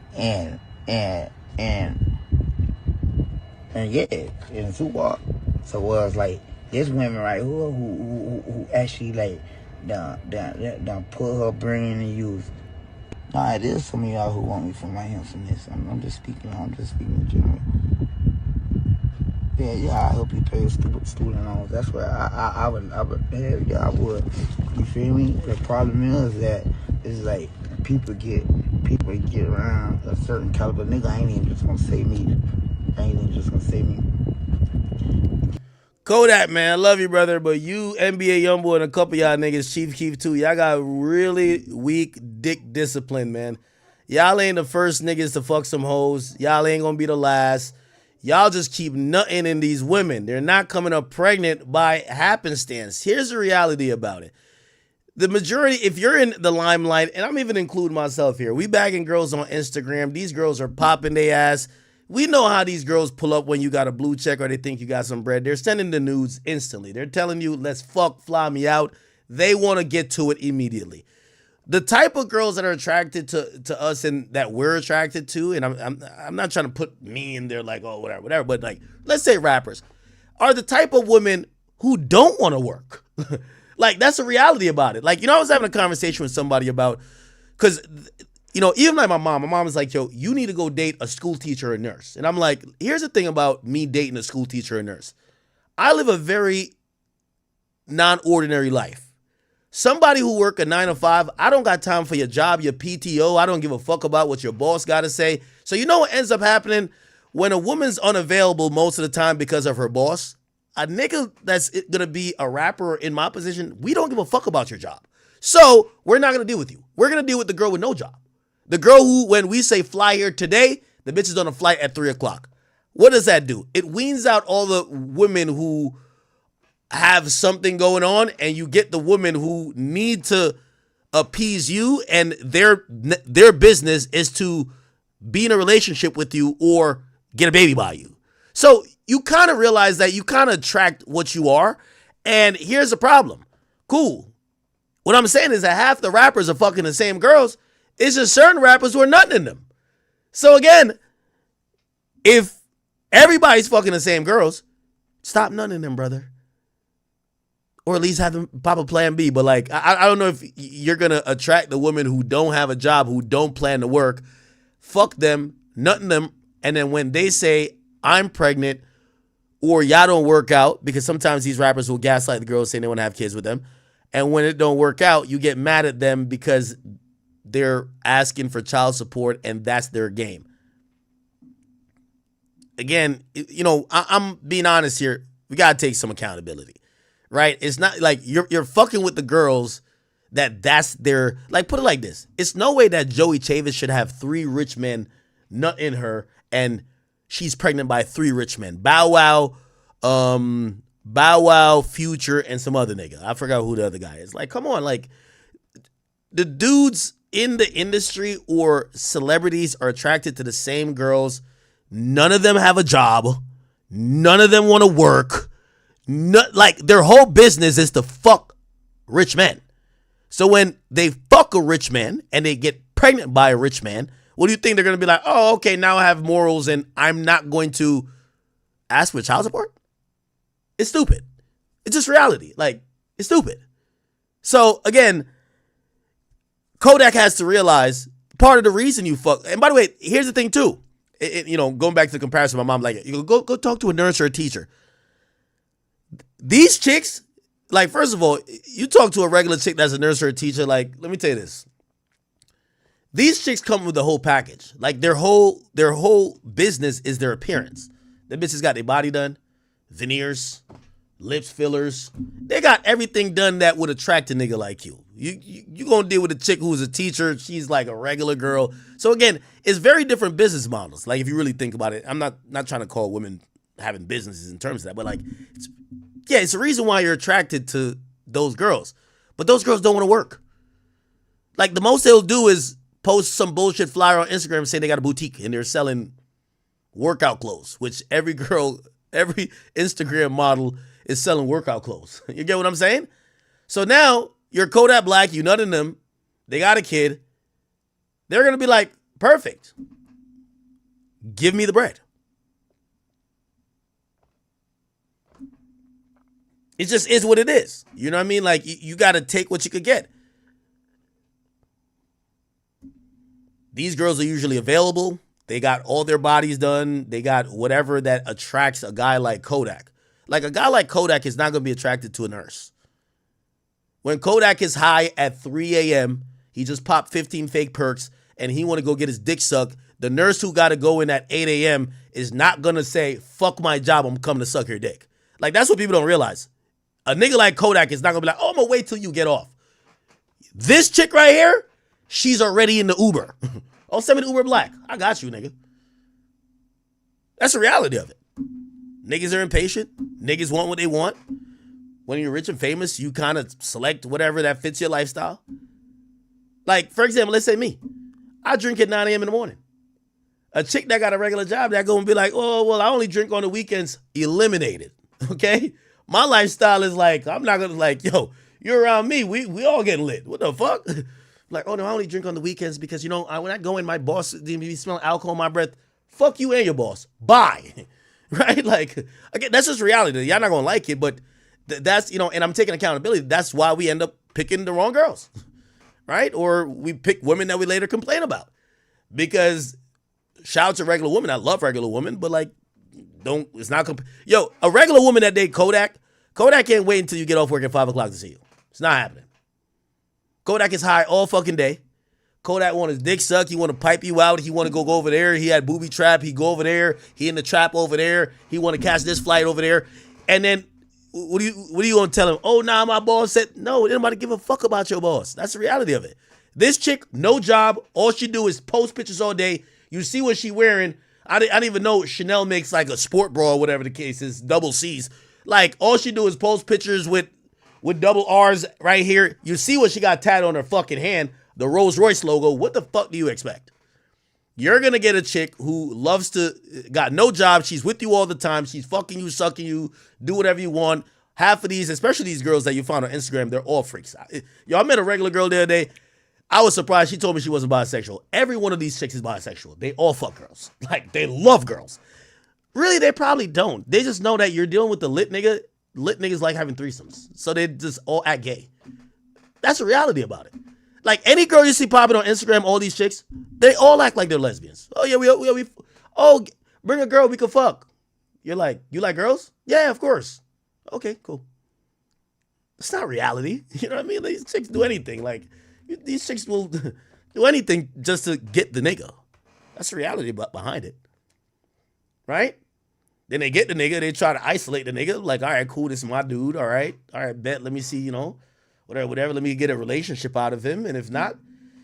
yeah, and so what? So it was like this women right who actually like done put her brain in use. Nah, it is some of y'all who want me for my handsomeness. I'm just speaking in general. Yeah, I hope you pay student loans. That's what I would, hell yeah, I would. You feel me? The problem is that it's like people get around a certain caliber. Nigga, I ain't even just gonna say me. Kodak, man, I love you, brother, but you, NBA YoungBoy, and a couple of y'all niggas, Chief Keef too, y'all got really weak dick discipline, man. Y'all ain't the first niggas to fuck some hoes. Y'all ain't gonna be the last. Y'all just keep nutting in these women. They're not coming up pregnant by happenstance. Here's the reality about it. The majority, if you're in the limelight, and I'm even including myself here, we bagging girls on Instagram. These girls are popping their ass. We know how these girls pull up when you got a blue check or they think you got some bread. They're sending the nudes instantly. They're telling you, let's fly me out. They want to get to it immediately. The type of girls that are attracted to us and that we're attracted to, and I'm not trying to put me in there like, oh, whatever, but like, let's say rappers, are the type of women who don't want to work. Like, that's the reality about it. Like, I was having a conversation with somebody about, because, even like my mom is like, yo, you need to go date a school teacher or a nurse. And I'm like, here's the thing about me dating a school teacher or nurse. I live a very non-ordinary life. Somebody who work a 9 to 5, I don't got time for your job, your PTO. I don't give a fuck about what your boss got to say. So you know what ends up happening? When a woman's unavailable most of the time because of her boss, a nigga that's going to be a rapper in my position, we don't give a fuck about your job. So we're not going to deal with you. We're going to deal with the girl with no job. The girl who, when we say fly here today, The bitch is on a flight at 3 o'clock. What does that do? It weans out all the women who have something going on, and you get the women who need to appease you, and their business is to be in a relationship with you or get a baby by you. So you kind of realize that you kind of attract what you are. And here's the problem. Cool. What I'm saying is that half the rappers are fucking the same girls. It's just certain rappers who are nothing in them. So again, if everybody's fucking the same girls, stop nutting them, brother. Or at least have them pop a plan B. But like, I don't know if you're going to attract the women who don't have a job, who don't plan to work. Fuck them, nutting them. And then when they say, I'm pregnant, or y'all don't work out, because sometimes these rappers will gaslight the girls saying they want to have kids with them. And when it don't work out, you get mad at them because they're asking for child support and that's their game. Again, you know, I'm being honest here. We got to take some accountability, right? It's not like you're fucking with the girls that's their, like, put it like this. It's no way that Joey Chavis should have 3 rich men nut in her and she's pregnant by 3 rich men. Bow Wow, Future, and some other nigga. I forgot who the other guy is. Like, come on. Like, the dudes in the industry or celebrities are attracted to the same girls. None of them have a job. None of them want to work. Like, their whole business is to fuck rich men. So when they fuck a rich man and they get pregnant by a rich man, what do you think they're going to be like? Oh, okay, now I have morals and I'm not going to ask for child support? It's stupid. It's just reality. Like, it's stupid. So again, Kodak has to realize part of the reason you fuck. And by the way, here's the thing too. You know, going back to the comparison, my mom, like, you go talk to a nurse or a teacher. These chicks, like, first of all, you talk to a regular chick that's a nurse or a teacher, like, let me tell you this. These chicks come with the whole package. Like, their whole business is their appearance. The bitches got their body done, veneers, lips fillers. They got everything done that would attract a nigga like you. You gonna deal with a chick who's a teacher. She's like a regular girl. So again, it's very different business models. Like, if you really think about it, I'm not trying to call women having businesses in terms of that, but like, it's a reason why you're attracted to those girls. But those girls don't want to work. Like, the most they'll do is post some bullshit flyer on Instagram saying they got a boutique and they're selling workout clothes, which every Instagram model is selling workout clothes. You get what I'm saying? So now you're Kodak Black, you nutting them, they got a kid. They're going to be like, perfect. Give me the bread. It just is what it is. You know what I mean? Like, you got to take what you could get. These girls are usually available. They got all their bodies done. They got whatever that attracts a guy like Kodak. Like, a guy like Kodak is not going to be attracted to a nurse. When Kodak is high at 3 a.m., he just popped 15 fake perks, and he want to go get his dick sucked. The nurse who got to go in at 8 a.m. is not going to say, fuck my job, I'm coming to suck your dick. Like, that's what people don't realize. A nigga like Kodak is not going to be like, oh, I'm going to wait till you get off. This chick right here, she's already in the Uber. Oh, send me the Uber Black. I got you, nigga. That's the reality of it. Niggas are impatient. Niggas want what they want. When you're rich and famous, you kind of select whatever that fits your lifestyle. Like, for example, let's say me. I drink at 9 a.m. in the morning. A chick that got a regular job, that going to be like, oh, well, I only drink on the weekends. Eliminated. Okay? My lifestyle is like, I'm not going to like, yo, you're around me. We all getting lit. What the fuck? Like, oh, no, I only drink on the weekends because, you know, when I go in, my boss be smelling alcohol in my breath. Fuck you and your boss. Bye. Right? Like, again, that's just reality. Y'all not going to like it, but that's, you know, and I'm taking accountability. That's why we end up picking the wrong girls. Right? Or we pick women that we later complain about. Because shout out to regular women. I love regular women, but like, it's not, yo, a regular woman that date Kodak can't wait until you get off work at 5 o'clock to see you. It's not happening. Kodak is high all fucking day. Kodak want his dick sucked. He want to pipe you out. He want to go over there. He had booby trap. He go over there. He in the trap over there. He want to catch this flight over there. And then what are you going to tell him? Oh, nah, my boss said, no, nobody give a fuck about your boss. That's the reality of it. This chick, no job. All she do is post pictures all day. You see what she wearing. I didn't even know Chanel makes like a sport bra or whatever the case is, double C's. Like, all she do is post pictures with double R's right here. You see what she got tatted on her fucking hand, the Rolls Royce logo. What the fuck do you expect? You're going to get a chick who got no job. She's with you all the time. She's fucking you, sucking you, do whatever you want. Half of these, especially these girls that you find on Instagram, they're all freaks. Yo, I met a regular girl the other day. I was surprised. She told me she wasn't bisexual. Every one of these chicks is bisexual. They all fuck girls. Like, they love girls. Really, they probably don't. They just know that you're dealing with the lit nigga. Lit niggas like having threesomes. So they just all act gay. That's the reality about it. Like, any girl you see popping on Instagram, all these chicks, they all act like they're lesbians. Oh, yeah, we bring a girl, we can fuck. You're like, you like girls? Yeah, of course. Okay, cool. It's not reality. You know what I mean? These chicks do anything. Like, these chicks will do anything just to get the nigga. That's the reality behind it. Right? Then they get the nigga, they try to isolate the nigga. Like, all right, cool, this is my dude. All right, bet. Let me see, whatever. Let me get a relationship out of him. And if not,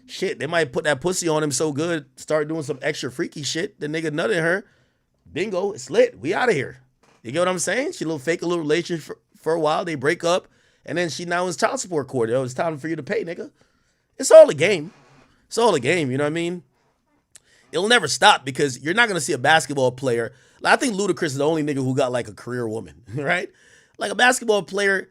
shit, they might put that pussy on him so good, start doing some extra freaky shit. The nigga nutted her. Bingo, it's lit. We out of here. You get what I'm saying? She fake a little relationship for a while. They break up. And then she now is child support court. Yo, it's time for you to pay, nigga. It's all a game. It's all a game, you know what I mean? It'll never stop because you're not going to see a basketball player. Like, I think Ludacris is the only nigga who got like a career woman, right? Like, a basketball player.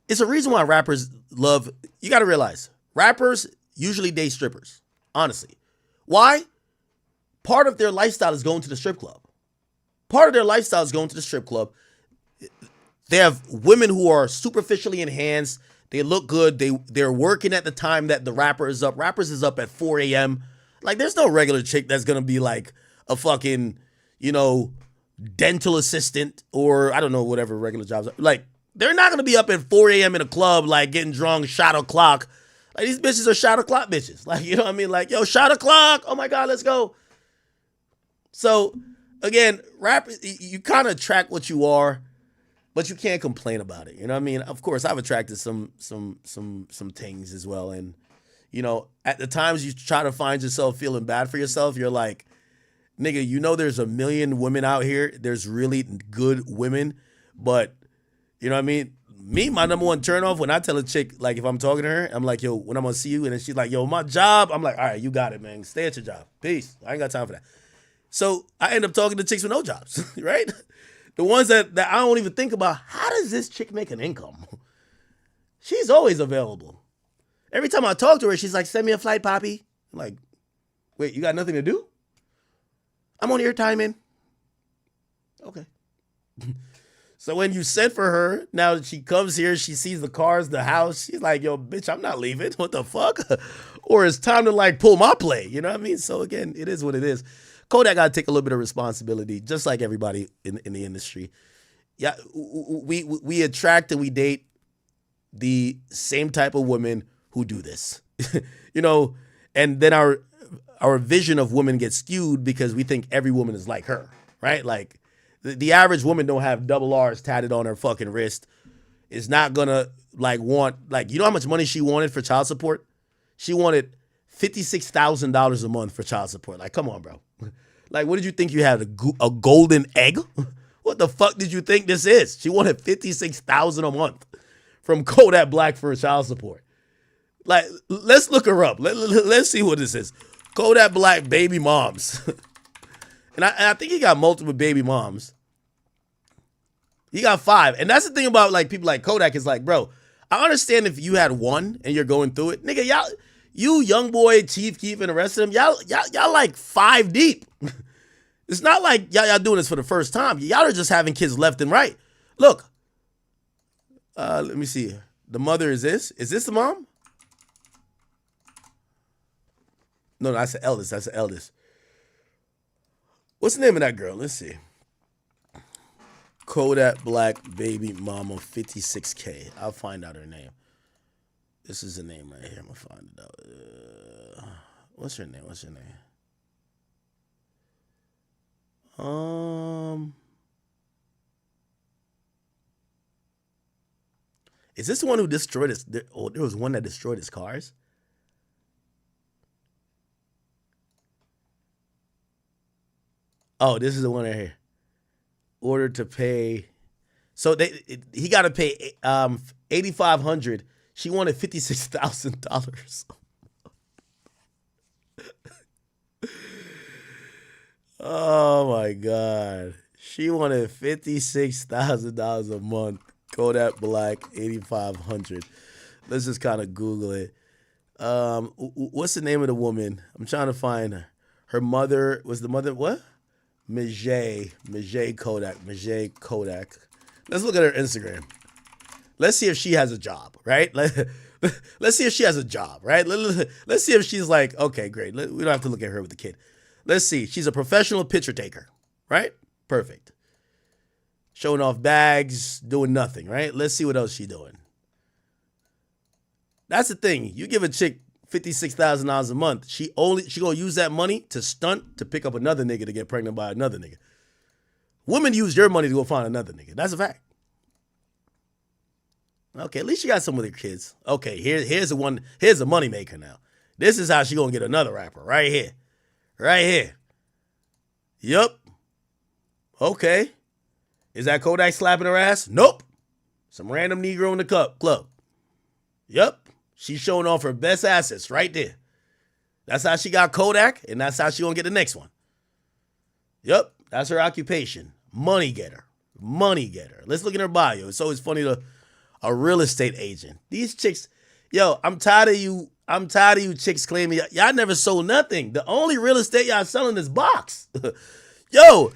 It's a reason why rappers love, you got to realize, rappers usually date strippers, honestly. Why? Part of their lifestyle is going to the strip club. They have women who are superficially enhanced. They look good. They're working at the time that the rapper is up. Rappers is up at 4 a.m. Like, there's no regular chick that's going to be like a fucking, dental assistant or I don't know, whatever regular jobs are. Like, they're not going to be up at 4 a.m. in a club, like, getting drunk, shot o'clock. Like, these bitches are shot o'clock bitches. Like, you know what I mean? Like, yo, shot o'clock. Oh, my God, let's go. So, again, rap, you kind of attract what you are, but you can't complain about it. You know what I mean? Of course, I've attracted some things as well. And, at the times you try to find yourself feeling bad for yourself, you're like, nigga, there's a million women out here. There's really good women, but you know what I mean? Me, my number one turnoff when I tell a chick, like, if I'm talking to her, I'm like, yo, when I'm gonna see you, and then she's like, yo, my job. I'm like, all right, you got it, man. Stay at your job. Peace. I ain't got time for that. So I end up talking to chicks with no jobs, right? The ones that I don't even think about, how does this chick make an income? She's always available. Every time I talk to her, she's like, send me a flight, Poppy. I'm like, wait, you got nothing to do? I'm on your timing. Okay. So when you sent for her, now that she comes here, she sees the cars, the house. She's like, yo, bitch, I'm not leaving. What the fuck? Or it's time to like pull my play. You know what I mean? So again, it is what it is. Kodak got to take a little bit of responsibility, just like everybody in the industry. Yeah, we attract and we date the same type of women who do this. And then our vision of women gets skewed because we think every woman is like her, right? Like, the average woman don't have double R's tatted on her fucking wrist. Is not gonna want how much money she wanted for child support? She wanted $56,000 a month for child support. Like, come on, bro. Like, what did you think you had, a golden egg? What the fuck did you think this is? She wanted $56,000 a month from Kodak Black for child support. Like, let's look her up. Let's see what this is. Kodak Black baby moms. And I think he got multiple baby moms. He got 5. And that's the thing about like people like Kodak is like, bro, I understand if you had 1 and you're going through it. Nigga, you YoungBoy, Chief Keef, and the rest of them, y'all like 5 deep. It's not like y'all doing this for the first time. Y'all are just having kids left and right. Look. Let me see. The mother is this. Is this the mom? No, that's the eldest. That's the eldest. What's the name of that girl? Let's see. Kodak Black baby mama 56K. I'll find out her name. This is the name right here. I'm gonna find it out. What's her name? Is this the one who destroyed his? There was one that destroyed his cars. Oh, this is the one right here. Order to pay. So he got to pay $8,500. She wanted $56,000. Oh my God. She wanted $56,000 a month. Kodak Black, $8,500. Let's just kind of Google it. What's the name of the woman? I'm trying to find her. Her mother was the mother. What? Mijay Kodak. Let's look at her Instagram. Let's see if she has a job, right? Let's see if she has a job, right? Let's see if she's like, okay, great. We don't have to look at her with the kid. Let's see. She's a professional picture taker, right? Perfect. Showing off bags, doing nothing, right? Let's see what else she's doing. That's the thing. You give a chick $56,000 a month, she gonna use that money to stunt to pick up another nigga to get pregnant by another nigga. Women use your money to go find another nigga. That's a fact. Okay, at least she got some with her kids. Okay, here's a money maker now. This is how she gonna get another rapper right here. Right here. Yup. Okay. Is that Kodak slapping her ass? Nope. Some random Negro in the club. Yup. She's showing off her best assets right there. That's how she got Kodak, and that's how she gonna get the next one. Yup. That's her occupation. Money getter. Let's look in her bio. It's always funny to a real estate agent. These chicks, yo, I'm tired of you chicks claiming y'all never sold nothing. The only real estate y'all selling is box. Yo,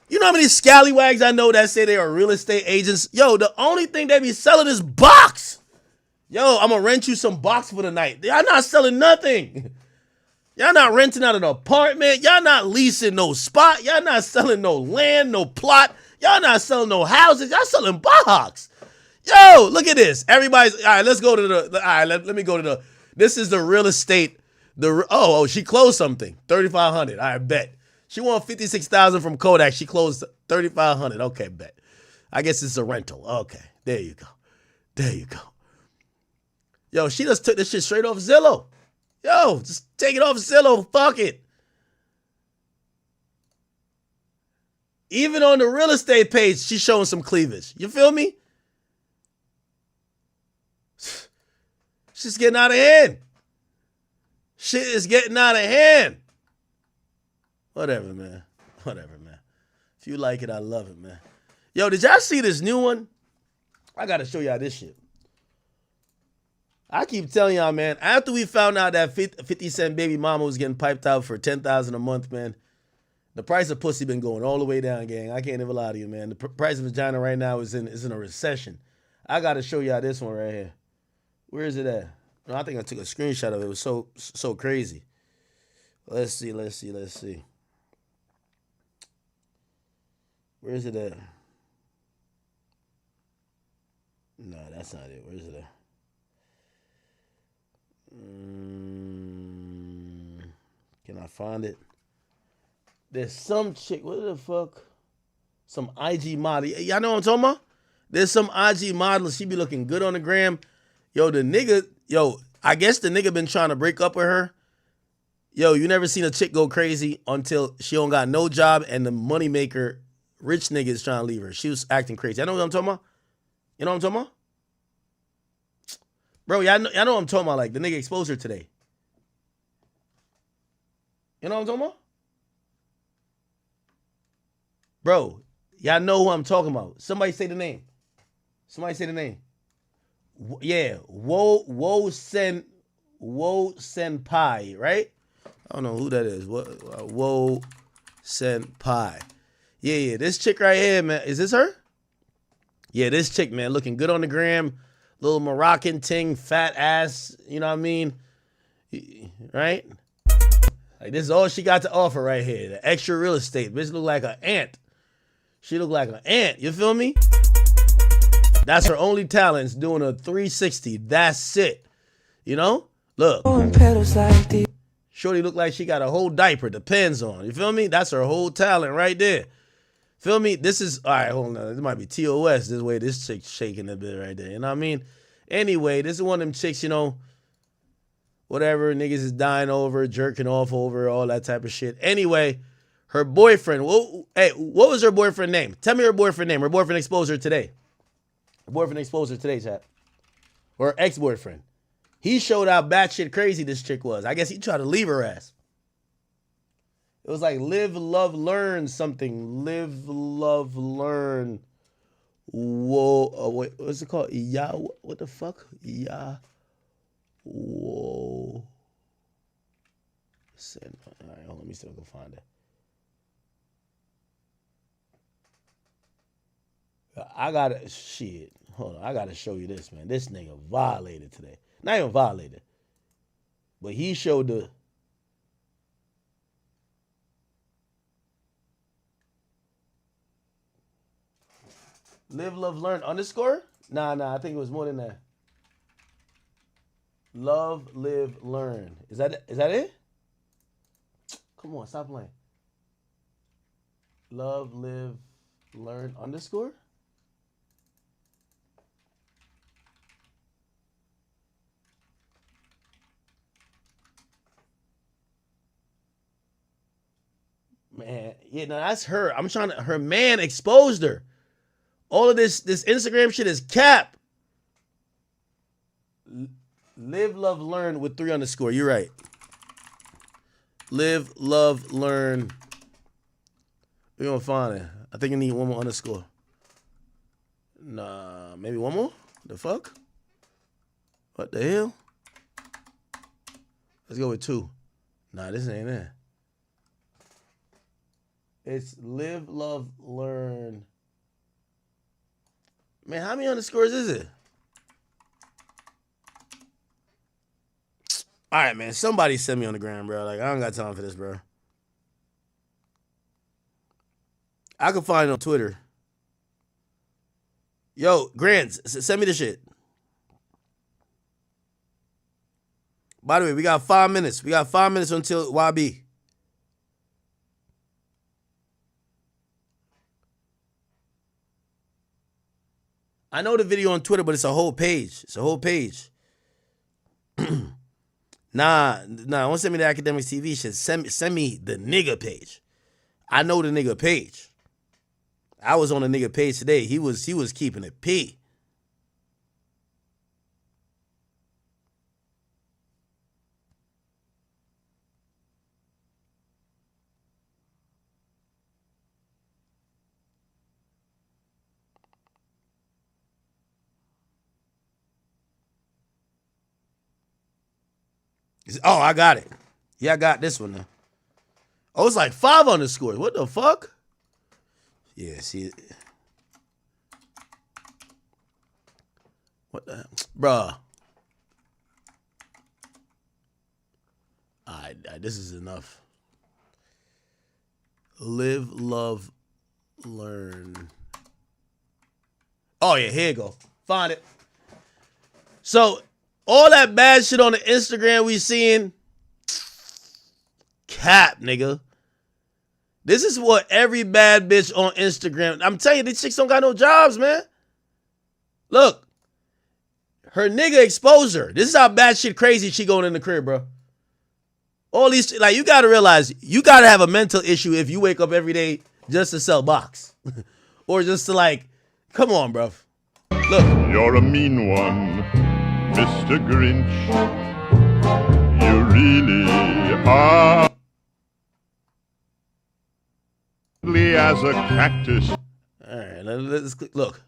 you know how many scallywags I know that say they are real estate agents? Yo, the only thing they be selling is box. Yo, I'm gonna rent you some box for the night. Y'all not selling nothing. Y'all not renting out an apartment. Y'all not leasing no spot. Y'all not selling no land, no plot. Y'all not selling no houses. Y'all selling box. Yo, look at this. Everybody's, all right, let's go to let me go to this is the real estate. She closed something. $3,500. I bet. She won $56,000 from Kodak. She closed $3,500. Okay, bet. I guess it's a rental. Okay, there you go. Yo, she just took this shit straight off Zillow. Yo, just take it off Zillow. Fuck it. Even on the real estate page, she's showing some cleavage. You feel me? She's getting out of hand. Shit is getting out of hand. Whatever, man. If you like it, I love it, man. Yo, did y'all see this new one? I got to show y'all this shit. I keep telling y'all, man, after we found out that 50 Cent baby mama was getting piped out for $10,000 a month, man, the price of pussy been going all the way down, gang. I can't even lie to you, man. The price of vagina right now is in a recession. I got to show y'all this one right here. Where is it at? No, I think I took a screenshot of it. It was so crazy. Let's see. Where is it at? No, that's not it. Where is it at? Can I find it? There's some chick. What the fuck? Some IG model. Y'all know what I'm talking about? There's some IG model. She be looking good on the gram. Yo, I guess the nigga been trying to break up with her. Yo, you never seen a chick go crazy until she don't got no job and the money maker, rich nigga is trying to leave her. She was acting crazy. I know what I'm talking about? You know what I'm talking about? Bro, y'all know what I'm talking about. Like, the nigga exposed her today. You know what I'm talking about? Bro, y'all know who I'm talking about. Somebody say the name. Yeah, Wo Senpai, right? I don't know who that is. Wo Senpai. Yeah, this chick right here, man. Is this her? Yeah, this chick, man, looking good on the gram. Little Moroccan ting, fat ass, you know what I mean? Right? Like, this is all she got to offer right here. The extra real estate. Bitch look like an ant. She look like an ant. You feel me? That's her only talents, doing a 360. That's it. You know? Look. Shorty look like she got a whole diaper, depends on. You feel me? That's her whole talent right there. Feel me? This is, all right, hold on. This might be TOS, this way this chick's shaking a bit right there. You know what I mean? Anyway, this is one of them chicks, you know, whatever, niggas is dying over, jerking off over, all that type of shit. Anyway, Her boyfriend. Hey, what was her boyfriend name? Tell me her boyfriend name. Her boyfriend exposed her today. Her boyfriend exposed her today, chat. Or her ex-boyfriend. He showed how batshit crazy this chick was. I guess he tried to leave her ass. It was like live, love, learn something. Live, love, learn. Whoa. Wait, what's it called? Yeah. What the fuck? Yeah. Whoa. All right, hold on, let me see if I can find it. I gotta, shit. Hold on, I gotta show you this, man. This nigga violated today. Not even violated, but he showed the. Live, love, learn underscore? Nah, I think it was more than that. Love, live, learn. Is that it? Come on, stop playing. Love, live, learn underscore? Man, yeah, no, that's her. I'm trying to, her man exposed her. All of this Instagram shit is cap. Live, love, learn with 3 underscore. You're right. Live, love, learn. We're gonna find it. I think I need one more underscore. Nah, maybe one more? The fuck? What the hell? Let's go with 2. Nah, this ain't it. It's live, love, learn. Man, how many underscores is it? All right, man. Somebody send me on the gram, bro. Like, I don't got time for this, bro. I can find it on Twitter. Yo, Grants, send me the shit. By the way, we got 5 minutes. We got 5 minutes until YB. I know the video on Twitter, but it's a whole page. It's a whole page. Nah, don't send me the Academics TV shit. Send me the nigga page. I know the nigga page. I was on the nigga page today. He was keeping it P. Oh, I got it. Yeah, I got this one now. Oh, it's like 5 underscores. What the fuck? Yeah, see. What the? Bruh. All right, this is enough. Live, love, learn. Oh, yeah, here you go. Find it. So, all that bad shit on the Instagram we seeing, cap, nigga. This is what every bad bitch on Instagram. I'm telling you, these chicks don't got no jobs, man. Look, her nigga exposed her. This is how bad shit crazy she going in the crib, bro. All these, like, you gotta realize, you gotta have a mental issue if you wake up every day just to sell box. Or just to, like, come on, bro. Look. You're a mean one, Mr. Grinch. You really are. As a cactus. All right, let's look.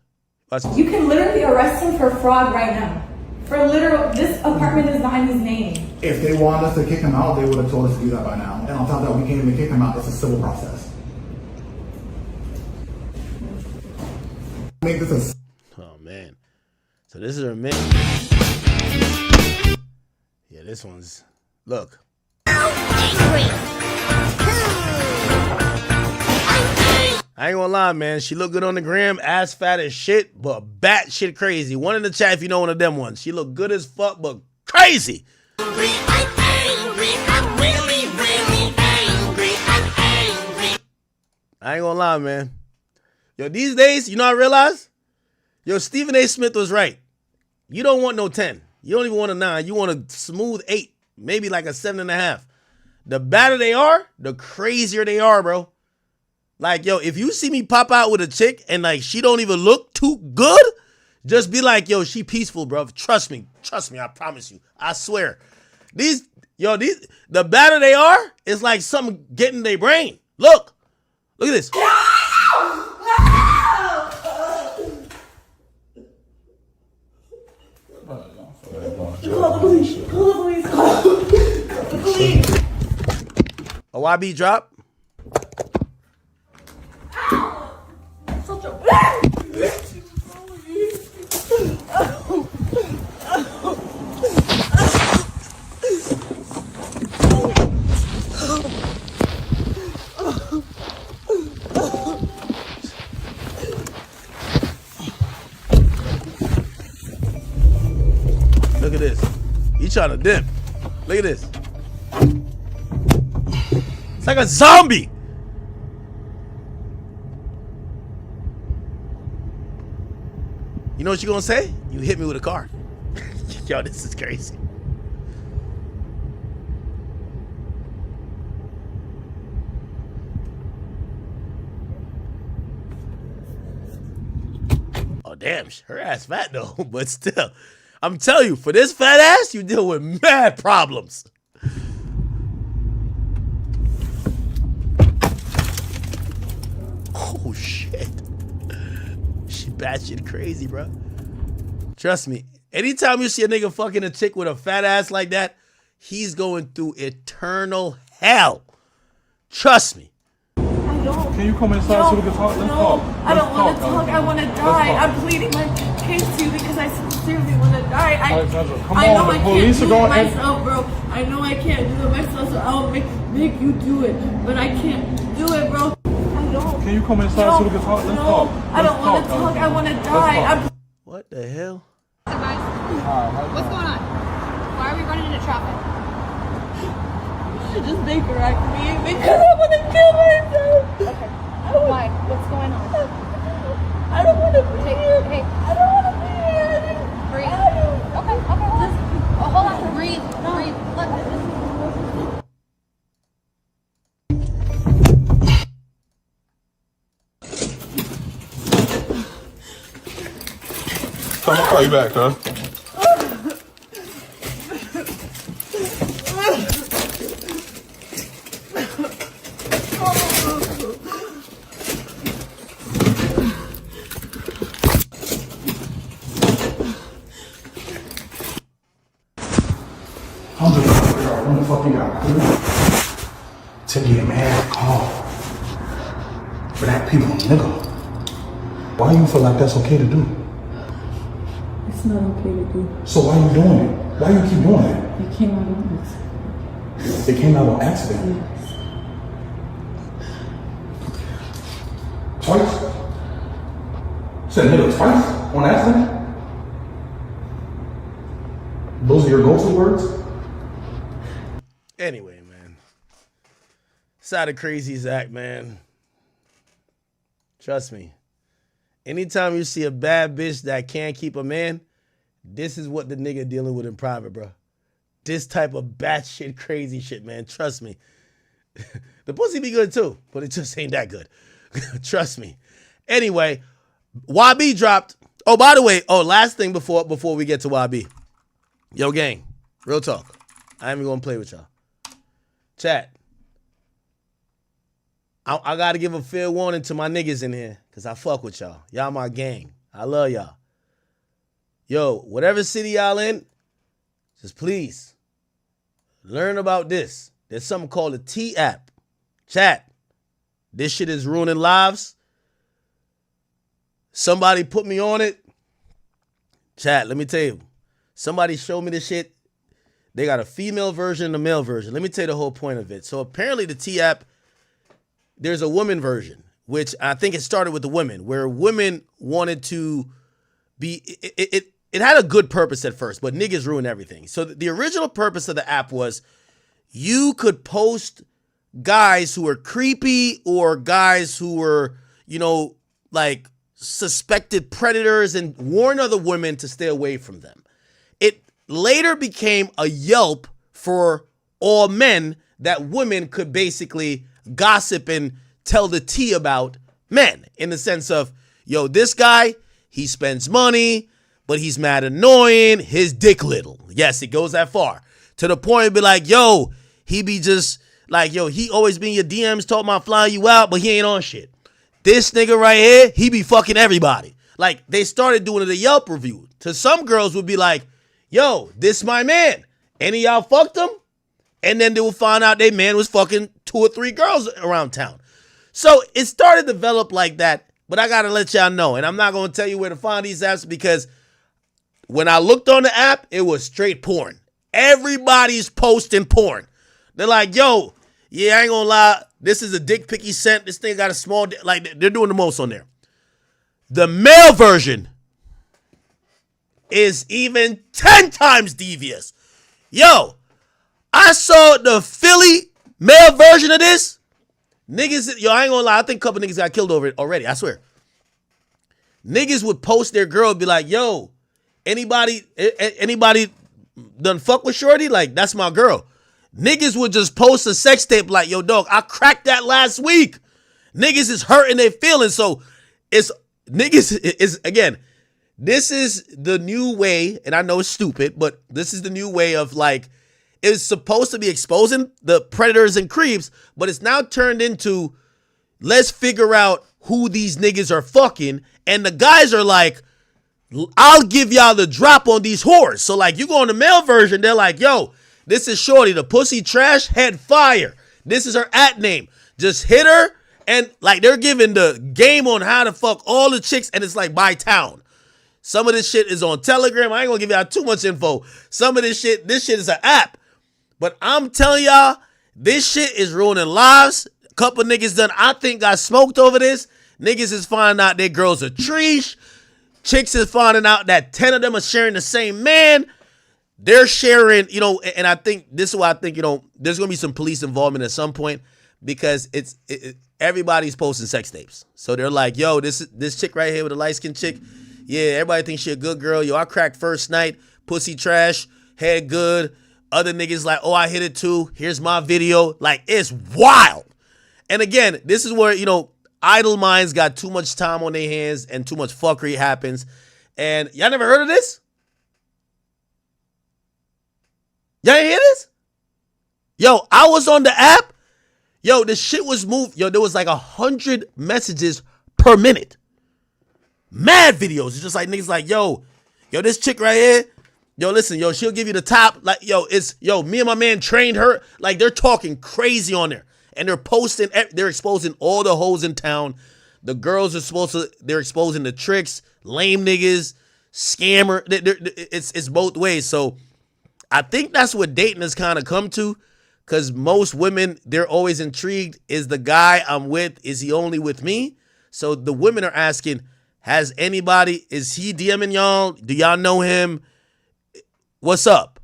You can literally arrest him for fraud right now. For literal, this apartment is not in his name. If they wanted us to kick him out, they would have told us to do that by now. And on top of that, we can't even kick him out. It's a civil process. Make this a... Oh man. So this is her man. Yeah, this one's look. I ain't gonna lie, man. She look good on the gram, ass fat as shit, but bat shit crazy. One in the chat if you know one of them ones. She look good as fuck, but crazy. I'm angry. I'm really, really angry. I'm angry. I ain't gonna lie, man. Yo, these days, you know what I realize? Yo, Stephen A. Smith was right. You don't want no 10. You don't even want a 9. You want a smooth 8, maybe like a 7.5. The badder they are, the crazier they are, bro. Like, yo, if you see me pop out with a chick and like she don't even look too good, just be like, yo, she peaceful, bro. Trust me, I promise you. I swear. These, the better they are, it's like something getting in their brain. Look at this. A YB drop. Such a Look at this. He trying to dip. Look at this. It's like a zombie. You know what you gonna say? You hit me with a car. Yo, this is crazy. Oh, damn. Her ass fat, though. But still, I'm telling you, for this fat ass, you deal with mad problems. Oh, shit. She batshit crazy, bro. Trust me. Anytime you see a nigga fucking a chick with a fat ass like that, he's going through eternal hell. Trust me. Can you come inside so we can talk? Let's talk. I don't want to talk. I want to die. I'm pleading my case to you because I sincerely want to die. I know I can't do it myself, bro. I know I can't do it myself, so I'll make you do it. But I can't do it, bro. Can you come inside so we can talk? Let's talk. I don't want to talk. I want to die. What the hell? What's going on? Why are we running into traffic? You should just make her act me because I want to kill myself. Okay. Why? What's going on? I don't want to be here. Hey. I don't want to be here. Breathe. Okay, hold on. Oh, hold on. Breathe. Look. I'm gonna call you back, huh? I'm just trying to figure out when the fuck you got to get mad call for that people nigga. Why you feel like that's okay to do? It's not okay to do. So why you doing it? Why you keep doing it? It came out on accident. It came out on accident? Yes. Twice? Said nigga twice on accident? Those are your go-to words? Anyway, man. It's how the crazies act, man. Trust me. Anytime you see a bad bitch that can't keep a man, this is what the nigga dealing with in private, bro. This type of batshit crazy shit, man. Trust me. The pussy be good too, but it just ain't that good. Trust me. Anyway, YB dropped. Oh, by the way, last thing before we get to YB. Yo, gang, real talk. I ain't even gonna play with y'all. Chat. I gotta give a fair warning to my niggas in here, because I fuck with y'all. Y'all my gang. I love y'all. Yo, whatever city y'all in, just please learn about this. There's something called a T app. Chat. This shit is ruining lives. Somebody put me on it. Chat, let me tell you. Somebody showed me this shit. They got a female version and a male version. Let me tell you the whole point of it. So apparently the T app, there's a woman version, which I think it started with the women, where women wanted to be, it had a good purpose at first, but niggas ruined everything. So the original purpose of the app was you could post guys who were creepy or guys who were, like suspected predators and warn other women to stay away from them. It later became a Yelp for all men that women could basically gossip and tell the tea about men in the sense of, yo, this guy, he spends money, but he's mad annoying, his dick little. Yes, it goes that far. To the point of be like, yo, he be just like, yo, he always be in your DMs talking about flying you out, but he ain't on shit. This nigga right here, he be fucking everybody. Like, they started doing a Yelp review. To some girls would be like, yo, this my man. Any of y'all fucked him? And then they will find out their man was fucking 2 or 3 girls around town. So it started to develop like that, but I gotta let y'all know, and I'm not gonna tell you where to find these apps because when I looked on the app, it was straight porn. Everybody's posting porn. They're like, yo, yeah, I ain't gonna lie, this is a dick pic he sent. This thing got a small dick. Like, they're doing the most on there. The male version is even 10 times devious. Yo, I saw the Philly male version of this. Niggas, yo, I ain't gonna lie, I think a couple niggas got killed over it already, I swear. Niggas would post their girl and be like, yo, anybody done fuck with shorty? Like, that's my girl. Niggas would just post a sex tape like, yo, dog, I cracked that last week. Niggas is hurting their feelings. So it's niggas is again, this is the new way, and I know it's stupid, but this is the new way of like, it's supposed to be exposing the predators and creeps, but it's now turned into, let's figure out who these niggas are fucking. And the guys are like, I'll give y'all the drop on these whores. So like, you go on the male version, they're like, yo, this is shorty, the pussy trash head fire. This is her at name. Just hit her, and like they're giving the game on how to fuck all the chicks, and it's like by town. Some of this shit is on Telegram. I ain't gonna give y'all too much info. Some of this shit is an app. But I'm telling y'all, this shit is ruining lives. A couple niggas done, I think, got smoked over this. Niggas is finding out their girls are treesh. Chicks is finding out that 10 of them are sharing the same man. They're sharing, you know, and I think this is why I think, you know, there's going to be some police involvement at some point because everybody's posting sex tapes. So they're like, yo, this chick right here with a light-skinned chick, yeah, everybody thinks she a good girl. Yo, I cracked first night, pussy trash, head good. Other niggas like, oh, I hit it too. Here's my video. Like, it's wild. And again, this is where, you know, idle minds got too much time on their hands and too much fuckery happens. And y'all never heard of this? Y'all ain't hear this? Yo, I was on the app. Yo, the shit was moved. Yo, there was like 100 messages per minute. Mad videos. It's just like niggas like, yo, this chick right here. Yo, listen, yo, she'll give you the top. Like, yo, me and my man trained her. Like, they're talking crazy on there. And they're exposing all the hoes in town. The girls are they're exposing the tricks, lame niggas, scammer. It's both ways. So I think that's what dating has kind of come to. Because most women, they're always intrigued. Is the guy I'm with, is he only with me? So the women are asking, is he DMing y'all? Do y'all know him? What's up?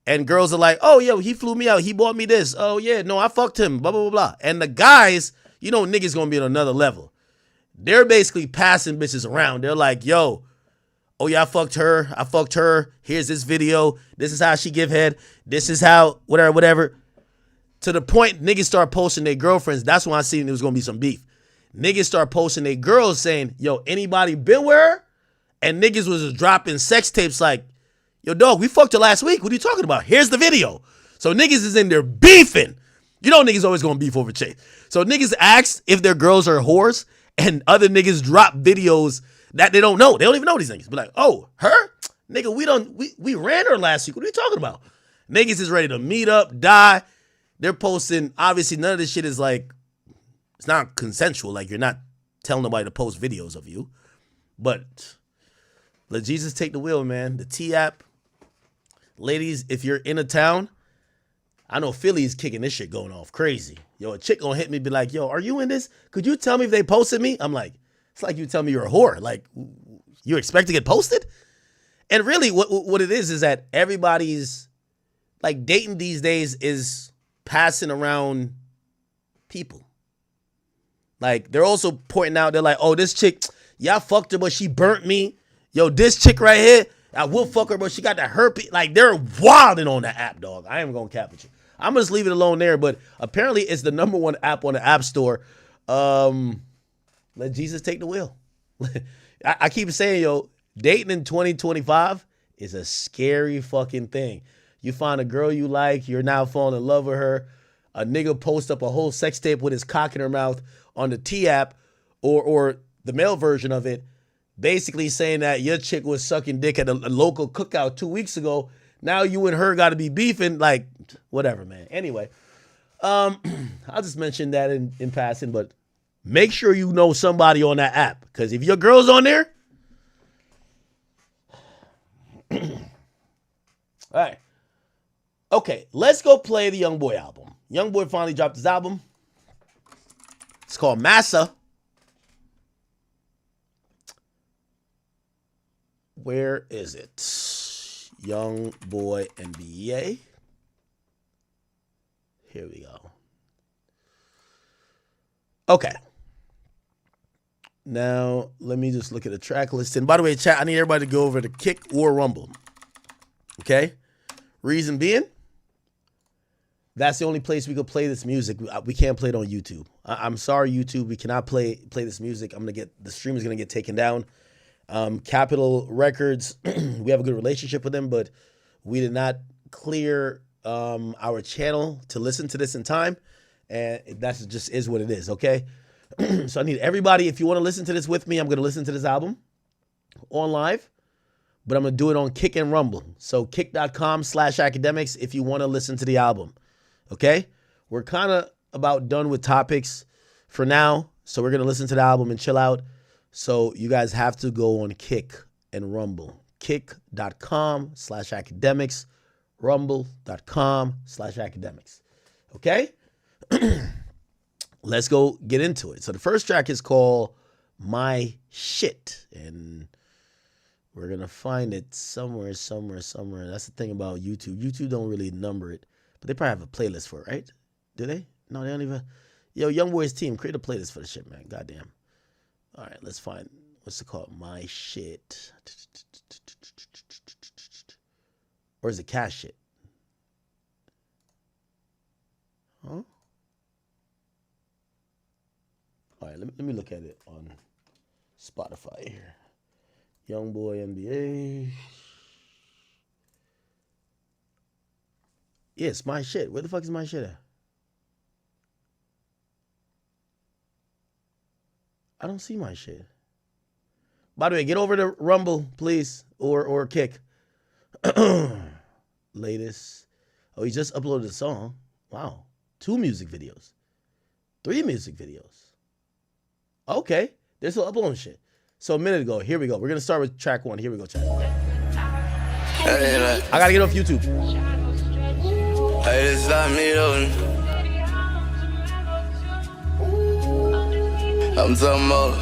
And girls are like, oh, yo, he flew me out. He bought me this. Oh, yeah, no, I fucked him, blah, blah, blah, blah. And the guys, you know, niggas gonna be on another level. They're basically passing bitches around. They're like, yo, oh, yeah, I fucked her. Here's this video. This is how she give head. This is how, whatever. To the point, niggas start posting their girlfriends. That's when I seen there was gonna be some beef. Niggas start posting their girls saying, yo, anybody been with her? And niggas was just dropping sex tapes like, yo, dog, we fucked her last week. What are you talking about? Here's the video. So niggas is in there beefing. You know niggas always gonna beef over chicks. So niggas ask if their girls are whores, and other niggas drop videos that they don't know. They don't even know these niggas. But like, oh, her? Nigga, we ran her last week. What are you talking about? Niggas is ready to meet up, die. They're posting, obviously none of this shit is like, it's not consensual. Like, you're not telling nobody to post videos of you. But let Jesus take the wheel, man. The T app. Ladies, if you're in a town, I know Philly's kicking this shit going off crazy. Yo, a chick gonna hit me, be like, yo, are you in this? Could you tell me if they posted me? I'm like, it's like you tell me you're a whore. Like, you expect to get posted? And really, what it is that everybody's, like, dating these days is passing around people. Like, they're also pointing out, they're like, oh, this chick, yeah, I fucked her, but she burnt me. Yo, this chick right here, I will fuck her, but she got that herpes. Like, they're wilding on the app, dog. I ain't gonna cap with you. I'm gonna just leave it alone there, but apparently it's the #1 app on the App Store. Let Jesus take the wheel. I keep saying, yo, dating in 2025 is a scary fucking thing. You find a girl you like, you're now falling in love with her. A nigga posts up a whole sex tape with his cock in her mouth on the T app or the male version of it, basically saying that your chick was sucking dick at a local cookout 2 weeks ago. Now you and her got to be beefing, like, whatever, man. Anyway, I'll just mention that in passing, but make sure you know somebody on that app, because if your girl's on there, all right. Okay, let's go play the YoungBoy album. YoungBoy finally dropped his album. It's called MASA. Where is it? YoungBoy NBA. Here we go. Okay. Now, let me just look at the track list. And by the way, chat, I need everybody to go over to Kick or Rumble. Okay? Reason being, that's the only place we could play this music. We can't play it on YouTube. I'm sorry, YouTube. We cannot play this music. The stream is gonna get taken down. Capitol Records, we have a good relationship with them, but we did not clear our channel to listen to this in time, and that just is what it is, okay? So I need everybody, if you want to listen to this with me, I'm going to listen to this album on live, but I'm going to do it on Kick and Rumble. So kick.com/academics if you want to listen to the album, okay? We're kind of about done with topics for now, so we're going to listen to the album and chill out. So you guys have to go on Kick and Rumble. Kick.com/academics. Rumble.com/academics. Okay? Let's go get into it. So the first track is called My Shit. And we're going to find it somewhere. That's the thing about YouTube. YouTube don't really number it. But they probably have a playlist for it, right? Do they? No, they don't even. Yo, YoungBoy's team, create a playlist for the shit, man. Goddamn. All right, let's find, what's it called? My Shit. Or is it Cash Shit? Huh? All right, let me look at it on Spotify here. YoungBoy NBA. Yeah, it's My Shit. Where the fuck is My Shit at? I don't see My Shit. By the way, get over to Rumble, please, or Kick. Latest. Oh, he just uploaded a song. Wow. 2 music videos. 3 music videos. Okay. They're still uploading shit. So a minute ago, here we go. We're going to start with track 1. Here we go, chat. I got to get off YouTube. Hey, it's not me though. I'm talking about